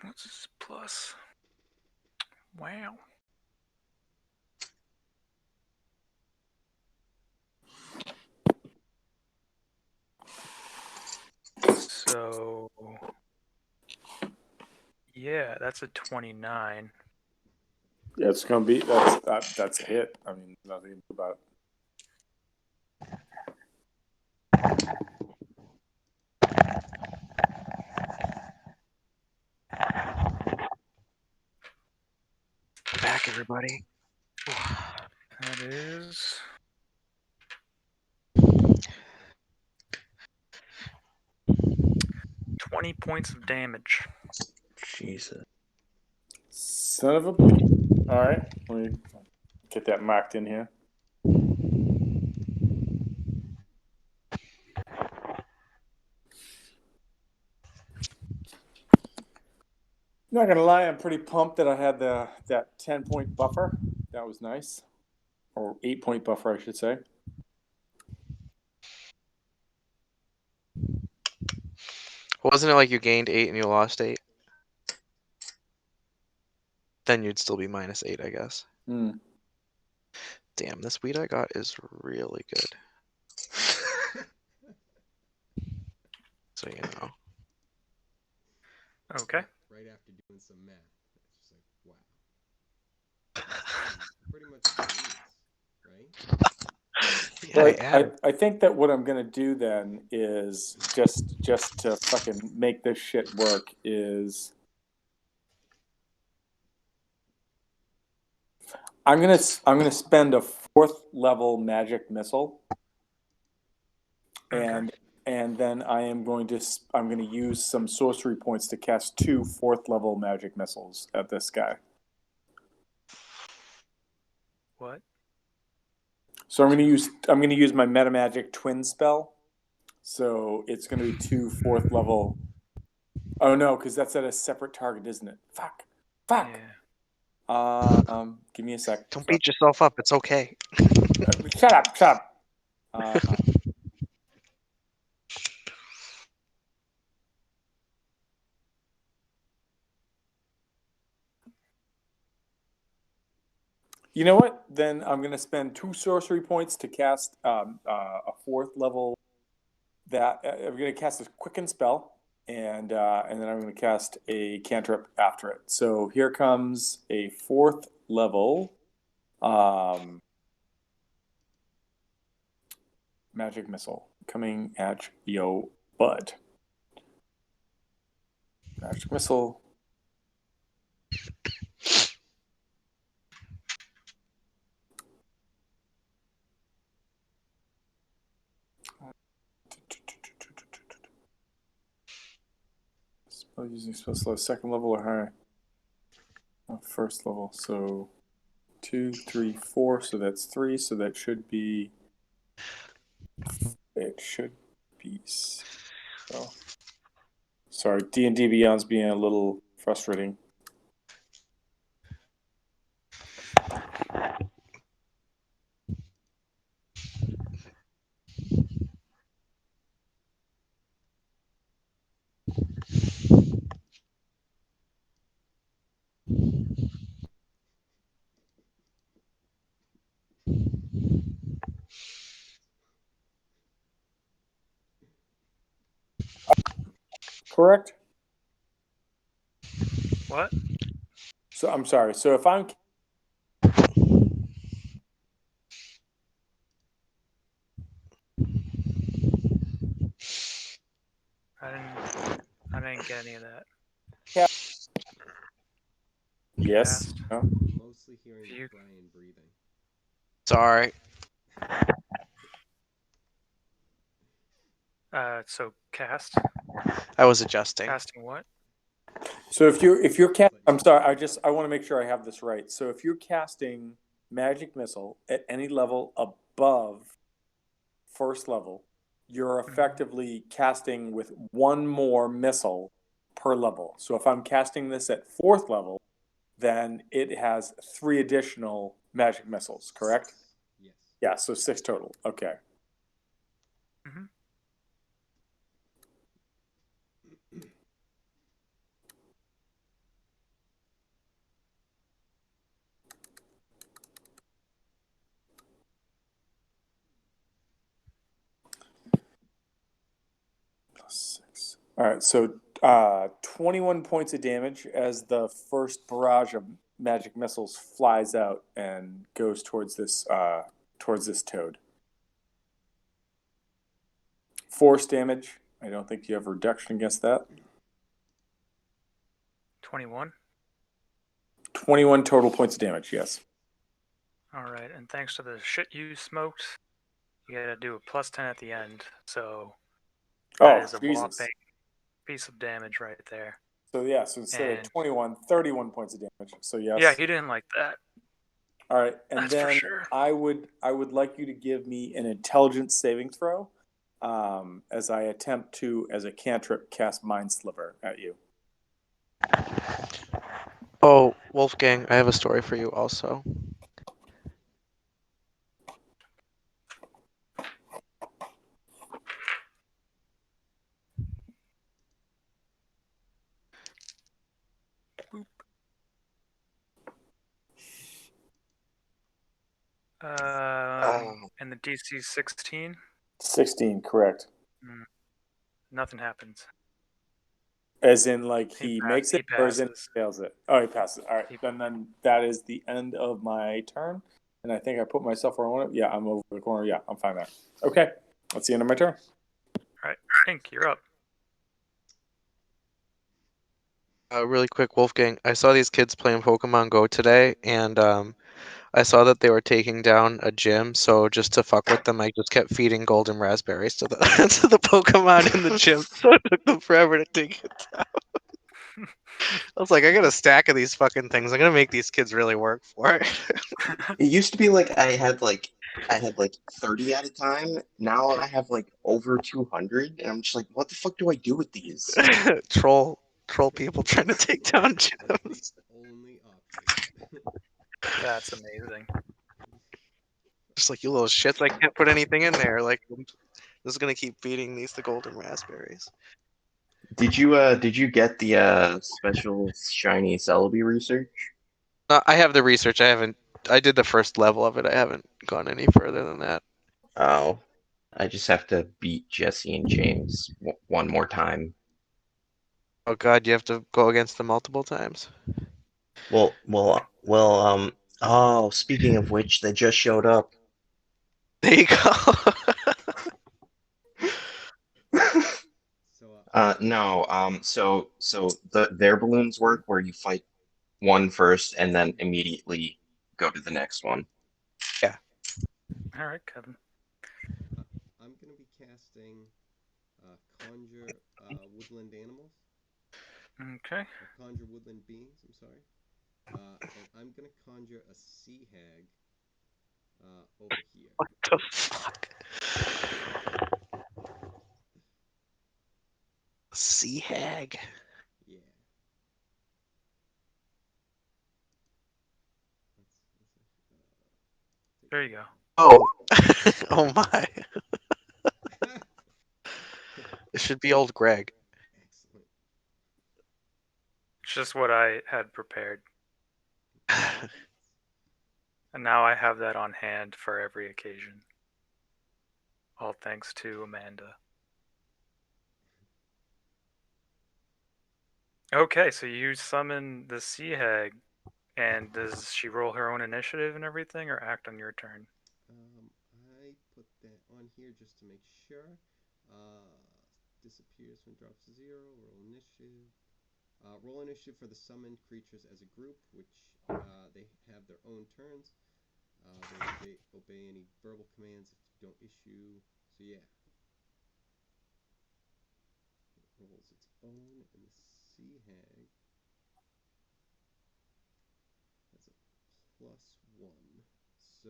What's his plus? Wow. So, yeah, that's a 29. Yeah, it's gonna be that's a hit. I mean, nothing about Back, everybody. That is 20 points of damage. Jesus. son of a. All right, let me get that marked in here. Not gonna lie, I'm pretty pumped that I had that 10-point buffer. That was nice, or 8-point buffer, I should say. Wasn't it like you gained 8 and you lost 8? Then you'd still be -8, I guess. Mm. Damn, this weed I got is really good. So you know. Okay. Right after doing some math, it's just like, wow. Pretty much genius, right? Yeah, I think that what I'm gonna do then is just to fucking make this shit work is I'm gonna spend a 4th level magic missile, Okay. and then I'm going to use some sorcery points to cast 2 4th level magic missiles at this guy. What? So I'm gonna use my meta magic twin spell. So it's gonna be 2 4th level. Oh no, because that's at a separate target, isn't it? Fuck. Yeah. Give me a sec. Don't beat yourself up. It's okay. Shut up. You know what? Then I'm going to spend 2 sorcery points to cast a 4th level. I'm going to cast a quicken spell, and then I'm going to cast a cantrip after it. So here comes a 4th level magic missile coming at yo bud. Magic missile. Spell using spell slot 2nd level or higher. 1st level. So 2, 3, 4. So that's 3. So that should be. It should be. So. Sorry, D&D Beyond's being a little frustrating. correct? What? So I'm sorry. So if I'm I didn't get any of that. yes, Cast. no? I'm mostly hearing You- Brian breathing. Sorry. So cast. I was adjusting. Casting what? So if you're I'm sorry. I want to make sure I have this right. So if you're casting magic missile at any level above first level, you're effectively casting with one more missile per level. So if I'm casting this at fourth level, then it has 3 additional magic missiles, correct? Yes. Yeah, so 6 total. Okay. Mm-hmm. Plus 6. All right, so 21 points of damage as the first barrage of magic missiles flies out and goes towards this toad. Force damage. I don't think you have a reduction against that. 21. 21 total points of damage, yes. All right, and thanks to the shit you smoked, you gotta do a plus 10 at the end. So that Oh, is a Jesus. whopping piece of damage right there. So yeah, so instead And- of 21, 31 points of damage. So yes. Yeah, he didn't like that. All right, and That's for then sure. I would like you to give me an intelligence saving throw, as I attempt to, as a cantrip, cast Mind Sliver at you. Oh, Wolfgang, I have a story for you also. And the DC 16. 16, correct. Nothing happens. As in, like he makes he it, or as in passes. he fails it. Oh, he passes. All right, He- then that is the end of my turn, and I think I put myself where I want it. Yeah, I'm over the corner. Yeah, I'm fine there. Okay, that's the end of my turn. All right, Pink, you're up. Really quick, Wolfgang, I saw these kids playing Pokemon Go today, and I saw that they were taking down a gym. So just to fuck with them, I just kept feeding golden raspberries to the to the Pokemon in the gym. So it took them forever to take it down. I was like, I got a stack of these fucking things. I'm gonna make these kids really work for it. It used to be like I had like 30 at a time. Now I have like over 200, and I'm just like, what the fuck do I do with these? troll people trying to take down gyms. Only option. That's amazing. Just like, you little shits, I can't put anything in there. Like, I'm just gonna keep feeding these the golden raspberries. Did you get the special shiny Celebi research? I have the research. I did the first level of it. I haven't gone any further than that. Oh, I just have to beat Jesse and James one more time. Oh god, you have to go against them multiple times. Well. Oh, speaking of which, they just showed up. There you go. So, No. So their balloons work where you fight one first and then immediately go to the next one. All right, Kevin. I'm gonna be casting conjure woodland animals. Okay. Or conjure woodland beings. I'm sorry. And I'm gonna conjure a sea hag over here. What the fuck? Sea hag. Yeah. There you go. Oh. Oh my. It should be old Greg. Excellent. It's just what I had prepared. And now I have that on hand for every occasion. All thanks to Amanda. Okay, so you summon the sea hag, and does she roll her own initiative and everything, or act on your turn? I put that on here just to make sure. Disappears when drops to 0. Roll initiative. Roll initiative for the summoned creatures as a group, which they have their own turns. They obey any verbal commands if you don't issue. So yeah. It rolls its own, and the sea hag has a +1. So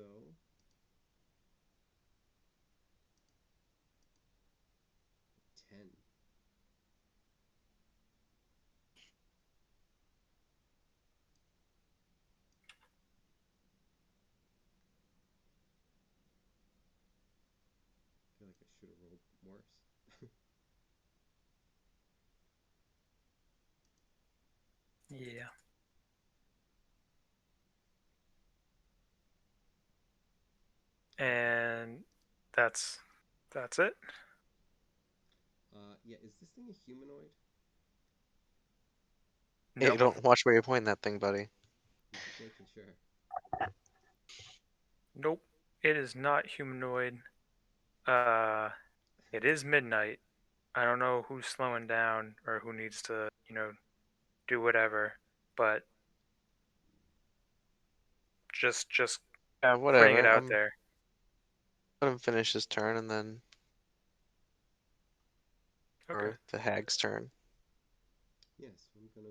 10. I feel like I should have rolled worse. Yeah. And that's it. Yeah, is this thing a humanoid? Hey, Nope. don't watch where you're pointing that thing, buddy. I'm just making sure. Nope. It is not humanoid. It is midnight. I don't know who's slowing down or who needs to, do whatever, but just Yeah, putting whatever. it out there. Let him finish his turn, and then Okay. or the hag's turn. Yes, I'm gonna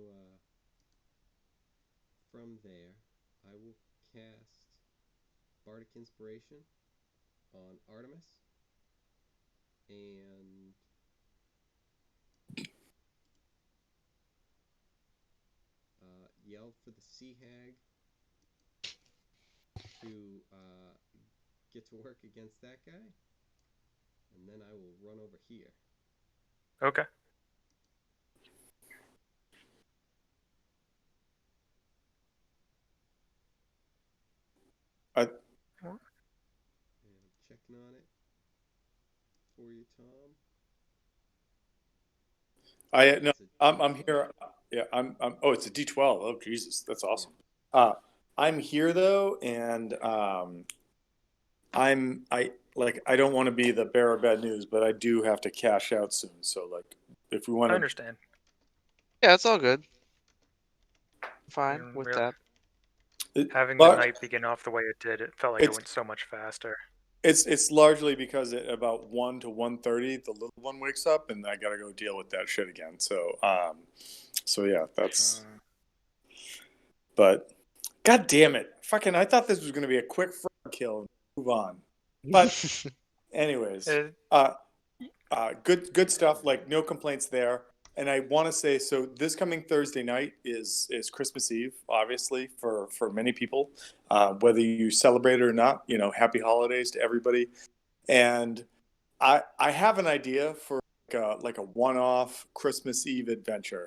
from there I will cast Bardic Inspiration on Artemis and yell for the sea hag to get to work against that guy, and then I will run over here. Okay. I, And I'm checking on it for you, Tom. no, It's a I'm D12. here. Yeah, I'm. Oh, it's a D12. Oh, Jesus, that's awesome. I'm here though, and I don't want to be the bearer of bad news, but I do have to cash out soon. So like, if we want I to, understand. Yeah, it's all good. Fine Mm, with real- that. Having the but night begin off the way it did, it felt like it it's went so much faster. it's largely because at about 1 to 1:30, the little one wakes up, and I gotta go deal with that shit again. So yeah, that's. But God damn it, fucking! I thought this was gonna be a quick frog kill and move on. But anyways, It, good stuff. Like no complaints there. And I want to say, so this coming Thursday night is Christmas Eve, obviously for many people, whether you celebrate it or not. Happy holidays to everybody. And I have an idea for like a one-off Christmas Eve adventure.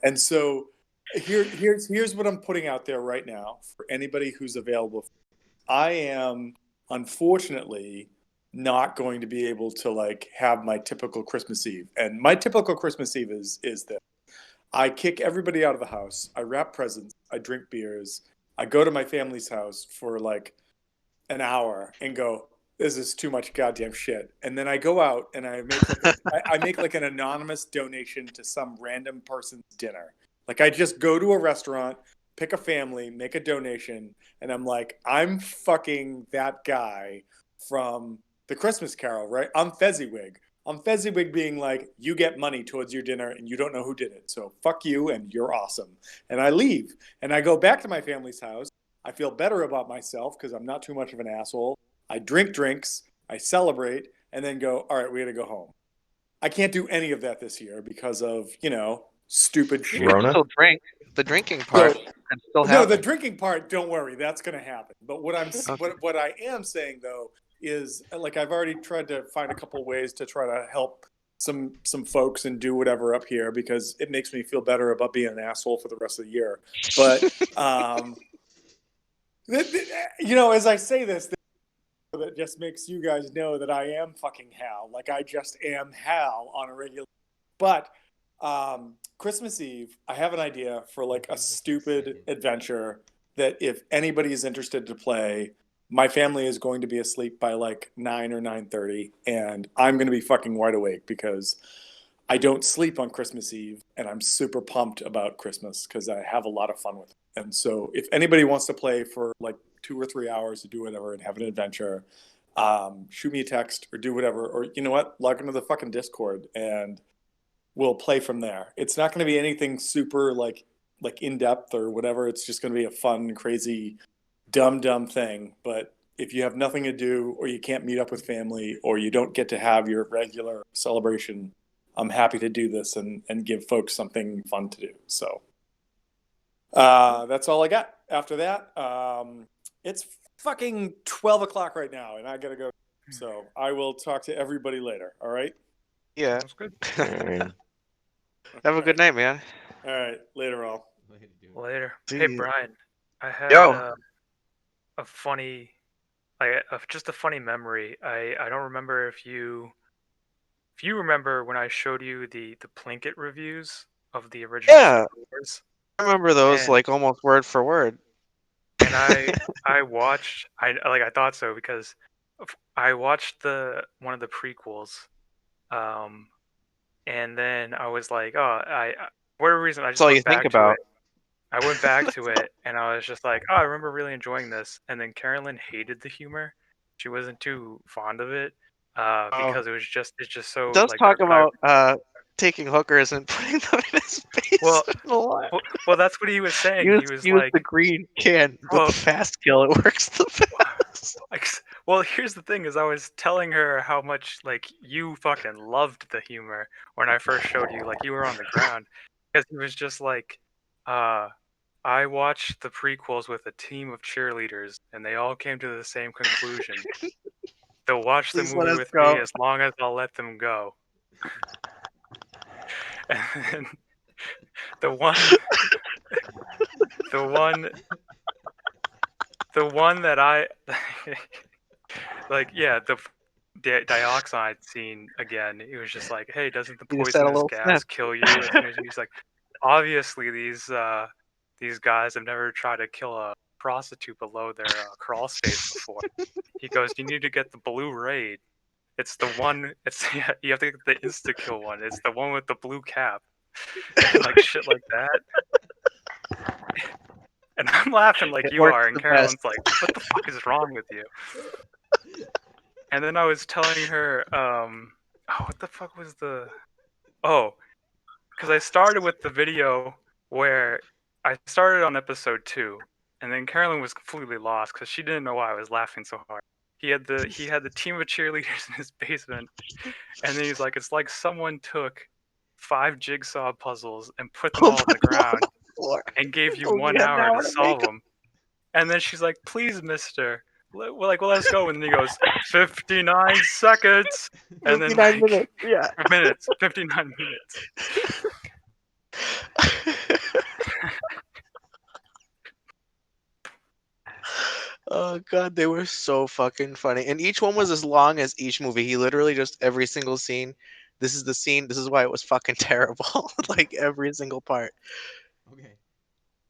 And so here's what I'm putting out there right now for anybody who's available. I am unfortunately not going to be able to like have my typical Christmas Eve. And my typical Christmas Eve is that I kick everybody out of the house. I wrap presents. I drink beers. I go to my family's house for like an hour and go, this is too much goddamn shit. And then I go out and I make like an anonymous donation to some random person's dinner. Like I just go to a restaurant, pick a family, make a donation, and I'm like, I'm fucking that guy from the Christmas Carol, right? I'm Fezziwig. I'm Fezziwig being like, you get money towards your dinner and you don't know who did it. So fuck you and you're awesome. And I leave and I go back to my family's house. I feel better about myself because I'm not too much of an asshole. I drink drinks, I celebrate, and then go, all right, we got to go home. I can't do any of that this year because of, stupid shit. You can still drink. The drinking part can still No, the happen. drinking part, don't worry, that's going to happen. But what Okay. what I am saying though is like I've already tried to find a couple ways to try to help some folks and do whatever up here because it makes me feel better about being an asshole for the rest of the year. But as I say this, that just makes you guys know that I am fucking Hal. Like I just am Hal on a regular. But Christmas Eve, I have an idea for like a Just a stupid second. adventure that if anybody is interested to play, my family is going to be asleep by like 9 or 9:30, and I'm going to be fucking wide awake because I don't sleep on Christmas Eve, and I'm super pumped about Christmas because I have a lot of fun with it. And so, if anybody wants to play for like 2 or 3 hours to do whatever and have an adventure, shoot me a text or do whatever. Or you know what? Log into the fucking Discord and we'll play from there. It's not going to be anything super like in depth or whatever. It's just going to be a fun, crazy, dumb thing. But if you have nothing to do, or you can't meet up with family, or you don't get to have your regular celebration, I'm happy to do this and give folks something fun to do. So that's all I got. After that, it's fucking 12 o'clock right now, and I gotta go. So I will talk to everybody later. All right. Yeah. Sounds good. Alright. Have a good night, man. All right. Later, all. Later, dude. Later. See Hey ya. Brian, I had Yo. a funny, just a funny memory. I don't remember if you remember when I showed you the Plinkett reviews of the original Yeah, Star Wars, I remember those and like almost word for word. and I watched I thought so because I watched the one of the prequels, um, and then I was like, oh, for whatever reason I That's just all you went think back to about. it. I went back to it and I was just like, oh, I remember really enjoying this. And then Carolyn hated the humor. She wasn't too fond of it Oh, because it's just so it does like talk dark. But about taking hookers and putting them in his face. well, well, that's what he was saying. He was Use the like, green can with well, the fast kill. It works the best. like, well, here's the thing: is I was telling her how much like you fucking loved the humor when I first showed you, like you were on the ground, because he was just like, uh. I watched the prequels with a team of cheerleaders, and they all came to the same conclusion. They'll watch the Please let movie us with me go. as long as I'll let them go. And then the one, the one, the one that I like, yeah, the dioxide scene again. It was just like, hey, doesn't the You just had a poisonous little gas sniff. kill you as soon as you? He's like, obviously these guys have never tried to kill a prostitute below their crawl space before. He goes, you need to get the blue raid. It's the one. It's yeah, you have to get the insta kill one. It's the one with the blue cap and like shit like that. And I'm laughing like It you works are, and the best. Carolyn's like, "What the fuck is wrong with you?" And then I was telling her, oh, what the fuck was the? Oh, because I started with the video where I started on episode 2, and then Carolyn was completely lost because she didn't know why I was laughing so hard. He had the team of cheerleaders in his basement, and then he's like, it's like someone took 5 jigsaw puzzles and put them all on the ground and gave you Only 1 had an hour to hour to make solve them. And then she's like, please, mister. Well, let's go. And then he goes, 59 seconds. And then 59 like minutes. Yeah. minutes, 59 minutes. Oh god, they were so fucking funny. And each one was as long as each movie. He literally just every single scene. This is the scene. This is why it was fucking terrible. Like every single part. Okay,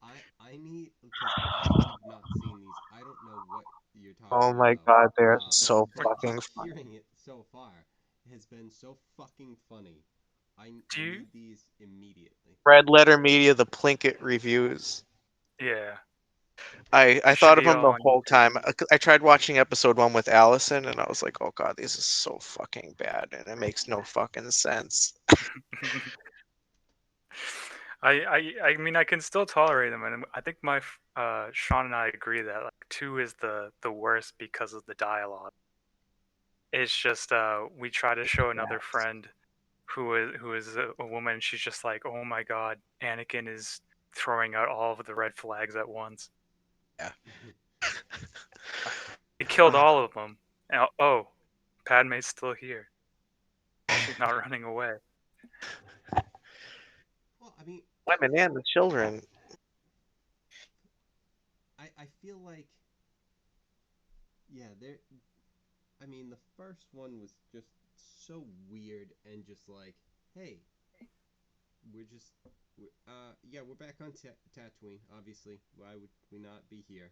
I need because I have not seen these. I don't know what you're Oh talking my about. god, they're so But fucking just funny. hearing it so far has been so fucking funny. I Do you? need these immediately. Red Letter Media, the Plinkett reviews. Yeah. I Should thought of be them the all on whole YouTube. time. I tried watching episode 1 with Allison, and I was like, "Oh god, this is so fucking bad, and it makes no fucking sense." I mean, I can still tolerate them, and I think Sean and I agree that like 2 is the worst because of the dialogue. It's just we try to show another friend who is a woman. And she's just like, oh my god, Anakin is throwing out all of the red flags at once. Yeah. It killed all of them. And, oh, Padme's still here. She's not running away. Well, I mean, Women and the children. I feel like, yeah, there. I mean, the first one was just so weird and just like, hey, we're just, yeah, we're back on Tatooine. Obviously, why would we not be here?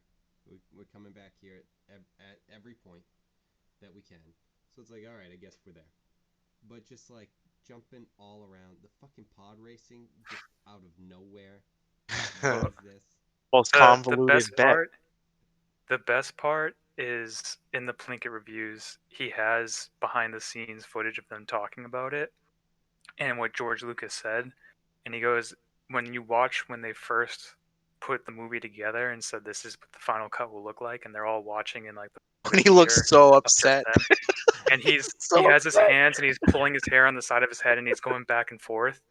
We're coming back here at every point that we can. So it's like, all right, I guess we're there. But just like jumping all around the fucking pod racing, just out of nowhere. What is this? Most The convoluted best bet. part, the best part is in the Plinkett reviews. He has behind the scenes footage of them talking about it and what George Lucas said. And he goes, when you watch when they first put the movie together and said this is what the final cut will look like, and they're all watching in like the When he looks theater so up just upset. then, and he has his hands and he's pulling his hair on the side of his head and he's going back and forth,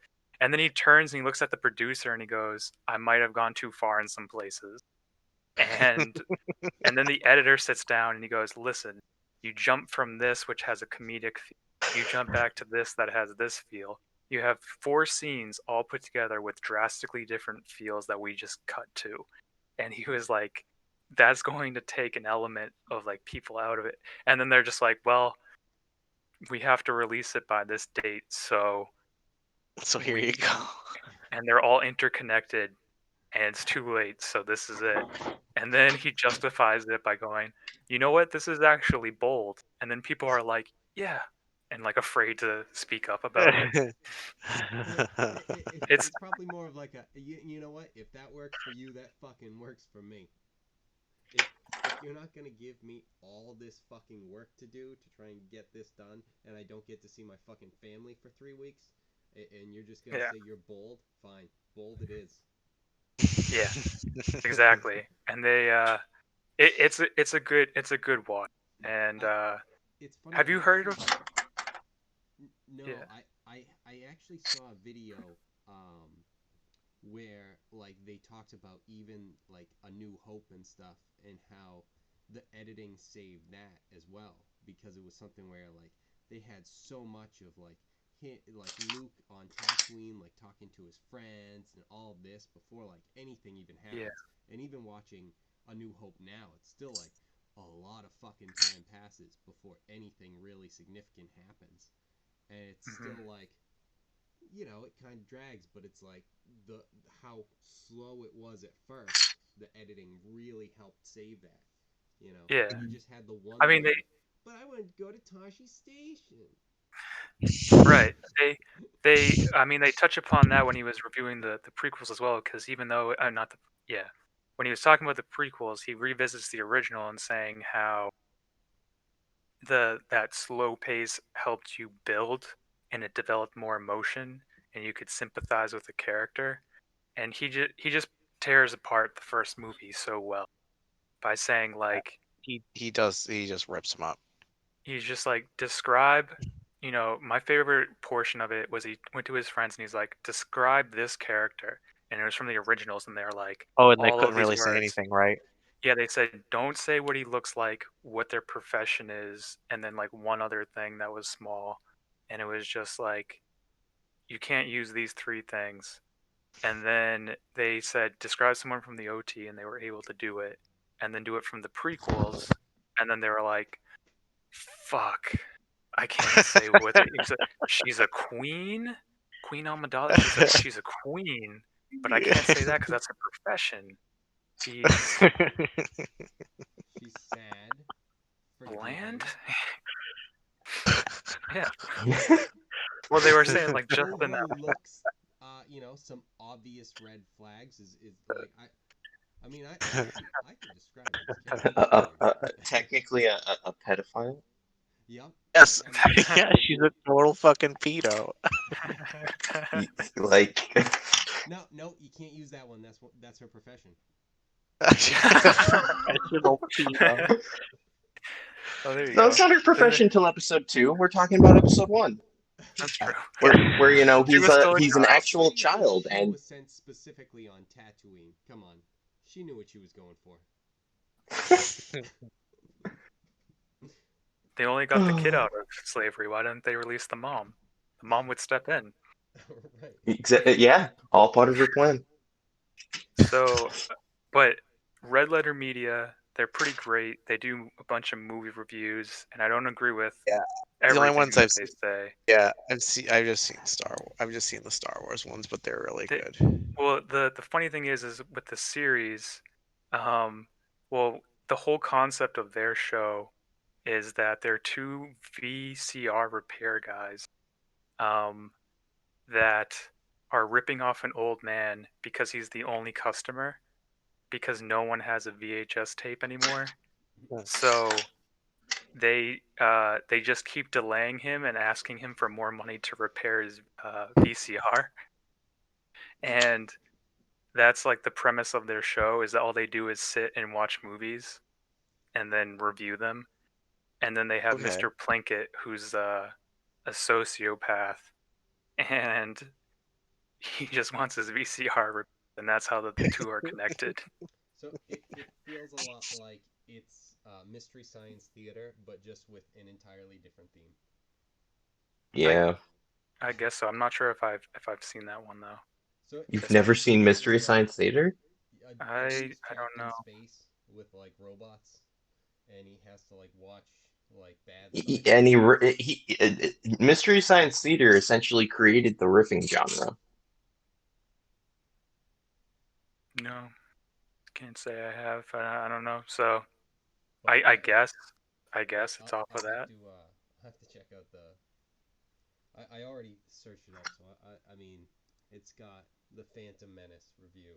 and then he turns and he looks at the producer and he goes, I might have gone too far in some places. And then the editor sits down and he goes, listen, you jump from this which has a comedic feel, you jump back to this that has this feel, you have 4 scenes all put together with drastically different feels that we just cut to. And he was like, that's going to take an element of like people out of it. And then they're just like, well, we have to release it by this date, so Here you go. and they're all interconnected and it's too late, so this is it. And then he justifies it by going, you know what, this is actually bold. And then people are like, yeah, and like afraid to speak up about it. It's probably more of like a, you know what, if that works for you, that fucking works for me. If you're not gonna give me all this fucking work to do to try and get this done, and I don't get to see my fucking family for 3 weeks, and you're just gonna say you're bold, fine, bold it is. Yeah, exactly. And they, it's a good watch. And it's funny, have you heard of? No, yeah. I actually saw a video where like they talked about even like A New Hope and stuff, and how the editing saved that as well, because it was something where like they had so much of like Luke on Tatooine, like talking to his friends and all of this before like anything even happens. Yeah. And even watching A New Hope now, it's still like a lot of fucking time passes before anything really significant happens. And it's still like, you know, it kind of drags, but it's like how slow it was at first, the editing really helped save that. You know, Yeah. you just had the one. I mean, but I want to go to Tashi Station. Right. I mean, they touch upon that when he was reviewing the prequels as well, because even though when he was talking about the prequels, he revisits the original and saying how that slow pace helped you build and it developed more emotion and you could sympathize with the character. And he just tears apart the first movie so well by saying like he just rips him up. He's just like, describe, you know, my favorite portion of it was he went to his friends and he's like, describe this character. And it was from the originals, and they're like, oh, and they all couldn't of these really words. say anything, right? Yeah, they said, don't say what he looks like, what their profession is, and then like one other thing that was small. And it was just like, you can't use these 3 things. And then they said, describe someone from the OT, and they were able to do it. And then do it from the prequels. And then they were like, fuck, I can't say what she's a queen? Queen Amidala? She's a queen, but I can't say that because that's her profession. She's sad. Bland? Yeah. Well, they were saying like just in that looks, you know, some obvious red flags is like I mean I can describe it. Technically a pedophile. Yep. Yes. Yeah, she's a total fucking pedo. Like. No, you can't use that one. That's her profession. Professional pedo. Oh, there you no, go. it's not her profession until episode 2. We're talking about episode 1. That's true. Where you know he's an actual child, she and was sent specifically on Tatooine. Come on, she knew what she was going for. They only got the kid out of slavery. Why didn't they release the mom? The mom would step in. Right. Yeah, all part of her plan. So, but Red Letter Media, They're pretty great. They do a bunch of movie reviews, and I don't agree with Yeah. The everything only ones that I've they seen. say. Yeah, I've just seen I've just seen the Star Wars ones, but they're really They- good. Well, the funny thing is with the series, well, the whole concept of their show is that they're two VCR repair guys, that are ripping off an old man because he's the only customer, because no one has a VHS tape anymore. So they just keep delaying him and asking him for more money to repair his VCR, and that's like the premise of their show, is that all they do is sit and watch movies and then review them. And then they have Okay. Mr. Plinkett, who's a sociopath, and he just wants his VCR, and that's how the two are connected. So it feels a lot like it's Mystery Science Theater, but just with an entirely different theme. Yeah. I guess so. I'm not sure if I've seen that one though. So You've never seen Mystery Science Theater? I don't know. Space with like robots, and he has to like watch like bad He, science. and Mystery Science Theater essentially created the riffing genre. No, can't say I have. I don't know. So I guess it's off of that. I'll have to check out the. I already searched it up, so I mean, it's got the Phantom Menace review.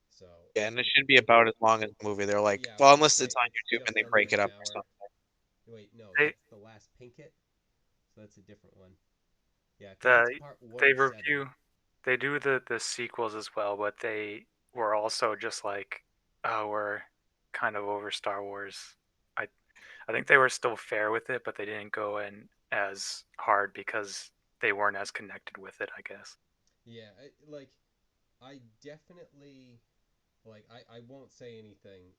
So Yeah, and it should be about as long as the movie. They're like, yeah, well, unless it's on YouTube and they under break it an up or hour. something. Wait, no, They- that's The Last Pinkett. So that's a different one. Yeah, 'cause The that's part 1 they of 7. review, they do the sequels as well, but they were also just like, oh, we're kind of over Star Wars. I think they were still fair with it, but they didn't go in as hard because they weren't as connected with it, I guess. Yeah, I definitely like I won't say anything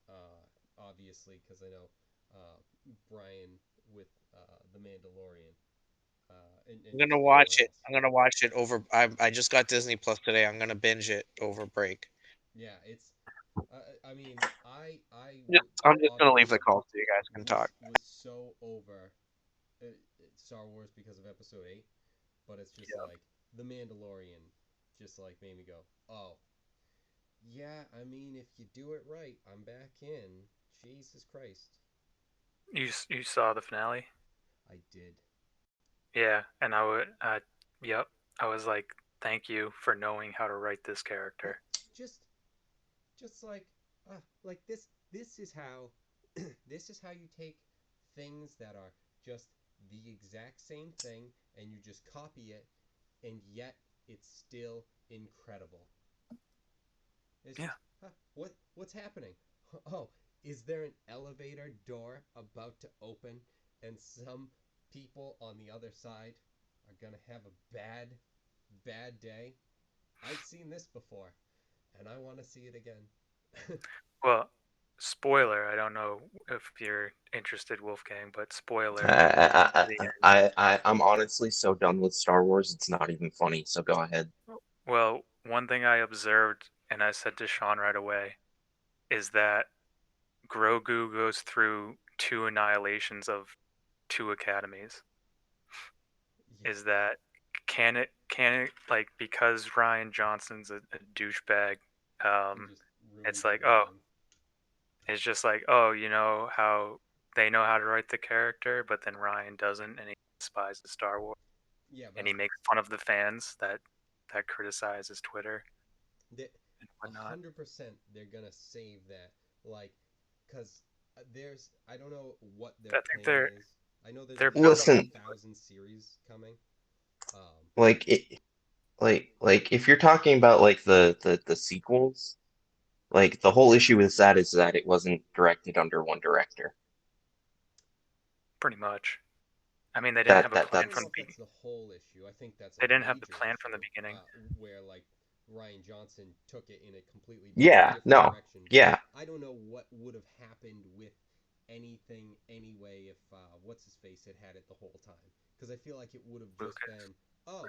obviously because I know Brian with the Mandalorian. I'm gonna watch it. I'm gonna watch it over. I just got Disney Plus today. I'm gonna binge it over break. Yeah, it's. I mean, I'm just gonna leave the call so you guys can talk. Was so over Star Wars because of Episode 8, but it's just like the Mandalorian, just like made me go, oh. Yeah, I mean, if you do it right, I'm back in. Jesus Christ. You saw the finale? I did. Yeah, and yep, I was like, thank you for knowing how to write this character. Just like this is how this is how you take things that are just the exact same thing and you just copy it, and yet it's still incredible. It's Yeah. Just, what's happening? Oh, is there an elevator door about to open and some people on the other side are gonna have a bad day? I've seen this before, and I want to see it again. Well, spoiler, I don't know if you're interested, Wolfgang, but spoiler. I'm honestly so done with Star Wars, it's not even funny, so go ahead. Well, one thing I observed, and I said to Sean right away, is that Grogu goes through 2 annihilations of 2 academies. Yeah. Is that can it like, because Rian Johnson's a douchebag, it's like, oh, it's just like, oh, you know how they know how to write the character, but then Ryan doesn't, and he despises Star Wars. Yeah, and he makes fun of the fans that criticizes Twitter. 100% they're gonna save that, like, because there's I don't know what their plan is. I know there's Listen, 1,000 series coming. Like if you're talking about like the sequels, like the whole issue with that is that it wasn't directed under one director. Pretty much. I mean, they didn't have a plan from the beginning. That's the whole issue. I think that's. They didn't have the plan from the beginning. Where like Rian Johnson took it in a completely different direction. Yeah. I don't know what would have happened with anything anyway if what's his face had it the whole time, because I feel like it would have just been, oh,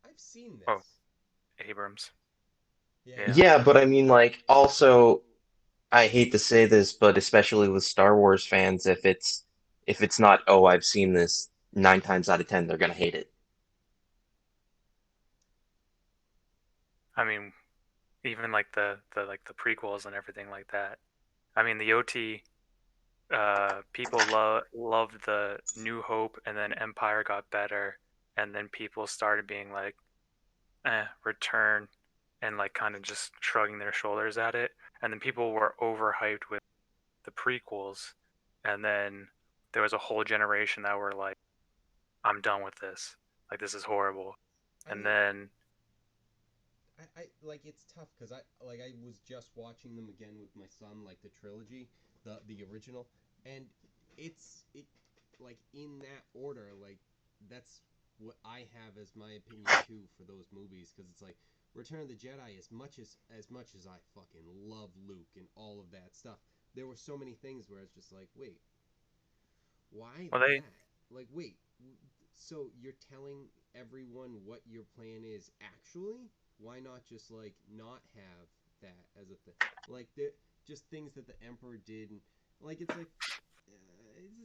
I've seen this. Oh, Abrams. Yeah, but I mean, like, also, I hate to say this, but especially with Star Wars fans, if it's not, oh, I've seen this 9 times out of 10, they're gonna hate it. I mean, even like the prequels and everything like that. I mean, the OT people loved the New Hope, and then Empire got better, and then people started being like, Return, and like kind of just shrugging their shoulders at it, and then people were overhyped with the prequels, and then there was a whole generation that were like, I'm done with this, like this is horrible, and then I like it's tough because I was just watching them again with my son, like the trilogy, the original, and it like in that order, like that's what I have as my opinion too for those movies, because it's like Return of the Jedi, as much as I fucking love Luke and all of that stuff, there were so many things where it's just like, wait, why well that? Like, wait, so you're telling everyone what your plan is actually? Why not just like not have that as a thing? Like, just things that the Emperor did, and like it's like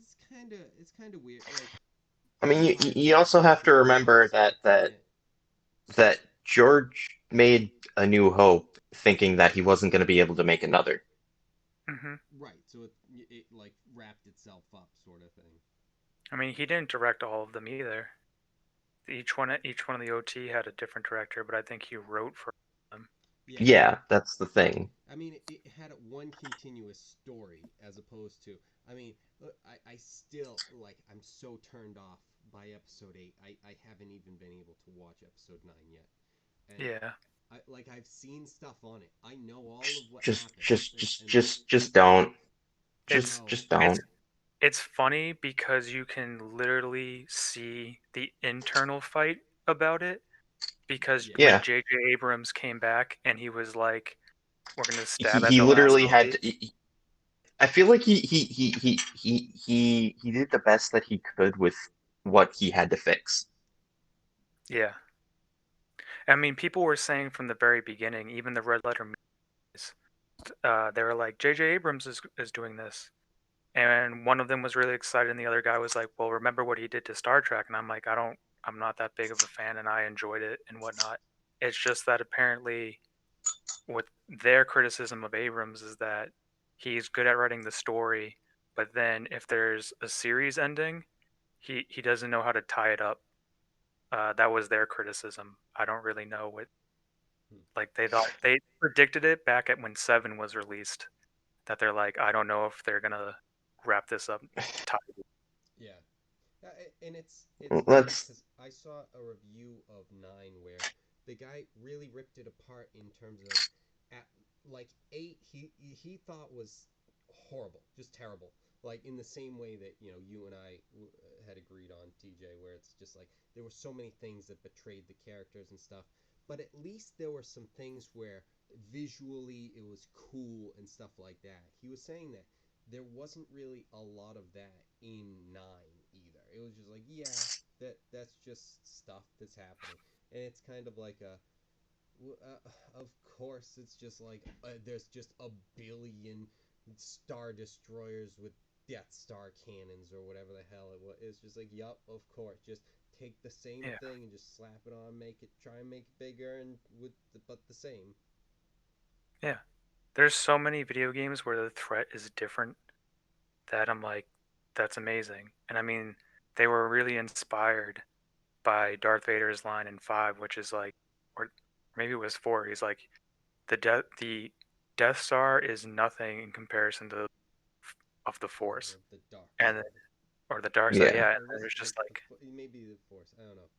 it's kind of weird. Like, I mean, you, Empire you took also have to remember that yeah, that George made A New Hope thinking that he wasn't going to be able to make another. hmm right. So it like wrapped itself up, sort of thing. I mean, he didn't direct all of them either. Each one of the OT had a different director, but I think he wrote for them. Yeah, that's the thing. I mean, it had one continuous story as opposed to. I mean, I still like. I'm so turned off by episode 8. I haven't even been able to watch episode 9 yet, and Yeah, I've seen stuff on it. I know all Just, of what just, happens, just, just, and just, just don't. it's no, Just it's don't. it's funny because you can literally see the internal fight about it. Because yeah, when Yeah, J.J. Abrams came back and he was like, "We're gonna he stab at he the last literally had movie," to. I feel like he did the best that he could with what he had to fix. yeah. I mean, people were saying from the very beginning, even the Red Letter movies, they were like, "J.J. Abrams is doing this," and one of them was really excited, and the other guy was like, "Well, remember what he did to Star Trek?" And I'm like, I'm not that big of a fan, and I enjoyed it and whatnot. It's just that apparently, with their criticism of Abrams is that he's good at writing the story, but then if there's a series ending, he doesn't know how to tie it up. That was their criticism. I don't really know what, hmm, like, they predicted it back at when Seven was released, that they're like, I don't know if they're gonna wrap this up tight. yeah. And it's funny Let's. because I saw a review of 9 where the guy really ripped it apart in terms of at like 8 he thought was horrible, just terrible. Like in the same way that you and I had agreed on TJ, where it's just like there were so many things that betrayed the characters and stuff, but at least there were some things where visually it was cool and stuff like that. He was saying that there wasn't really a lot of that in 9 either. It was just like, yeah, that's just stuff that's happening, and it's kind of like of course, it's just like there's just a billion star destroyers with Death Star cannons or whatever the hell it was. It's just like, yup, of course, just take the same Yeah, thing and just slap it on, try and make it bigger and but the same. yeah. There's so many video games where the threat is different that I'm like, that's amazing. And I mean, they were really inspired by Darth Vader's line in 5, which is like, or maybe it was 4. He's like, the Death Star is nothing in comparison to of the Power Force, of the dark and side. or the dark side. Yeah. Yeah, and Or it was was it just the like, maybe the Force? I don't know.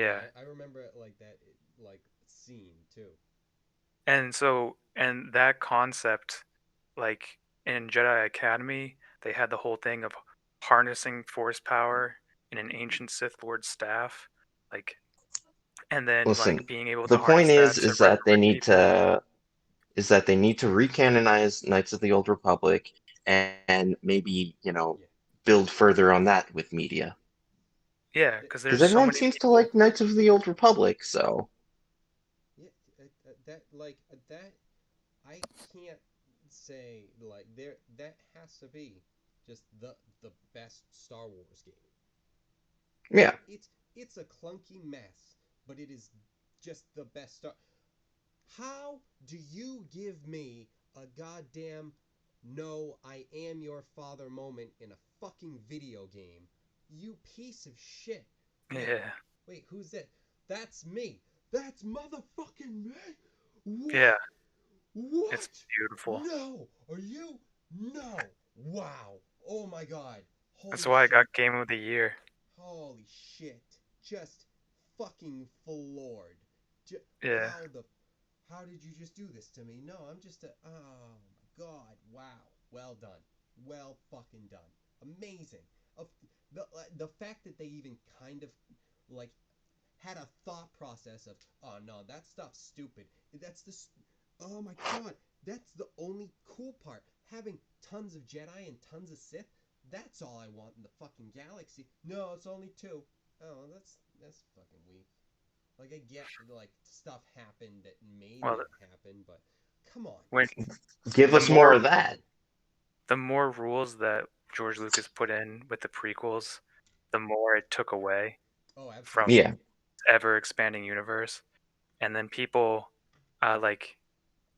But yeah, yeah, I remember it like that, like scene too. and that concept, like in Jedi Academy, they had the whole thing of harnessing Force power in an ancient Sith Lord staff, like, and then Listen, like being able the to point harness that to is that they resurrect need people. to recanonize Knights of the Old Republic and maybe, Yeah. build further on that with media. Yeah, Th- because Because there's so everyone many seems to people. like Knights of the Old Republic, so Yeah, that like that I can't say like that has to be just the best Star Wars game. Yeah. It's a clunky mess, but it is just the best Star. How do you give me a goddamn no, I am your father moment in a fucking video game? You piece of shit. Yeah. Wait, who's that? That's me. That's motherfucking me. What? Yeah. What? It's beautiful. No. Are you? No. Wow. Oh my god. Holy That's why I shit. got Game of the Year. Holy shit. Just fucking floored. Yeah. How did you just do this to me? No, I'm just a. Oh my god. Wow. Well done. Well fucking done. Amazing. The fact that they even kind of like had a thought process of, oh no, that stuff's stupid. That's the. Oh my god. That's the only cool part. Having tons of Jedi and tons of Sith. That's all I want in the fucking galaxy. No, it's only 2. Oh, that's fucking weak. Like I get like stuff happened that made Well, that happen, but come on. when Give The us more more- of that. the more rules that George Lucas put in with the prequels, the more it took away Oh, from absolutely. Yeah. ever expanding universe. And then people, like,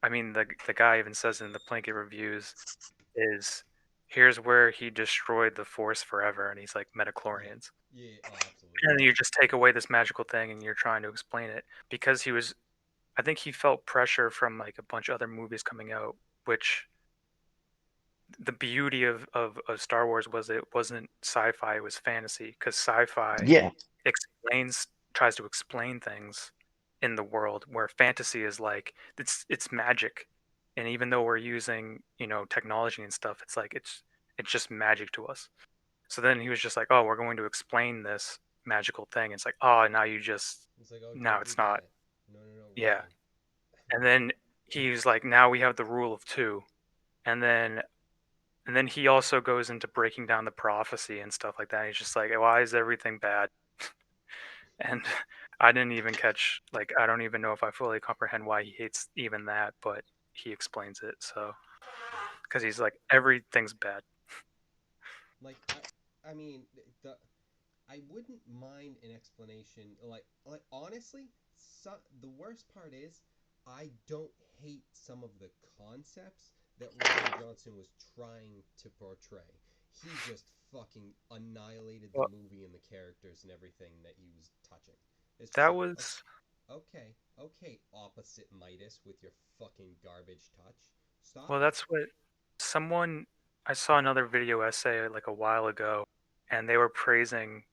I mean, the guy even says in the Plinkett reviews is here's where he destroyed the Force forever, and he's like metachlorians. Yeah, oh, And absolutely. you just take away this magical thing, and you're trying to explain it because he was. I think he felt pressure from like a bunch of other movies coming out, which the beauty of Star Wars was it wasn't sci-fi, it was fantasy, because sci-fi Yeah. tries to explain things in the world, where fantasy is like it's magic, and even though we're using technology and stuff, it's like it's just magic to us. So then he was just like, oh, we're going to explain this magical thing. It's like, oh, now you just It's like, oh, no, don't it's do not. that. No, Yeah. wrong. And then he's like, now we have the rule of two, and then he also goes into breaking down the prophecy and stuff like that. He's just like, why is everything bad? And I didn't even catch, like, I don't even know if I fully comprehend why he hates even that, but he explains it. So, because he's like, everything's bad. Like I mean I wouldn't mind an explanation. Like honestly, the worst part is I don't hate some of the concepts that Rian Johnson was trying to portray. He just fucking annihilated the Well, movie and the characters and everything that he was touching. It's just that like, was, okay, opposite Midas with your fucking garbage touch. Stop well, it. that's what someone, I saw another video essay like a while ago, and they were praising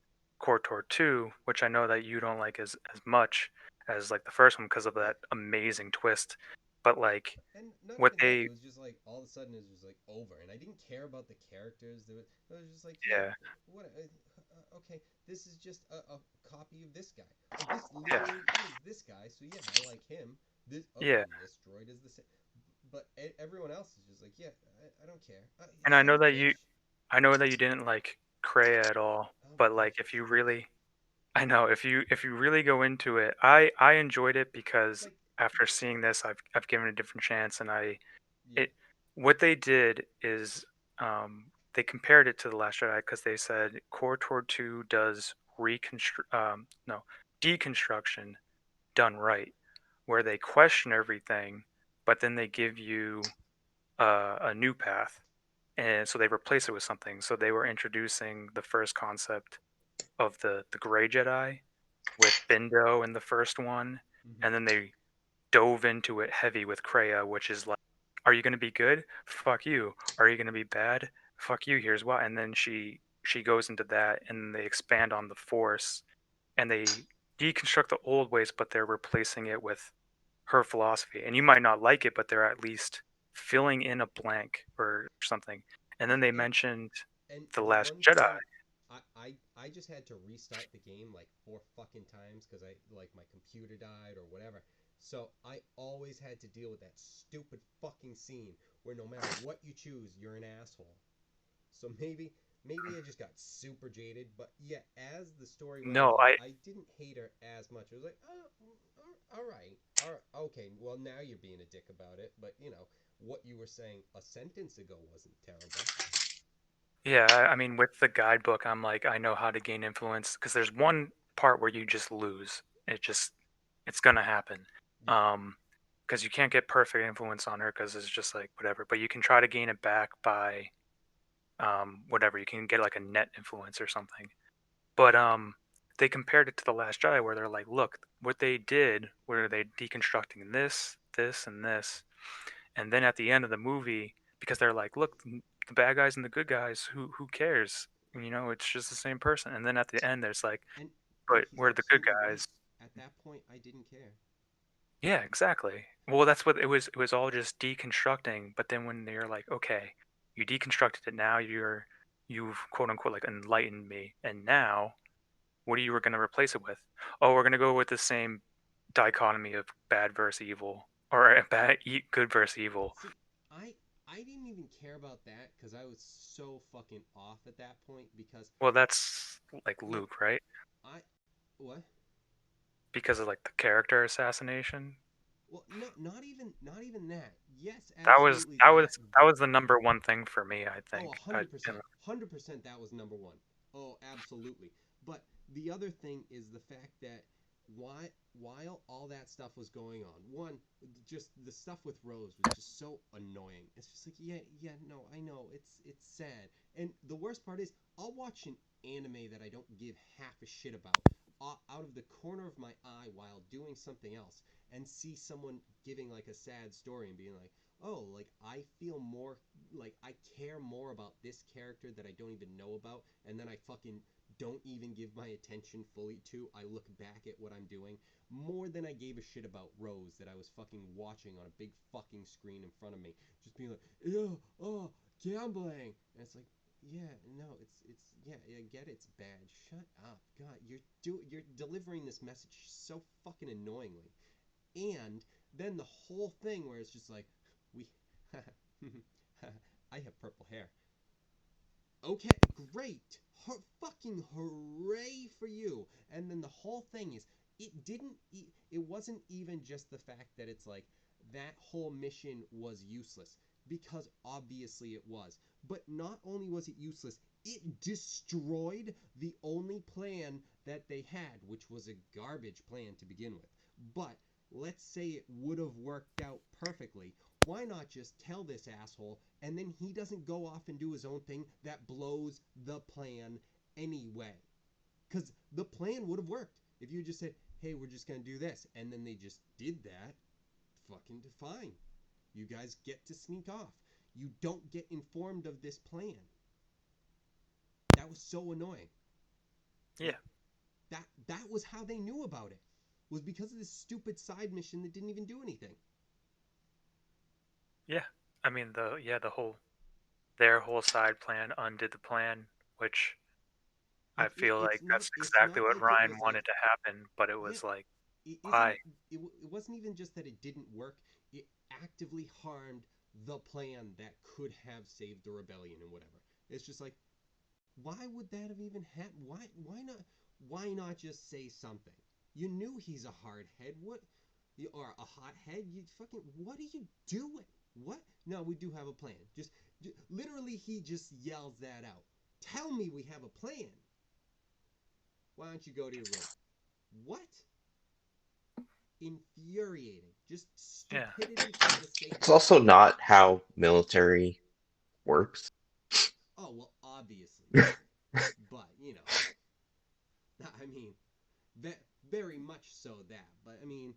KOTOR 2, which I know that you don't like as much as like the first one because of that amazing twist. But like, And not what even that, they, it was just like all of a sudden it was like over, and I didn't care about the characters. It was just like, yeah, what? Okay, this is just a copy of this guy. This yeah, literally is this guy, so yeah, I like him. yeah. This droid is the same, but everyone else is just like, yeah, I don't care. And I Son know of a that bitch. I know that you didn't like Kreia at all, Oh my but god, like if you she's really, I know if you really go into it, I enjoyed it because like, after seeing this, I've given it a different chance, and yeah, it what they did is they compared it to the Last Jedi because they said KOTOR 2 does no deconstruction done right, where they question everything, but then they give you a new path, and so they replace it with something. So they were introducing the first concept of the gray Jedi with Bindo in the first one, and then they dove into it heavy with Kreia, which is like, are you gonna be good? Fuck you. Are you gonna be bad? Fuck you. Here's why. And then she goes into that, and they expand on the Force, and they deconstruct the old ways, but they're replacing it with her philosophy. And you might not like it, but they're at least filling in a blank or something. And then they and mentioned and the the Last one Jedi. thing I just had to restart the game like 4 fucking times because I like my computer died or whatever. So I always had to deal with that stupid fucking scene where no matter what you choose, you're an asshole. So maybe I just got super jaded, but yeah, as the story went No, along, I didn't hate her as much. It was like, oh, all right, okay. Well, now you're being a dick about it, but what you were saying a sentence ago wasn't terrible. Yeah, I mean, with the guidebook, I'm like, I know how to gain influence because there's one part where you just lose. It's gonna happen. Yeah. Because you can't get perfect influence on her because it's just like whatever. But you can try to gain it back by, whatever. You can get like a net influence or something. But they compared it to the Last Jedi, where they're like, look, what they did, where they deconstructing this, this, and this, and then at the end of the movie, because they're like, look, the bad guys and the good guys, who cares? You know, it's just the same person. And then at the end, there's like, And but he's we're the good absolutely right. guys. At that point, I didn't care. Yeah, exactly. Well, that's what it was. It was all just deconstructing. But then when they're like, okay, you deconstructed it. Now you've quote unquote like enlightened me. And now, what are you going to replace it with? Oh, we're going to go with the same dichotomy of bad versus evil, or good versus evil. See, I didn't even care about that because I was so fucking off at that point because Well, that's like no, Luke, right? I what? Because of like the character assassination. Well, no, not even that. Yes, That was absolutely that that. was that was the number one thing for me. I Oh, think. 100%. 100% that was number one. Oh, absolutely. But the other thing is the fact that while all that stuff was going on, one, just the stuff with Rose was just so annoying. It's just like, yeah, no, I know, it's sad. And the worst part is, I'll watch an anime that I don't give half a shit about out of the corner of my eye while doing something else and see someone giving like a sad story and being like, oh, like I feel more like I care more about this character that I don't even know about, and then I fucking don't even give my attention fully to. I look back at what I'm doing more than I gave a shit about Rose that I was fucking watching on a big fucking screen in front of me, just being like, ew, oh, gambling, and it's like, yeah, no, it's yeah, I get it's bad. Shut up, God, you're delivering this message so fucking annoyingly, and then the whole thing where it's just like, we I have purple hair. Okay, great. Fucking hooray for you. And then the whole thing is, it wasn't even just the fact that it's like that whole mission was useless, because obviously it was. But not only was it useless, it destroyed the only plan that they had, which was a garbage plan to begin with. But let's say it would have worked out perfectly. Why not just tell this asshole, and then he doesn't go off and do his own thing that blows the plan anyway? Because the plan would have worked if you just said, hey, we're just going to do this, and then they just did that. Fucking fine. You guys get to sneak off. You don't get informed of this plan. That was so annoying. Yeah. That was how they knew about it. Was because of this stupid side mission that didn't even do anything. Yeah. I mean their whole side plan undid the plan, which I feel like that's It's exactly not what like it Ryan was like, wanted to happen, but it yeah, was like, it why? isn't it wasn't even just that it didn't work. It actively harmed the plan that could have saved the rebellion and whatever. It's just like, why would that have even happened? Why not just say something? You knew he's a hard head. What, or a hot head? You fucking, what are you doing? What? No, we do have a plan. Just literally he just yells that out. Tell me we have a plan. Why don't you go to your room? What? Infuriating. Just Yeah. stupidity for the sake It's of it. also not how military works. Oh, well, obviously not. But, I mean, very much so that. But, I mean,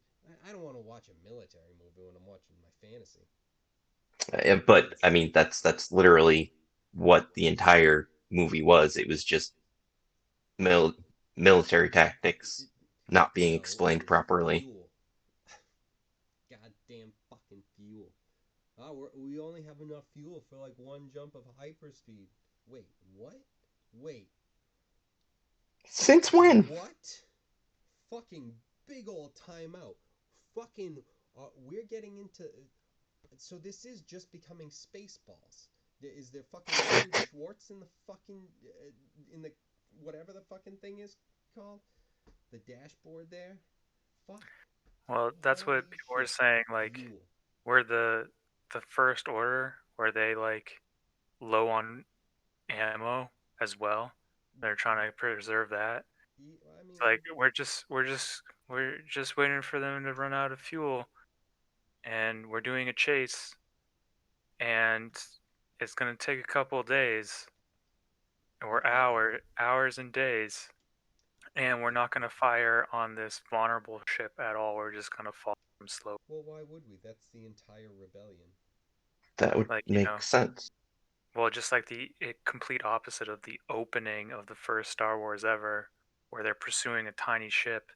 I don't want to watch a military movie when I'm watching my fantasy. But I mean, that's literally what the entire movie was. It was just military tactics not being No, it explained was properly. fuel. Goddamn fucking fuel. Oh, we only have enough fuel for like one jump of hyperspeed. Wait, what? Wait, Since when? what? Fucking big old timeout. Fucking, we're getting into. So this is just becoming Spaceballs. Is there fucking Richard Schwartz in the fucking in the whatever the fucking thing is called? The dashboard there. Fuck. Well, that's Holy what people were shit. saying. Like, Fuel. we're the the First Order, where they like low on ammo as well. They're trying to preserve that. I mean, It's like we're just waiting for them to run out of fuel, and we're doing a chase, and it's gonna take a couple of days or hours and days, and we're not gonna fire on this vulnerable ship at all. We're just gonna follow them slow. well, why would we? That's the entire rebellion. That would Like, make sense. well, just like the complete opposite of the opening of the first Star Wars ever, where they're pursuing a tiny ship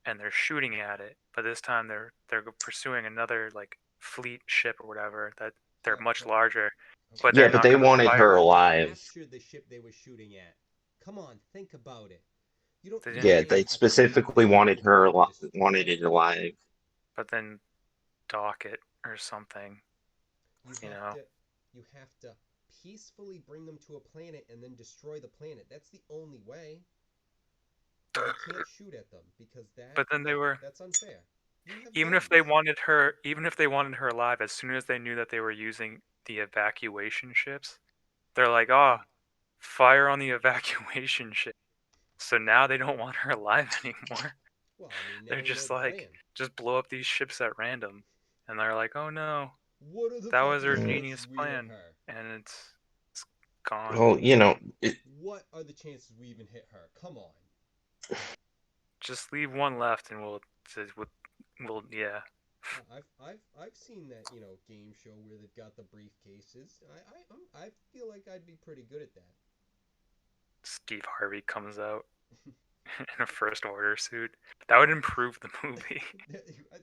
and they're shooting at it, but this time they're pursuing another like fleet ship or whatever that they're Yeah, much but larger, okay. but Yeah, they're but not they gonna wanted her fire. alive. Captured the ship they were shooting at. Come on, think about it. You don't. They You didn't- Yeah, can't they attack a specifically ship wanted and her destroy wanted it alive. But then dock it or something. You You have know. to. You have to peacefully bring them to a planet and then destroy the planet. That's the only way. You can't shoot at them because But then they were that's unfair. You have even guns. if they wanted her alive, as soon as they knew that they were using the evacuation ships, they're like, "Oh, fire on the evacuation ship." So now they don't want her alive anymore. Well, I mean, now They're we know just the like, plan. just blow up these ships at random, and they're like, "Oh no, What are the that was fucking their Mm. genius chances we hit plan," her? and it's gone. Well, you know, What are the chances we even hit her? Come on. Just leave one left, and yeah. I've seen that game show where they've got the briefcases. I feel like I'd be pretty good at that. Steve Harvey comes out in a First Order suit. That would improve the movie.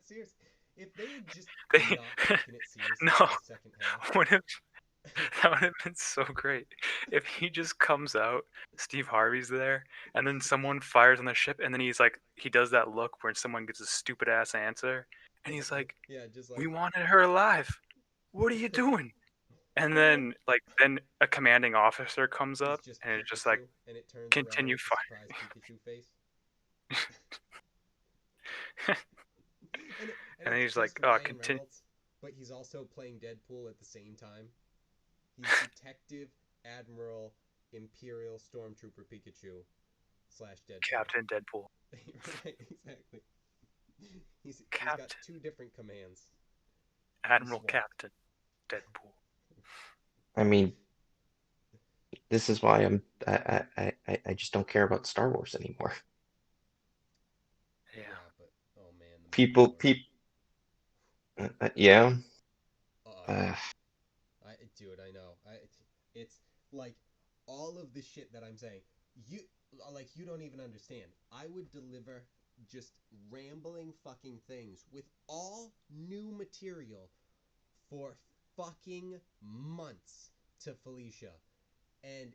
Seriously, if they had just They not taken it seriously no, for the second half. that would have been so great if he just comes out, Steve Harvey's there, and then someone fires on the ship, and then he does that look where someone gets a stupid ass answer, and he's like, Yeah, just like "We wanted her alive. What are you doing?" And then a commanding officer comes up, it's just and it's just Pikachu, like, and it turns "Continue around with a firing." surprise Pikachu face. and And then it's he's just like, "Oh, Ryan continue." Reynolds, but he's also playing Deadpool at the same time. He's Detective Admiral Imperial Stormtrooper Pikachu / Deadpool. Captain Deadpool. Right, exactly. He's Captain. got two different commands. Admiral Swap. Captain Deadpool. I mean, this is why I just don't care about Star Wars anymore. Yeah. But oh man, the People, Mandalorian. yeah. Dude, I know. It's like all of the shit that I'm saying. You you don't even understand. I would deliver just rambling fucking things with all new material for fucking months to Felicia, and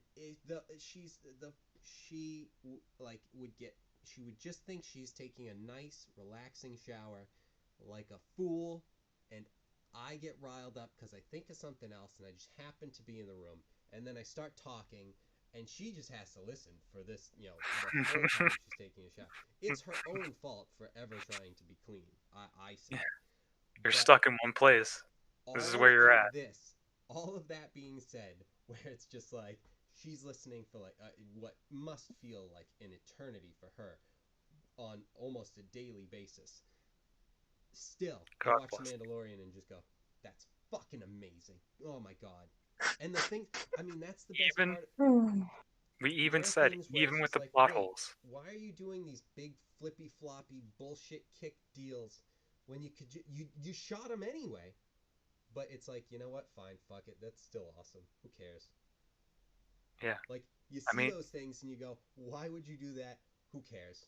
she would just think she's taking a nice relaxing shower like a fool, and I get riled up because I think of something else and I just happen to be in the room, and then I start talking and she just has to listen for this, the whole time she's taking a shower. It's her own fault for ever trying to be clean, I say. You're But stuck in one place. This is where you're at. All of that being said, where it's just like she's listening for like what must feel like an eternity for her on almost a daily basis. Still, I God watch bless. Mandalorian and just go, "That's fucking amazing! Oh my god!" And the thing, I mean, that's the best part. We even There are said, things where even it's with just the like, plot wait, holes. why are you doing these big flippy floppy bullshit kick deals when you could you shot him anyway? But it's like, you know what? Fine, fuck it. That's still awesome. Who cares? Yeah. Like you I see mean- those things and you go, why would you do that? Who cares?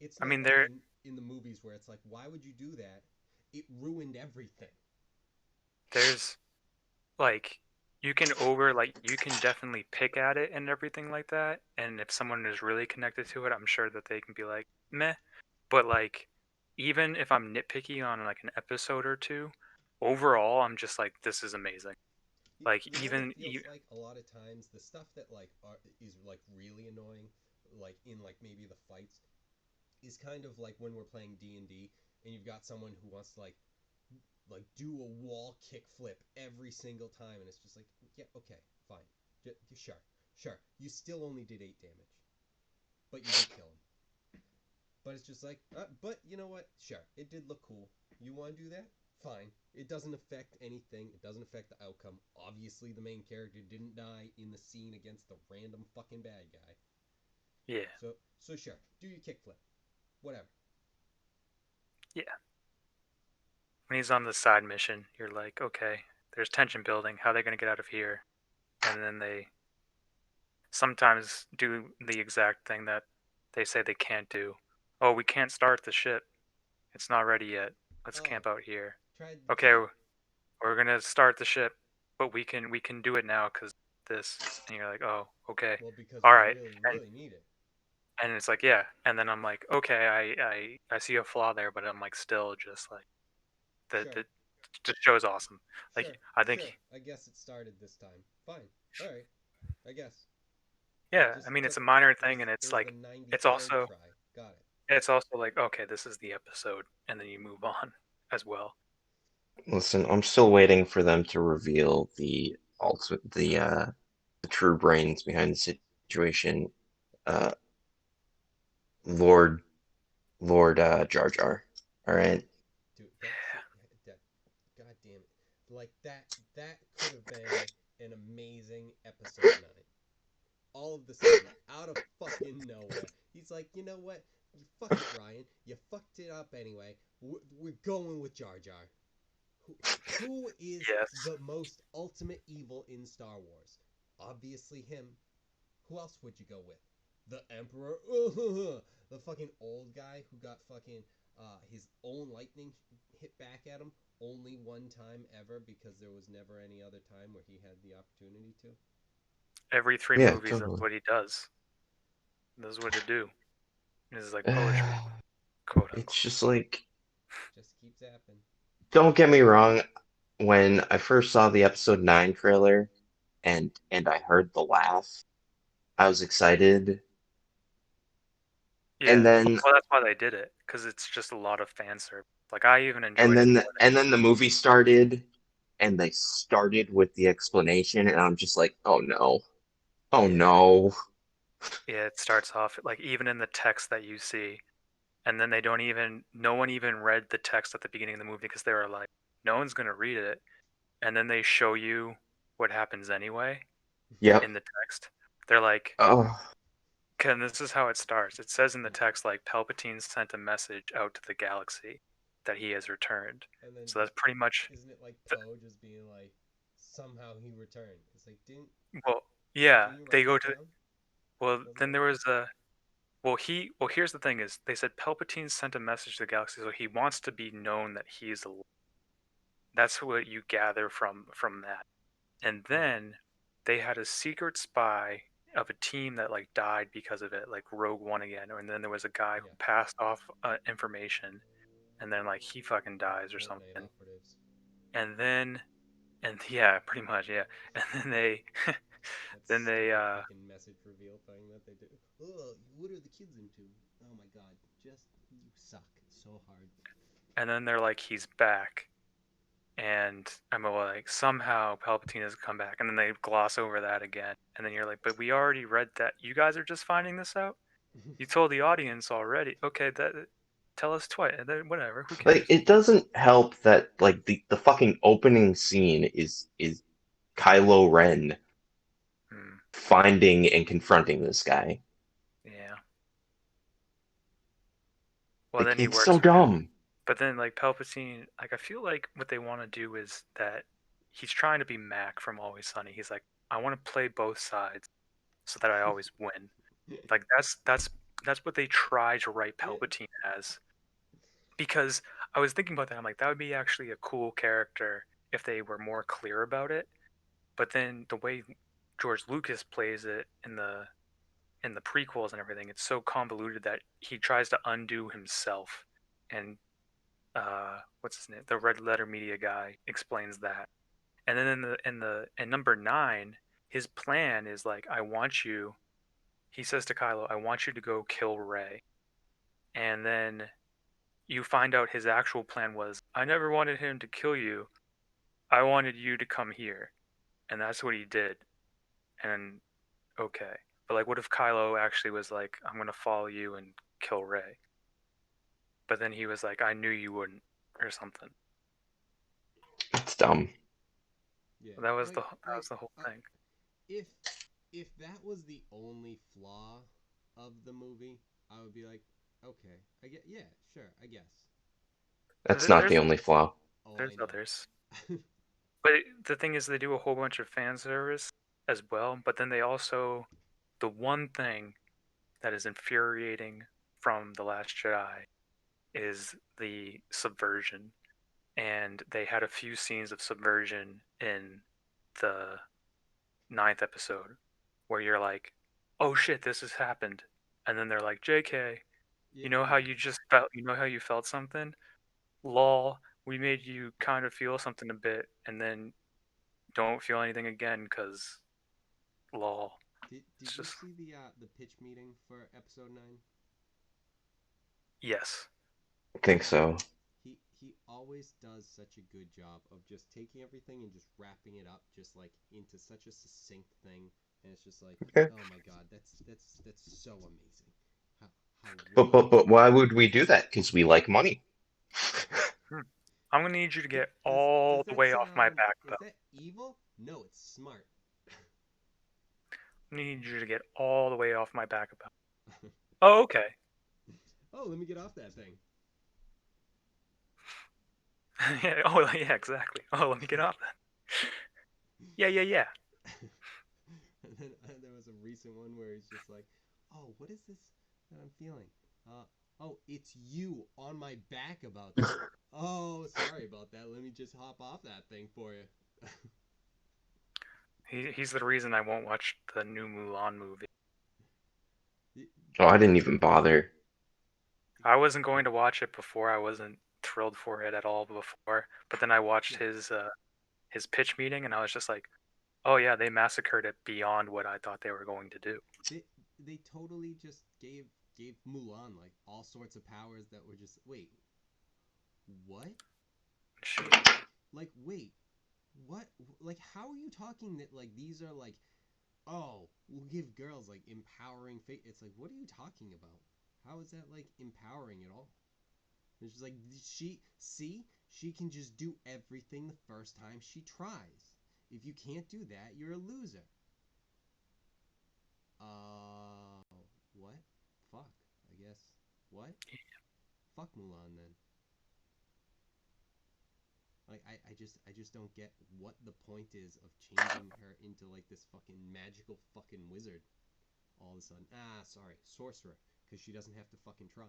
It's I not mean, like there- in the movies where it's like, why would you do that? It ruined everything. There's you can definitely pick at it and everything like that, and if someone is really connected to it, I'm sure that they can be like, meh. But even if I'm nitpicky on like an episode or two, overall I'm just like, this is amazing. Like, You know even what it feels like a lot of times the stuff that is like really annoying, like in like maybe the fights, is kind of like when we're playing D&D and you've got someone who wants to like like do a wall kickflip every single time, and it's just like, yeah, okay, fine, sure. You still only did 8 damage, but you did kill him. But it's just like, but you know what? Sure, it did look cool. You want to do that? Fine. It doesn't affect anything. It doesn't affect the outcome. Obviously, the main character didn't die in the scene against the random fucking bad guy. Yeah. So sure, do your kickflip, whatever. Yeah. When he's on the side mission, you're like, okay, there's tension building. How are they going to get out of here? And then they sometimes do the exact thing that they say they can't do. Oh, we can't start the ship. It's not ready yet. Let's camp out here. Okay, we're going to start the ship, but we can do it now because this. And you're like, oh, okay. Well, because all we right. really need it. And it's like, yeah. And then I'm like, okay, I see a flaw there, but I'm like, still just like, the show's awesome. Like, Sure, I think. Sure. I guess it started this time. Fine. All right. I guess. Yeah, I mean, it's a minor thing, and it's like, it's also, try. Got it. it's also like, okay, this is the episode, and then you move on as well. Listen, I'm still waiting for them to reveal the true brains behind the situation. Lord Jar Jar. All right. Dude, that god damn it. Like that could have been an amazing episode 9. All of the sudden, out of fucking nowhere, he's like, you know what? You fuck it, Ryan. You fucked it up anyway. We're going with Jar Jar. Who is the most ultimate evil in Star Wars? Obviously him. Who else would you go with? The Emperor? The fucking old guy who got fucking his own lightning hit back at him only one time ever because there was never any other time where he had the opportunity to? Every 3 movies, that's what he does. That's what to do. This is like poetry. Quote unquote. It's just like, just keeps happening. Don't get me wrong. When I first saw the episode 9 trailer, and I heard the laugh, I was excited. Yeah, and then well, that's why they did it, because it's just a lot of fan service. Like, I even enjoyed it. And then the movie started, and they started with the explanation, and I'm just like, oh no, no. Yeah, it starts off like even in the text that you see, and then no one even read the text at the beginning of the movie because they were like, no one's gonna read it, and then they show you what happens anyway. Yep. In the text, they're like, oh. And this is how it starts. It says in the text, like, Palpatine sent a message out to the galaxy that he has returned. So that's pretty much. Isn't it like Poe just being like, somehow he returned? It's like, didn't. Well, yeah, didn't they go to. Well, then there was a. Well, here's the thing: is they said Palpatine sent a message to the galaxy, so he wants to be known that he's alive. That's what you gather from that, and then they had a secret spy of a team that like died because of it, like Rogue One again, and then there was a guy who passed off information, and then like he fucking dies or something, and then yeah, pretty much, yeah, and then they fucking message reveal thing that they do. Oh, what are the kids into? Oh my god, just you suck so hard. And then they're like, he's back, and I'm like, somehow Palpatine has come back, and then they gloss over that again, and then you're like, but we already read that. You guys are just finding this out. You told the audience already. Okay, tell us twice. Whatever. Who cares? Like, it doesn't help that like the fucking opening scene is Kylo Ren finding and confronting this guy. Yeah. Well, like, then he it's works so dumb. But then, like, Palpatine, like, I feel like what they want to do is that he's trying to be Mac from Always Sunny. He's like, I want to play both sides so that I always win. Like, that's what they try to write Palpatine as. Because I was thinking about that. I'm like, that would be actually a cool character if they were more clear about it. But then the way George Lucas plays it in the prequels and everything, it's so convoluted that he tries to undo himself. And what's his name? The Red Letter Media guy explains that. And then in number 9, his plan is like, he says to Kylo, I want you to go kill Rey. And then you find out his actual plan was, I never wanted him to kill you. I wanted you to come here. And that's what he did. And okay. But like, what if Kylo actually was like, I'm gonna follow you and kill Rey? But then he was like, I knew you wouldn't, or something. It's dumb. Yeah. That was the whole thing. If that was the only flaw of the movie, I would be like, okay, yeah, sure, I guess. That's not the There's only flaw. Oh, there's I know. others. But the thing is, they do a whole bunch of fan service as well. But then they also, the one thing that is infuriating from The Last Jedi is the subversion. And they had a few scenes of subversion in the 9th episode where you're like, oh shit, this has happened. And then they're like, JK, you know how Yeah. you just felt, you know how you felt something? Lol, we made you kind of feel something a bit, and then don't feel anything again because lol. Did It's you just see the pitch meeting for episode 9? yes. I think so. He always does such a good job of just taking everything and just wrapping it up just like into such a succinct thing, and it's just like, Okay. oh my god, that's so amazing. How But why would we do that? Because we like money. I'm gonna need you to get Does all the that way off my sound- back, Is though. that evil? No, it's smart. I need you to get all the way off my back about. Oh, okay. Oh, let me get off that thing. Yeah, oh, yeah, exactly. Oh, let me get off that. Yeah. And then there was a recent one where he's just like, "Oh, what is this that I'm feeling? Oh, it's you on my back about this. Oh, sorry about that. Let me just hop off that thing for you." He's the reason I won't watch the new Mulan movie. Oh, I didn't even bother. I wasn't going to watch it before. I wasn't thrilled for it at all before. But then I watched his pitch meeting, and I was just like, oh yeah, they massacred it beyond what I thought they were going to do. They totally just gave Mulan like all sorts of powers that were just wait, what? Like wait, what? Like how are you talking that like these are like, oh, we'll give girls like empowering fate? It's like, what are you talking about? How is that like empowering at all? It's just like she can just do everything the first time she tries. If you can't do that, you're a loser. What? Fuck. I guess. What? Fuck Mulan then. Like I just don't get what the point is of changing her into like this fucking magical fucking wizard all of a sudden. Ah, sorry, sorcerer, because she doesn't have to fucking try.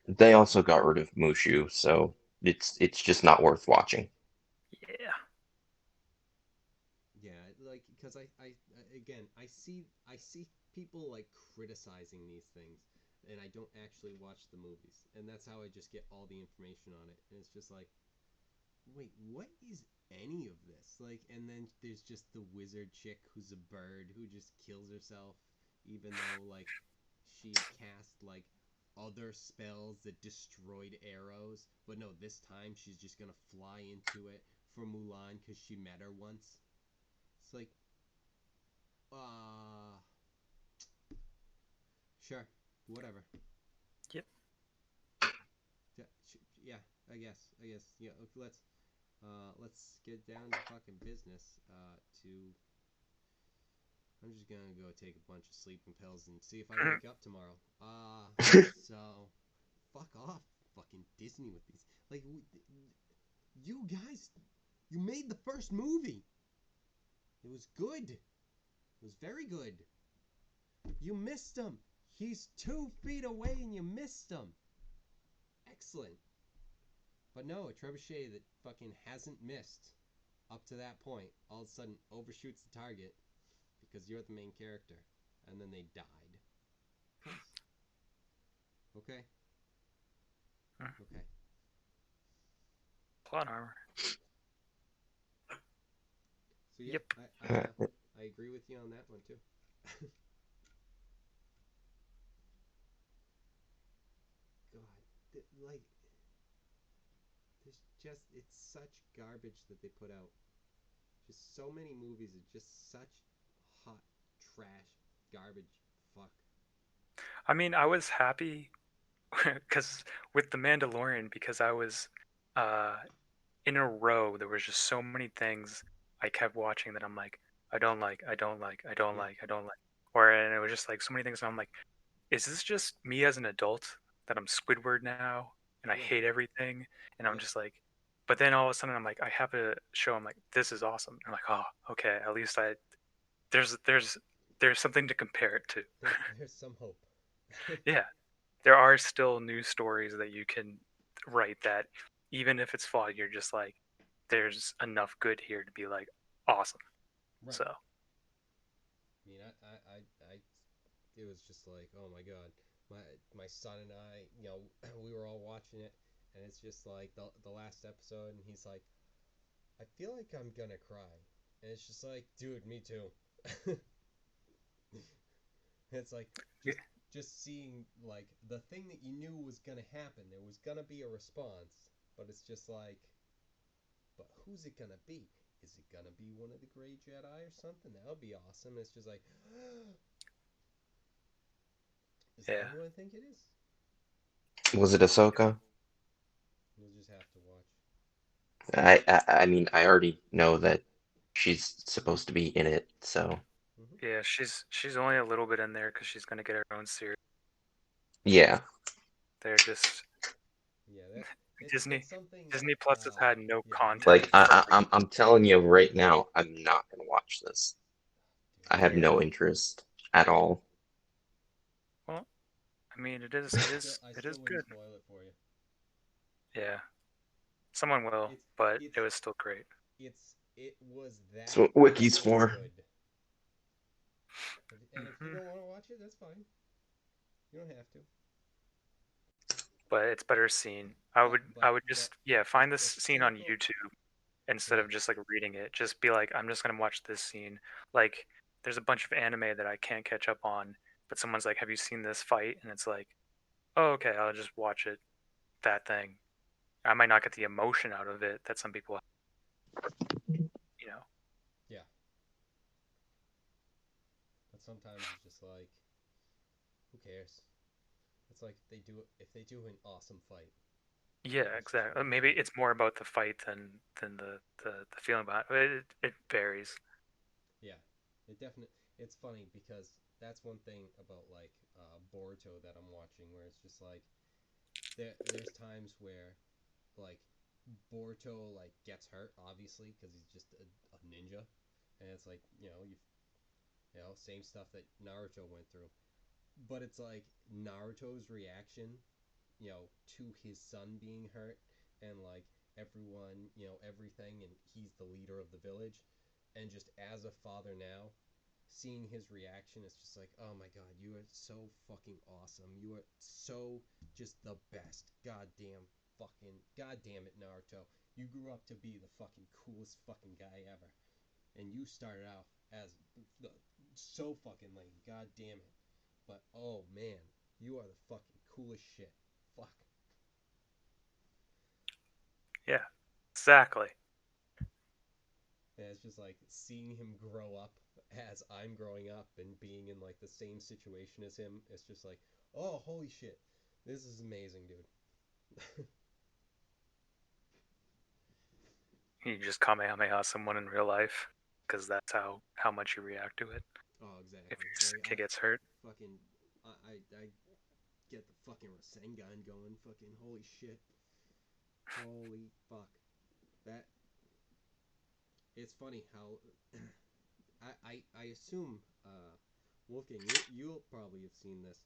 They also got rid of Mushu, so it's just not worth watching. Yeah. Yeah, like because I again I see people like criticizing these things, and I don't actually watch the movies, and that's how I just get all the information on it, and it's just like, wait, what is any of this? Like, and then there's just the wizard chick who's a bird who just kills herself, even though like she cast like other spells that destroyed arrows, but no, this time she's just gonna fly into it for Mulan because she met her once. It's like, sure, whatever. Yep. Yeah, I guess. Yeah, let's get down to fucking business. I'm just gonna go take a bunch of sleeping pills and see if I wake up tomorrow. So, fuck off, fucking Disney with these. Like, you guys, you made the first movie. It was good. It was very good. You missed him. He's 2 feet away and you missed him. Excellent. But no, a trebuchet that fucking hasn't missed up to that point all of a sudden overshoots the target because you're the main character, and then they died. Okay. Okay. Plot armor. So yeah, Yep. I agree with you on that one too. God, like there's just it's such garbage that they put out. Just so many movies are just such hot trash garbage. Fuck. I mean, I was happy because with the Mandalorian, because I was uh in a row, there was just so many things I kept watching that I'm like, I don't like, I don't like, I don't Yeah. like, I don't like. Or and it was just like so many things and I'm like, is this just me as an adult that I'm Squidward now and I Yeah. hate everything? And I'm Yeah. just like, but then all of a sudden I'm like, I have a show, I'm like, this is awesome. I'm like, oh, okay, at least there's something to compare it to. There's some hope. Yeah, there are still news stories that you can write that even if it's flawed, you're just like, there's enough good here to be like awesome. Right. So I mean, I, it was just like, oh my god, my son and I, we were all watching it, and it's just like the last episode, and he's like, I feel like I'm gonna cry, and it's just like, dude, me too. It's like yeah, just seeing like the thing that you knew was gonna happen. There was gonna be a response, but it's just like, but who's it gonna be? Is it gonna be one of the Grey Jedi or something? That would be awesome. It's just like, is that yeah, who I think it is? Was it Ahsoka? We'll just have to watch. I mean, I already know that she's supposed to be in it, so yeah. She's only a little bit in there because she's gonna get her own series. yeah. They're just Yeah, that Disney. it's something. Disney Plus has had no Yeah, content. Like for I'm telling you right now, I'm not gonna watch this. I have Yeah. no interest at all. Well, I mean, it I is still wouldn't good. spoil it for you. Yeah, someone will, It's but it's it was still great. it was that. That's what Wiki's so for. good. And if you Mhm. don't want to watch it, that's fine. You don't have to. But it's better seen. I would But just find this the scene on pinnacle. YouTube instead Yeah. of just like reading it. Just be like, I'm just gonna watch this scene. Like, there's a bunch of anime that I can't catch up on, but someone's like, have you seen this fight? And it's like, oh, okay, I'll just watch it. That thing. I might not get the emotion out of it that some people, you know. Yeah. But sometimes it's just like, who cares? It's like if they do an awesome fight. Yeah, It's just exactly. like, Maybe it's more about the fight than the feeling behind it. It varies. yeah, it's funny because that's one thing about like Boruto that I'm watching where it's just like there's times where like Boruto like gets hurt obviously because he's just a ninja, and it's like same stuff that Naruto went through, but it's like Naruto's reaction to his son being hurt and like everyone, everything, and he's the leader of the village, and just as a father now, seeing his reaction, it's just like, oh my god, you are so fucking awesome. You are so just the best. God damn it, Naruto. You grew up to be the fucking coolest fucking guy ever. And you started out as so fucking lame. God damn it. But oh man, you are the fucking coolest shit. Fuck. Yeah, exactly. And it's just like seeing him grow up as I'm growing up and being in like the same situation as him. It's just like, oh, holy shit. This is amazing, dude. You just kamehameha someone in real life because that's how much you react to it. Oh, exactly. If your Like, kid gets hurt, fucking, I get the fucking Rasengan going. Fucking holy shit. Holy fuck. That. It's funny how. I assume, Wolfgang, you'll probably have seen this.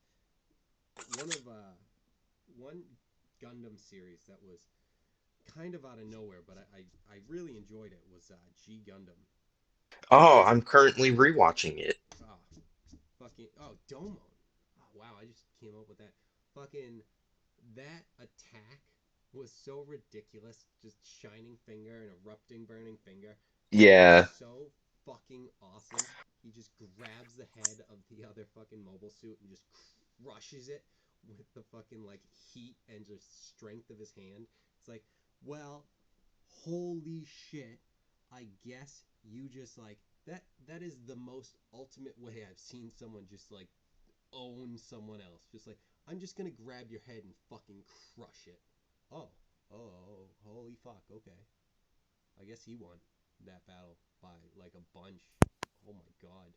One Gundam series that was kind of out of nowhere, but I really enjoyed it was G Gundam. Oh, I'm currently rewatching it. Oh, Domon. Oh, wow, I just came up with that. Fucking that attack was so ridiculous. Just shining finger and erupting burning finger. Yeah. So fucking awesome. He just grabs the head of the other fucking mobile suit and just crushes it with the fucking like heat and just strength of his hand. It's like, well, holy shit. I guess you just like that is the most ultimate way I've seen someone just like own someone else. Just like, I'm just gonna grab your head and fucking crush it. Oh, holy fuck, okay. I guess he won that battle by like a bunch. Oh my god.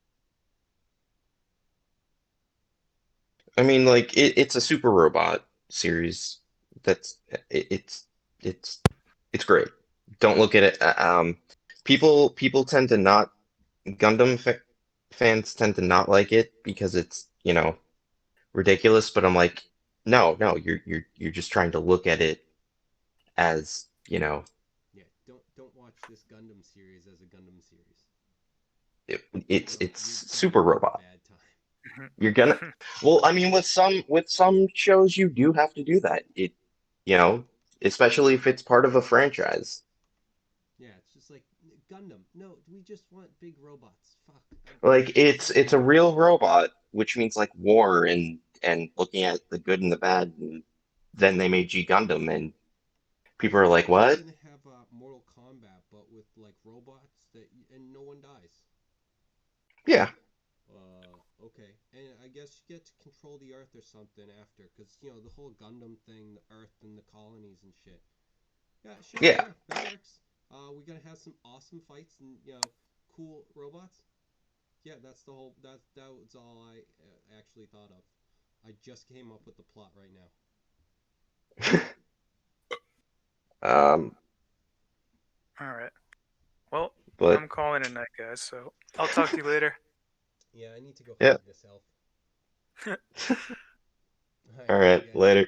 I mean, like it's a super robot series. That's it's it's great. Don't look at it. People tend to not fans tend to not like it because it's ridiculous. But I'm like, no, you're just trying to look at it as Yeah, don't watch this Gundam series as a Gundam series. it's You're super gonna have a robot. bad time. You're gonna well, I mean, with some shows you do have to do that. You know, especially if it's part of a franchise. Yeah, it's just like Gundam. No, we just want big robots. Fuck. Like it's a real robot, which means like war and looking at the good and the bad, and then they made G Gundam, and people are like, We're what? gonna have Mortal Kombat, but with like robots and no one dies. Yeah, Okay. And I guess you get to control the Earth or something after, because the whole Gundam thing, the Earth and the colonies and shit. Yeah, sure. yeah. Yeah, that works. We're gonna have some awesome fights and cool robots. Yeah, that's the whole. That was all I actually thought of. I just came up with the plot right now. Um, All right. Well, but I'm calling it a night, guys. So I'll talk to you later. Yeah, I need to go Yeah. hug this elf. all right, guys. later.